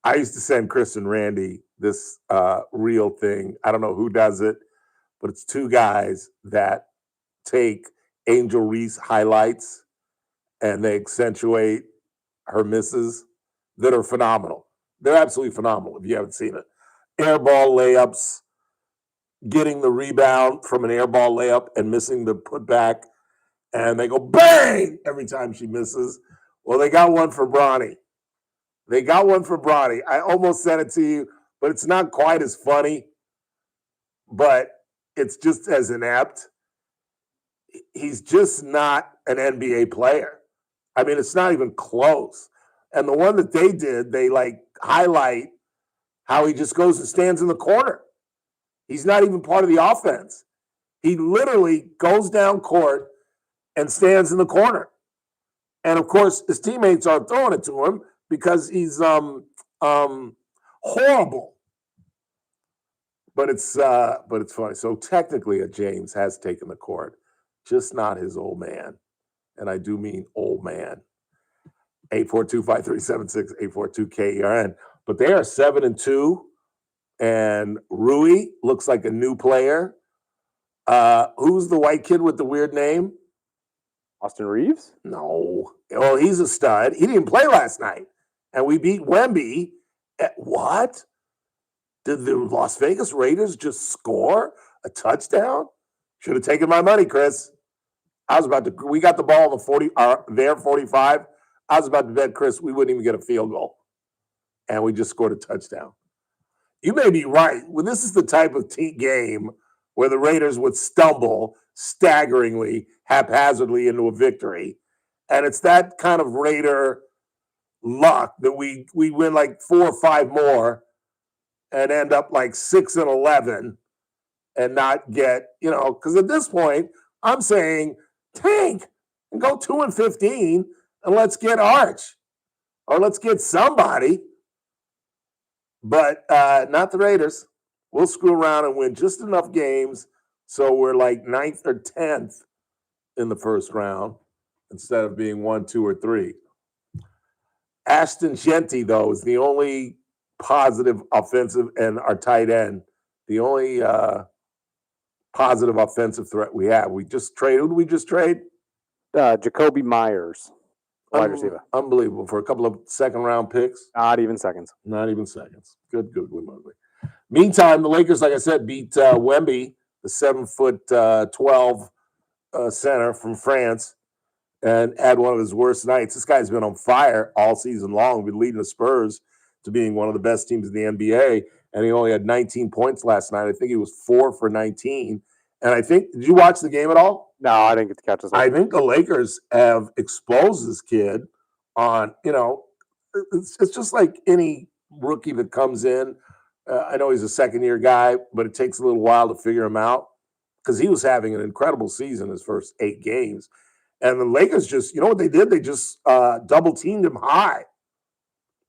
Speaker 15: I used to send Chris and Randy this real thing. I don't know who does it, but it's 2 guys that take Angel Reese highlights and they accentuate her misses that are phenomenal. They're absolutely phenomenal if you haven't seen it. Airball layups, getting the rebound from an airball layup and missing the putback, and they go bang every time she misses. Well, they got one for Bronny. I almost sent it to you, but it's not quite as funny, but it's just as inept. He's just not an NBA player. I mean, it's not even close. And the one that they did, they like highlight how he just goes and stands in the corner. He's not even part of the offense. He literally goes down court and stands in the corner. And of course, his teammates aren't throwing it to him because he's horrible. But it's funny. So technically, James has taken the court, just not his old man. And I do mean old man. 842-537-6842-KERN. But they are 7-2, and Rui looks like a new player. Who's the white kid with the weird name?
Speaker 6: Austin Reeves?
Speaker 15: No. Well, he's a stud. He didn't play last night. And we beat Wemby. What? Did the Las Vegas Raiders just score a touchdown? Should have taken my money, Chris. We got the ball on the 45. I was about to bet, Chris, we wouldn't even get a field goal. And we just scored a touchdown. You may be right. Well, this is the type of game where the Raiders would stumble staggeringly, haphazardly into a victory. And it's that kind of Raider luck that we win like 4 or 5 more and end up like 6-11 and not get, because at this point, I'm saying tank and go 2-15 and let's get Arch or let's get somebody. But not the Raiders. We'll screw around and win just enough games so we're like 9th or 10th in the first round instead of being 1, 2, or 3. Ashton Genty, though, is the only positive offensive, and our tight end, the only positive offensive threat we have. We just traded. Who did we just trade?
Speaker 6: Jacoby Myers, wide receiver.
Speaker 15: Unbelievable. For a couple of second-round picks.
Speaker 6: Not even seconds.
Speaker 15: Good. Meantime, the Lakers, like I said, beat Wemby, the 7'12" center from France, and had one of his worst nights. This guy's been on fire all season long, been leading the Spurs to being one of the best teams in the NBA. and he only had 19 points last night. I think he was 4 for 19. And I think, did you watch the game at all?
Speaker 6: No, I didn't get to catch this one.
Speaker 15: I think the Lakers have exposed this kid on, it's just like any rookie that comes in. I know he's a second-year guy, but it takes a little while to figure him out because he was having an incredible season his first 8 games. And the Lakers just, you know what they did? They just double-teamed him high.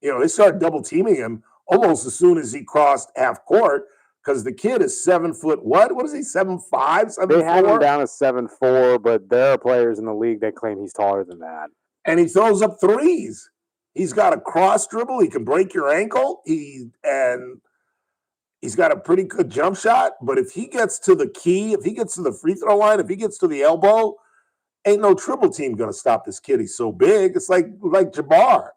Speaker 15: They started double-teaming him almost as soon as he crossed half court because the kid is 7 foot, what is he, 7'5", 7'4"?
Speaker 6: They have him down as 7'4", but there are players in the league that claim he's taller than that.
Speaker 15: And he throws up threes. He's got a cross dribble. He can break your ankle. He's got a pretty good jump shot. But if he gets to the key, if he gets to the free throw line, if he gets to the elbow, ain't no triple team going to stop this kid. He's so big. It's like Jabbar.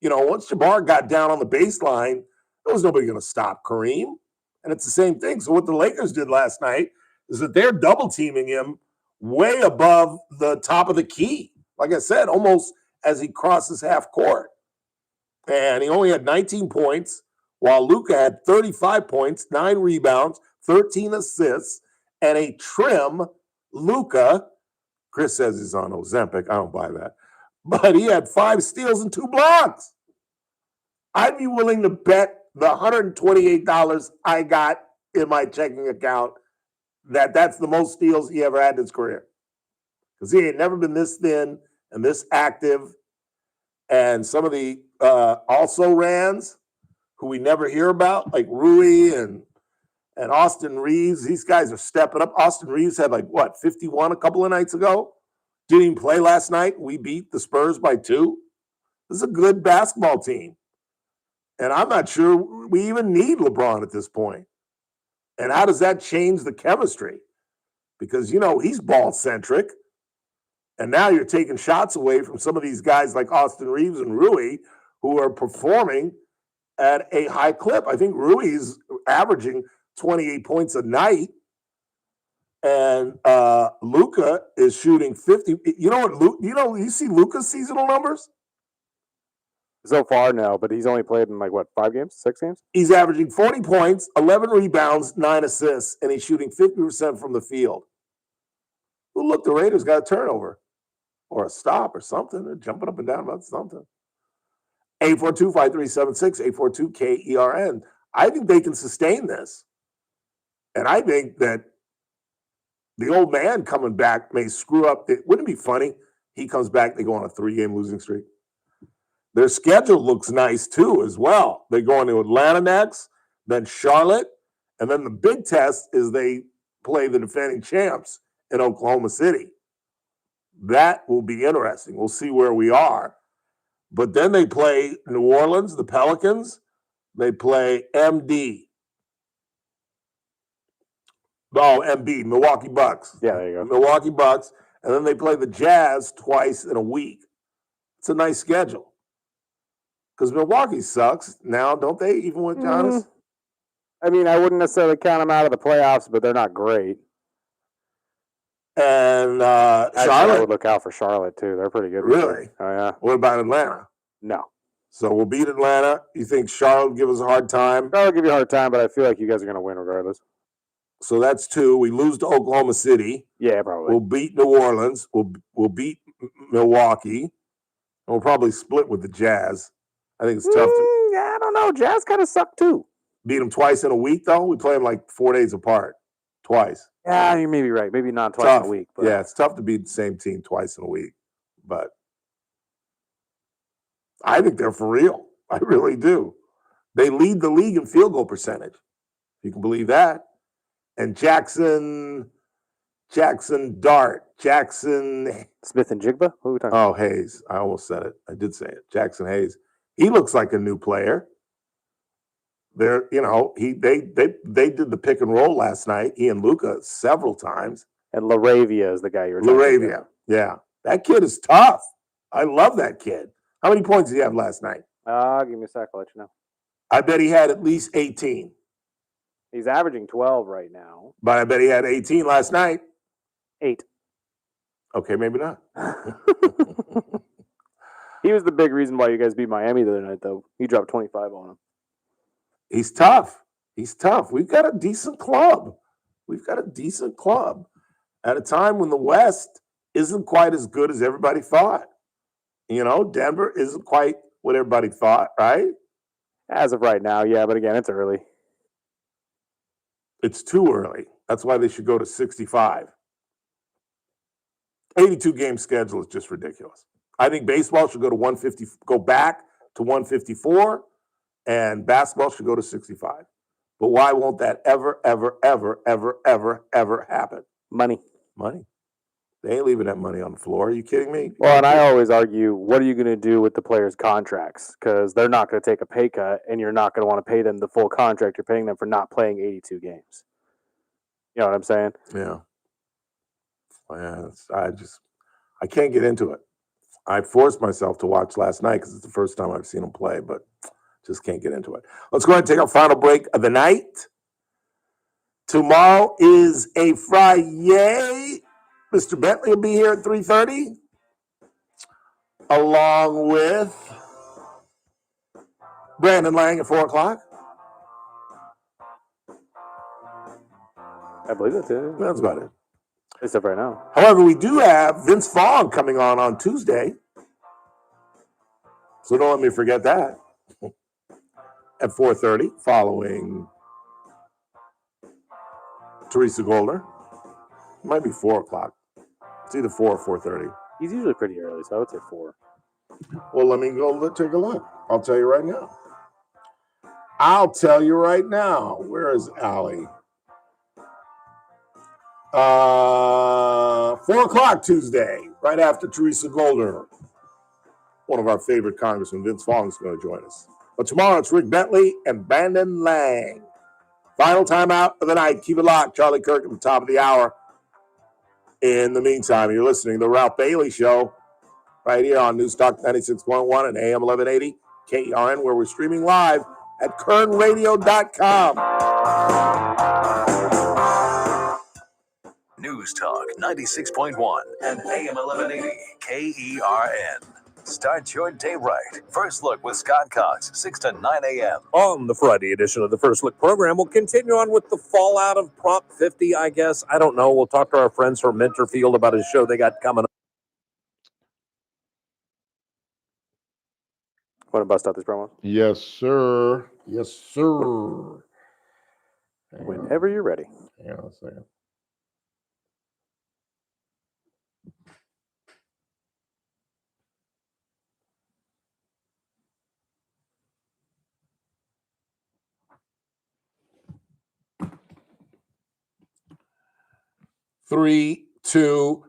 Speaker 15: Once Jabbar got down on the baseline, there was nobody going to stop Kareem. And it's the same thing. So what the Lakers did last night is that they're double teaming him way above the top of the key. Like I said, almost as he crosses half court. And he only had 19 points, while Luka had 35 points, 9 rebounds, 13 assists, and a trim Luka. Chris says he's on Ozempic. I don't buy that. But he had 5 steals and 2 blocks. I'd be willing to bet the $128 I got in my checking account that's the most steals he ever had in his career. Because he ain't never been this thin and this active. And some of the also-rans who we never hear about, like Rui and Austin Reeves, these guys are stepping up. Austin Reeves had 51 a couple of nights ago? Didn't even play last night. We beat the Spurs by 2. This is a good basketball team. And I'm not sure we even need LeBron at this point. And how does that change the chemistry? Because, he's ball-centric. And now you're taking shots away from some of these guys like Austin Reeves and Rui who are performing at a high clip. I think Rui's averaging 28 points a night. And Luka is shooting 50. You know what? You see Luka's seasonal numbers?
Speaker 6: So far, no, but he's only played in 5 games, 6 games?
Speaker 15: He's averaging 40 points, 11 rebounds, 9 assists, and he's shooting 50% from the field. Well, look, the Raiders got a turnover or a stop or something. They're jumping up and down about something. 842-5376, 842-KERN. I think they can sustain this. And I think that the old man coming back may screw up. Wouldn't it be funny? He comes back, they go on a 3-game losing streak. Their schedule looks nice, too, as well. They go into Atlanta next, then Charlotte, and then the big test is they play the defending champs in Oklahoma City. That will be interesting. We'll see where we are. But then they play New Orleans, the Pelicans. They play MD. Oh, MB, Milwaukee Bucks.
Speaker 6: Yeah, there you go.
Speaker 15: Milwaukee Bucks. And then they play the Jazz twice in a week. It's a nice schedule. Because Milwaukee sucks now, don't they, even with Giannis?
Speaker 6: I mean, I wouldn't necessarily count them out of the playoffs, but they're not great.
Speaker 15: And
Speaker 6: Actually,
Speaker 15: Charlotte?
Speaker 6: I would look out for Charlotte, too. They're pretty good.
Speaker 15: Really?
Speaker 6: Oh, yeah.
Speaker 15: What about Atlanta?
Speaker 6: No.
Speaker 15: So we'll beat Atlanta. You think Charlotte will give us a hard time?
Speaker 6: Charlotte will give you a hard time, but I feel like you guys are going to win regardless.
Speaker 15: So that's 2. We lose to Oklahoma City.
Speaker 6: Yeah, probably.
Speaker 15: We'll beat New Orleans. We'll beat Milwaukee. And we'll probably split with the Jazz. I think it's tough to...
Speaker 6: Yeah, I don't know. Jazz kind of suck, too.
Speaker 15: Beat them twice in a week, though? We play them 4 days apart. Twice.
Speaker 6: Yeah, you may be right. Maybe not twice in a week. But...
Speaker 15: Yeah, it's tough to beat the same team twice in a week. But I think they're for real. I really do. They lead the league in field goal percentage. You can believe that. And Jackson Dart, Jackson
Speaker 6: Smith and Jigba? Who are we talking
Speaker 15: about? Hayes. I almost said it. I did say it. Jackson Hayes. He looks like a new player. They did the pick and roll last night. He and Luka several times.
Speaker 6: And LaRavia is the guy you were talking about.
Speaker 15: LaRavia, yeah. That kid is tough. I love that kid. How many points did he have last night?
Speaker 6: Give me a sec. I'll let you know.
Speaker 15: I bet he had at least 18.
Speaker 6: He's averaging 12 right now.
Speaker 15: But I bet he had 18 last night.
Speaker 6: 8.
Speaker 15: Okay, maybe not.
Speaker 6: He was the big reason why you guys beat Miami the other night, though. He dropped 25 on him.
Speaker 15: He's tough. He's tough. We've got a decent club. At a time when the West isn't quite as good as everybody thought. Denver isn't quite what everybody thought, right?
Speaker 6: As of right now, yeah, but again, it's early.
Speaker 15: It's too early. That's why they should go to 65. 82 game schedule is just ridiculous. I think baseball should go to 150, go back to 154, and basketball should go to 65. But why won't that ever happen?
Speaker 6: Money.
Speaker 15: They ain't leaving that money on the floor. Are you kidding me?
Speaker 6: Well, and I always argue, what are you going to do with the players' contracts? Because they're not going to take a pay cut, and you're not going to want to pay them the full contract you're paying them for not playing 82 games. You know what I'm saying?
Speaker 15: Yeah. I can't get into it. I forced myself to watch last night because it's the first time I've seen him play, but just can't get into it. Let's go ahead and take our final break of the night. Tomorrow is a Friday. Mr. Bentley will be here at 3:30, along with Brandon Lang at 4 o'clock.
Speaker 6: I believe that's it.
Speaker 15: That's about it.
Speaker 6: Except right now.
Speaker 15: However, we do have Vince Vaughn coming on Tuesday. So don't let me forget that. At 4:30, following Teresa Golder. It might be 4 o'clock. It's either 4 or 4:30.
Speaker 6: He's usually pretty early, so I would say 4.
Speaker 15: Well, let me go take a look. I'll tell you right now. Where is Allie? 4 o'clock Tuesday, right after Teresa Golder. One of our favorite congressmen, Vince Vaughn, is going to join us. But tomorrow it's Rick Bentley and Brandon Lang. Final timeout of the night. Keep it locked. Charlie Kirk at the top of the hour. In the meantime, you're listening to The Ralph Bailey Show right here on News Talk 96.1 and AM 1180 KERN, where we're streaming live at kernradio.com.
Speaker 3: News Talk 96.1 and AM 1180 KERN. Start your day right. First Look with Scott Cox, 6 to 9 a.m.
Speaker 14: On the Friday edition of the First Look program, we'll continue on with the fallout of Prop 50, I guess. I don't know. We'll talk to our friends from Mentorfield about a show they got coming up.
Speaker 6: Want to bust out these promos?
Speaker 18: Yes, sir.
Speaker 6: Whenever you're ready.
Speaker 18: Hang on a second.
Speaker 15: Three, two.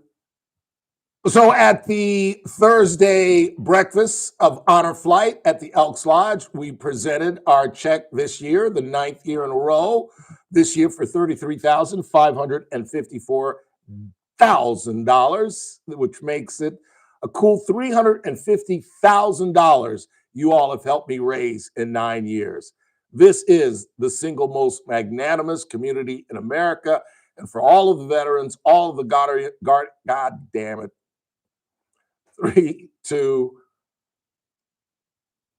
Speaker 15: So at the Thursday breakfast of Honor Flight at the Elks Lodge, we presented our check this year, the 9th year in a row, this year for $33,554,000, which makes it a cool $350,000 you all have helped me raise in 9 years. This is the single most magnanimous community in America. And for all of the veterans, all of the God damn it. 3, 2.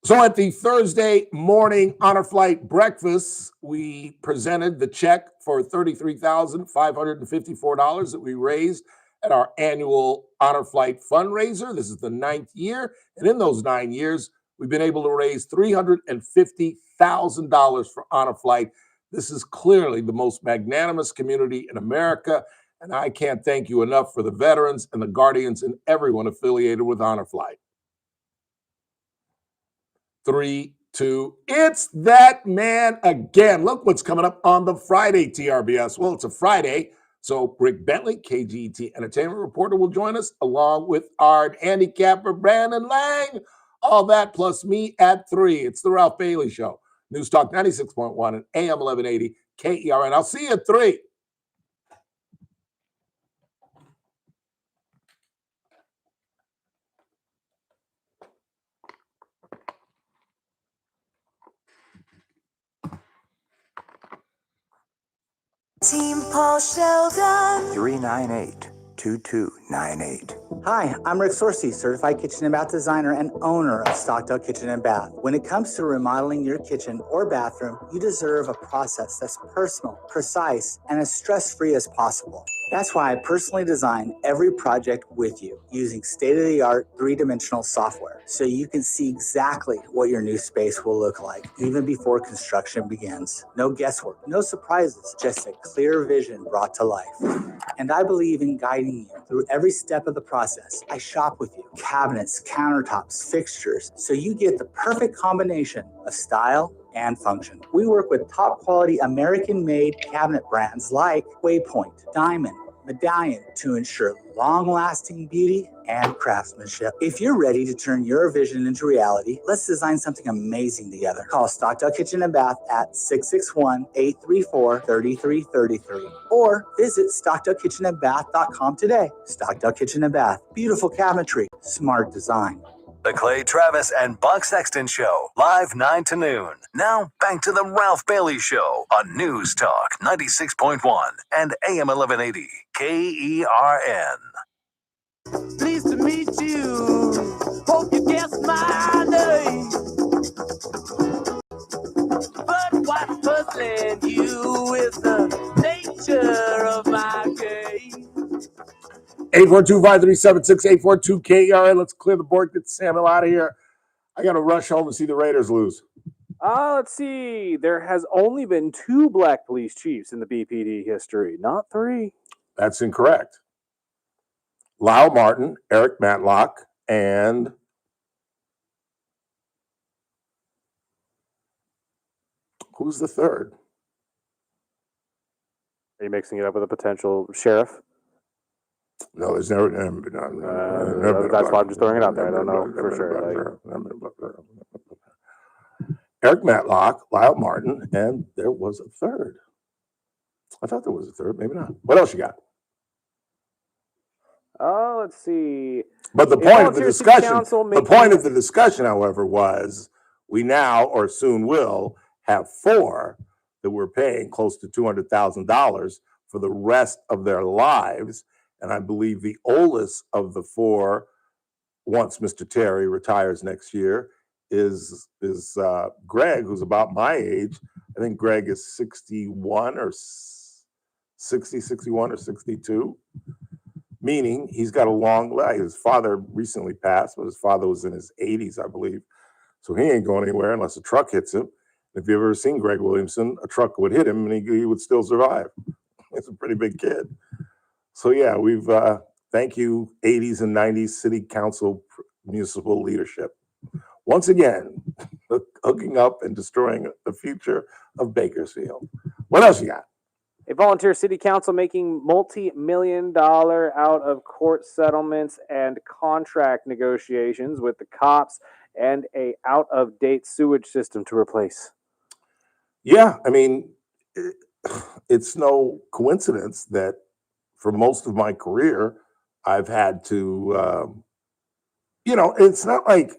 Speaker 15: So at the Thursday morning Honor Flight breakfast, we presented the check for $33,554 that we raised at our annual Honor Flight fundraiser. This is the 9th year. And in those 9 years, we've been able to raise $350,000 for Honor Flight. This is clearly the most magnanimous community in America. And I can't thank you enough for the veterans and the guardians and everyone affiliated with Honor Flight. 3, 2. It's that man again. Look what's coming up on the Friday TRBS. Well, it's a Friday, so Rick Bentley, KGT Entertainment Reporter, will join us along with our handicapper Brandon Lang. All that plus me at 3. It's the Ralph Bailey Show. News Talk 96.1 and AM 1180 KERN. I'll see you at 3.
Speaker 20: Team Paul Sheldon.
Speaker 21: 398
Speaker 20: 2298. Hi, I'm Rick Sorsey, certified kitchen and bath designer and owner of Stockdale Kitchen and Bath. When it comes to remodeling your kitchen or bathroom, you deserve a process that's personal, precise, and as stress-free as possible. That's why I personally design every project with you using state-of-the-art three-dimensional software so you can see exactly what your new space will look like even before construction begins. No guesswork, no surprises, just a clear vision brought to life. And I believe in guiding you through every step of the process. I shop with you, cabinets, countertops, fixtures, so you get the perfect combination of style and function. We work with top quality American-made cabinet brands like Waypoint, Diamond, Medallion to ensure long-lasting beauty and craftsmanship. If you're ready to turn your vision into reality, let's design something amazing together. Call Stockdale Kitchen and Bath at 661-834-3333 or visit StockdaleKitchenandBath.com today. Stockdale Kitchen and Bath. Beautiful cabinetry, smart design.
Speaker 3: The Clay Travis and Buck Sexton Show, live 9 to noon. Now, back to the Ralph Bailey Show on News Talk 96.1 and AM 1180 KERN.
Speaker 4: Pleased to meet you. Hope you guessed my name. But what's puzzling you is the nature of my game.
Speaker 5: 842-537-6842-KERN. Let's clear the board, get Samuel out of here. I got to rush home and see the Raiders lose.
Speaker 6: Let's see. There has only been 2 black police chiefs in the BPD history, not 3.
Speaker 5: That's incorrect. Lyle Martin, Eric Matlock, and who's the third?
Speaker 6: Are you mixing it up with a potential sheriff?
Speaker 5: No, there's never
Speaker 6: that's why I'm just throwing it out there. I don't know for sure.
Speaker 5: Eric Matlock, Lyle Martin, and there was a third. I thought there was a third, maybe not. What else you got?
Speaker 6: Oh, let's see.
Speaker 5: But the point of the discussion, however, was we now or soon will have 4 that we're paying close to $200,000 for the rest of their lives. And I believe the oldest of the 4, once Mr. Terry retires next year, is Greg, who's about my age. I think Greg is 61 or 62, meaning he's got a long life. His father recently passed, but his father was in his 80s, I believe. So he ain't going anywhere unless a truck hits him. If you've ever seen Greg Williamson, a truck would hit him and he would still survive. He's a pretty big kid. So yeah, we've thank you 80s and 90s city council municipal leadership. Once again, hooking up and destroying the future of Bakersfield. What else you got?
Speaker 6: A volunteer city council making multi-million-dollar out-of-court settlements and contract negotiations with the cops and a out-of-date sewage system to replace.
Speaker 5: Yeah, I mean, it's no coincidence that for most of my career, I've had to, it's not like,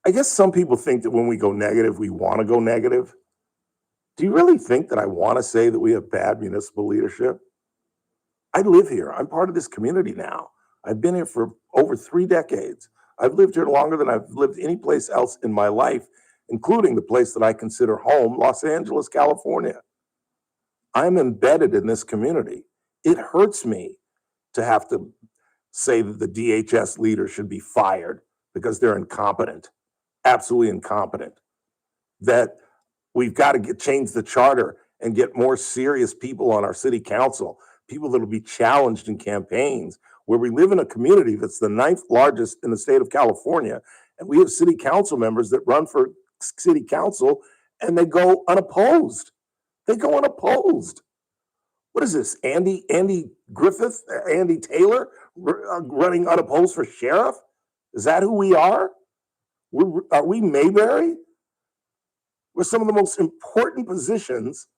Speaker 5: I guess some people think that when we go negative, we want to go negative. Do you really think that I want to say that we have bad municipal leadership? I live here. I'm part of this community now. I've been here for over 3 decades. I've lived here longer than I've lived any place else in my life, including the place that I consider home, Los Angeles, California. I'm embedded in this community. It hurts me to have to say that the DHS leader should be fired because they're incompetent, absolutely incompetent. That we've got to change the charter and get more serious people on our city council, people that will be challenged in campaigns, where we live in a community that's the 9th largest in the state of California. And we have city council members that run for city council and they go unopposed. They go unopposed. What is this, Andy Griffith, Andy Taylor running unopposed for sheriff? Is that who we are? Are we Mayberry? We're some of the most important positions,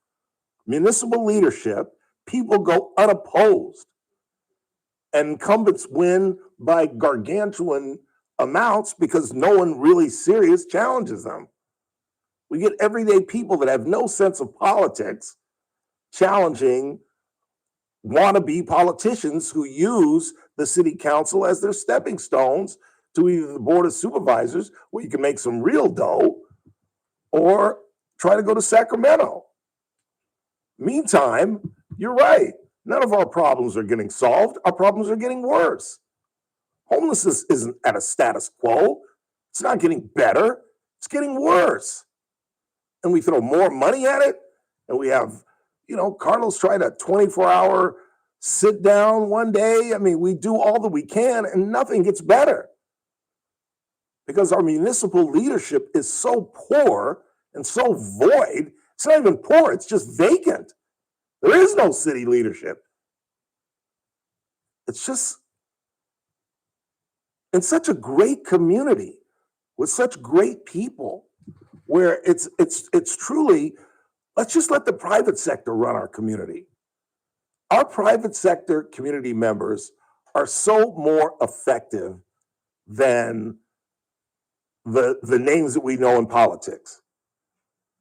Speaker 5: municipal leadership, people go unopposed. And incumbents win by gargantuan amounts because no one really serious challenges them. We get everyday people that have no sense of politics challenging
Speaker 15: wannabe politicians who use the city council as their stepping stones to either the board of supervisors, where you can make some real dough, or try to go to Sacramento. Meantime, you're right. None of our problems are getting solved. Our problems are getting worse. Homelessness isn't at a status quo. It's not getting better. It's getting worse. And we throw more money at it. And we have, Carlos tried a 24-hour sit down one day. I mean, we do all that we can and nothing gets better. Because our municipal leadership is so poor and so void. It's not even poor, it's just vacant. There is no city leadership. It's just in such a great community with such great people where it's truly, let's just let the private sector run our community. Our private sector community members are so more effective than the names that we know in politics.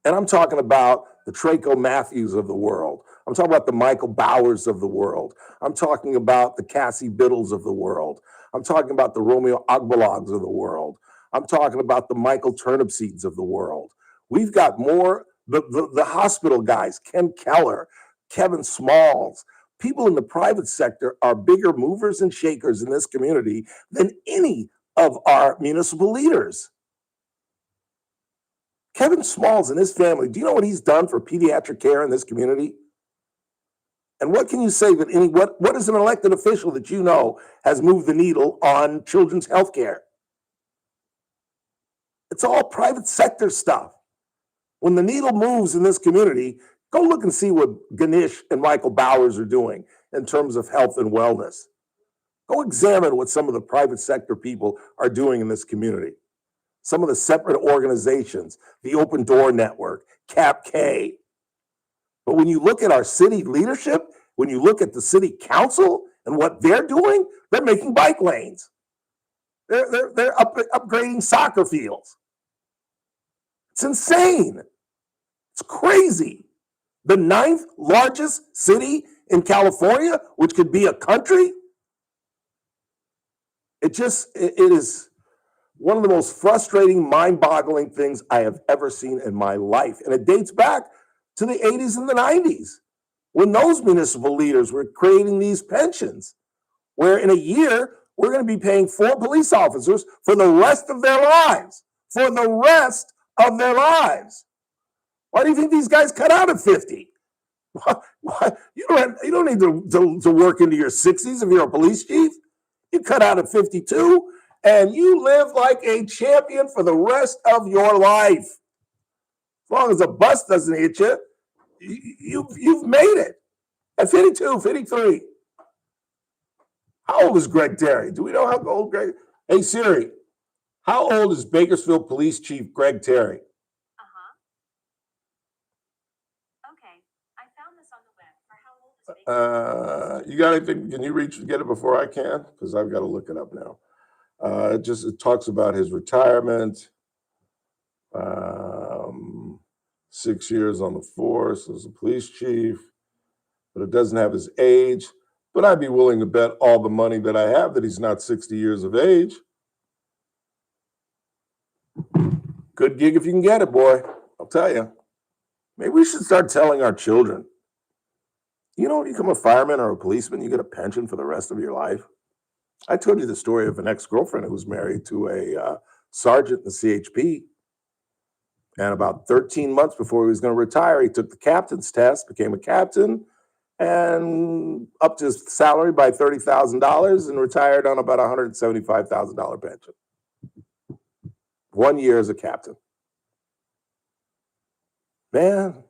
Speaker 15: And I'm talking about the Traco Matthews of the world. I'm talking about the Michael Bowers of the world. I'm talking about the Cassie Biddles of the world. I'm talking about the Romeo Agbalogs of the world. I'm talking about the Michael Turnipseeds of the world. We've got more, the hospital guys, Ken Keller, Kevin Smalls. People in the private sector are bigger movers and shakers in this community than any of our municipal leaders. Kevin Smalls and his family, do you know what he's done for pediatric care in this community? And what can you say that what is an elected official that you know has moved the needle on children's health care? It's all private sector stuff. When the needle moves in this community, go look and see what Ganesh and Michael Bowers are doing in terms of health and wellness. Go examine what some of the private sector people are doing in this community. Some of the separate organizations, the Open Door Network, CAP-K. But when you look at our city leadership, when you look at the city council and what they're doing, they're making bike lanes. They're upgrading soccer fields. It's insane. It's crazy. The 9th largest city in California, which could be a country. It is one of the most frustrating, mind-boggling things I have ever seen in my life. And it dates back to the 80s and the 90s, when those municipal leaders were creating these pensions, where in a year, we're going to be paying 4 police officers for the rest of their lives. For the rest of their lives. Why do you think these guys cut out at 50? Why? You don't need to work into your 60s if you're a police chief. You cut out at 52, and you live like a champion for the rest of your life. As long as a bus doesn't hit you, you've made it. At 52, 53. How old is Greg Terry? Do we know how old Greg? Hey, Siri, how old is Bakersfield Police Chief Greg Terry?
Speaker 21: Okay, I found this on the web. For how old is Bakersfield?
Speaker 15: You got anything? Can you get it before I can? Because I've got to look it up now. It talks about his retirement, 6 years on the force as a police chief, but it doesn't have his age. But I'd be willing to bet all the money that I have that he's not 60 years of age. Good gig if you can get it, boy. I'll tell you. Maybe we should start telling our children, when you become a fireman or a policeman, you get a pension for the rest of your life. I told you the story of an ex-girlfriend who was married to a sergeant in the CHP. And about 13 months before he was going to retire, he took the captain's test, became a captain, and upped his salary by $30,000 and retired on about $175,000 pension. 1 year as a captain. Man,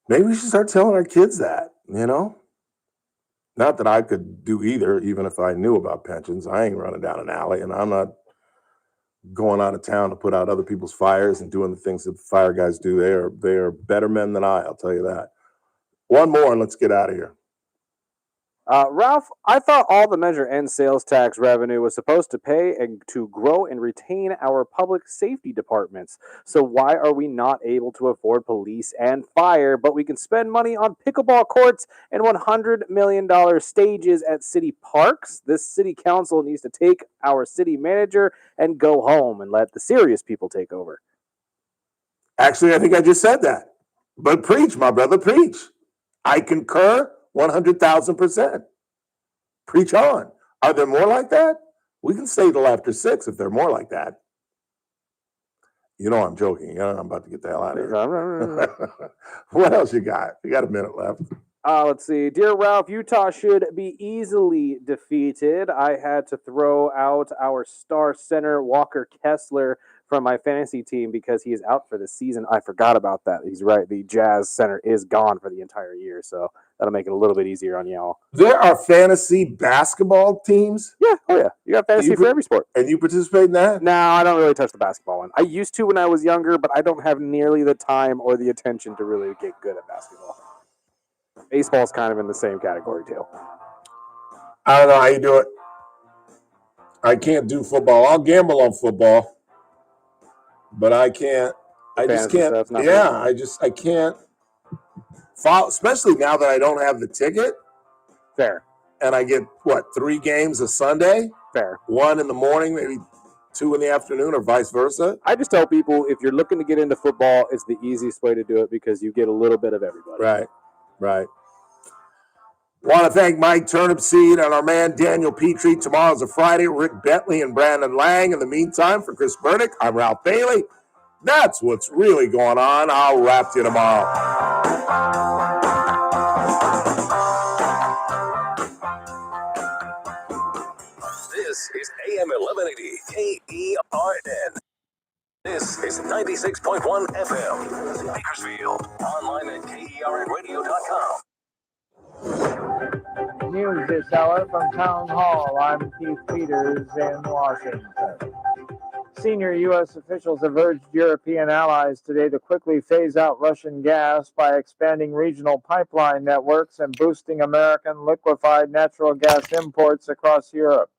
Speaker 15: maybe we should start telling our kids that, Not that I could do either, even if I knew about pensions. I ain't running down an alley, and I'm not going out of town to put out other people's fires and doing the things that fire guys do. They are better men than I'll tell you that. One more, and let's get out of here.
Speaker 6: Ralph, I thought all the Measure N sales tax revenue was supposed to pay and to grow and retain our public safety departments. So why are we not able to afford police and fire, but we can spend money on pickleball courts and $100 million stages at city parks? This city council needs to take our city manager and go home and let the serious people take over.
Speaker 15: Actually, I think I just said that. But preach, my brother, preach. I concur 100,000%. Preach on. Are there more like that? We can stay till after 6 if they're more like that. You know I'm joking. You know, I'm about to get the hell out of here. What else you got? You got a minute left.
Speaker 6: Let's see. Dear Ralph, Utah should be easily defeated. I had to throw out our star center, Walker Kessler, from my fantasy team because he is out for the season. I forgot about that. He's right. The Jazz center is gone for the entire year, so that'll make it a little bit easier on y'all.
Speaker 15: There are fantasy basketball teams?
Speaker 6: Yeah. Oh, yeah. You got fantasy for every sport.
Speaker 15: And you participate in that?
Speaker 6: No, I don't really touch the basketball one. I used to when I was younger, but I don't have nearly the time or the attention to really get good at basketball. Baseball's kind of in the same category, too.
Speaker 15: I don't know how you do it. I can't do football. I'll gamble on football, but I can't. I just can't. Yeah, I can't follow, especially now that I don't have the ticket.
Speaker 6: Fair.
Speaker 15: And I get, 3 games a Sunday?
Speaker 6: Fair.
Speaker 15: 1 in the morning, maybe 2 in the afternoon, or vice versa.
Speaker 6: I just tell people, if you're looking to get into football, it's the easiest way to do it because you get a little bit of everybody.
Speaker 15: Right. Want to thank Mike Turnipseed and our man Daniel Petrey. Tomorrow's a Friday. Rick Bentley and Brandon Lang. In the meantime, for Chris Burdick, I'm Ralph Bailey. That's what's really going on. I'll wrap you tomorrow.
Speaker 3: This is AM 1180 KERN. This is 96.1 FM. Bakersfield. Online at KERNradio.com.
Speaker 19: News this hour from Town Hall. I'm Keith Peters in Washington. Senior U.S. officials have urged European allies today to quickly phase out Russian gas by expanding regional pipeline networks and boosting American liquefied natural gas imports across Europe.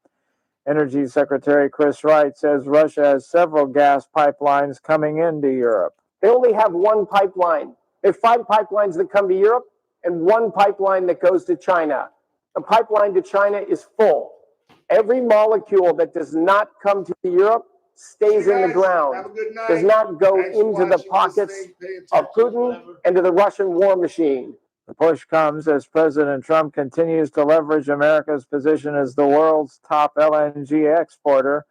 Speaker 19: Energy Secretary Chris Wright says Russia has several gas pipelines coming into Europe.
Speaker 2: They only have one pipeline. They have 5 pipelines that come to Europe and 1 pipeline that goes to China. The pipeline to China is full. Every molecule that does not come to Europe stays in the ground, does not go into the pockets of Putin and to the Russian war machine.
Speaker 19: The push comes as President Trump continues to leverage America's position as the world's top LNG exporter.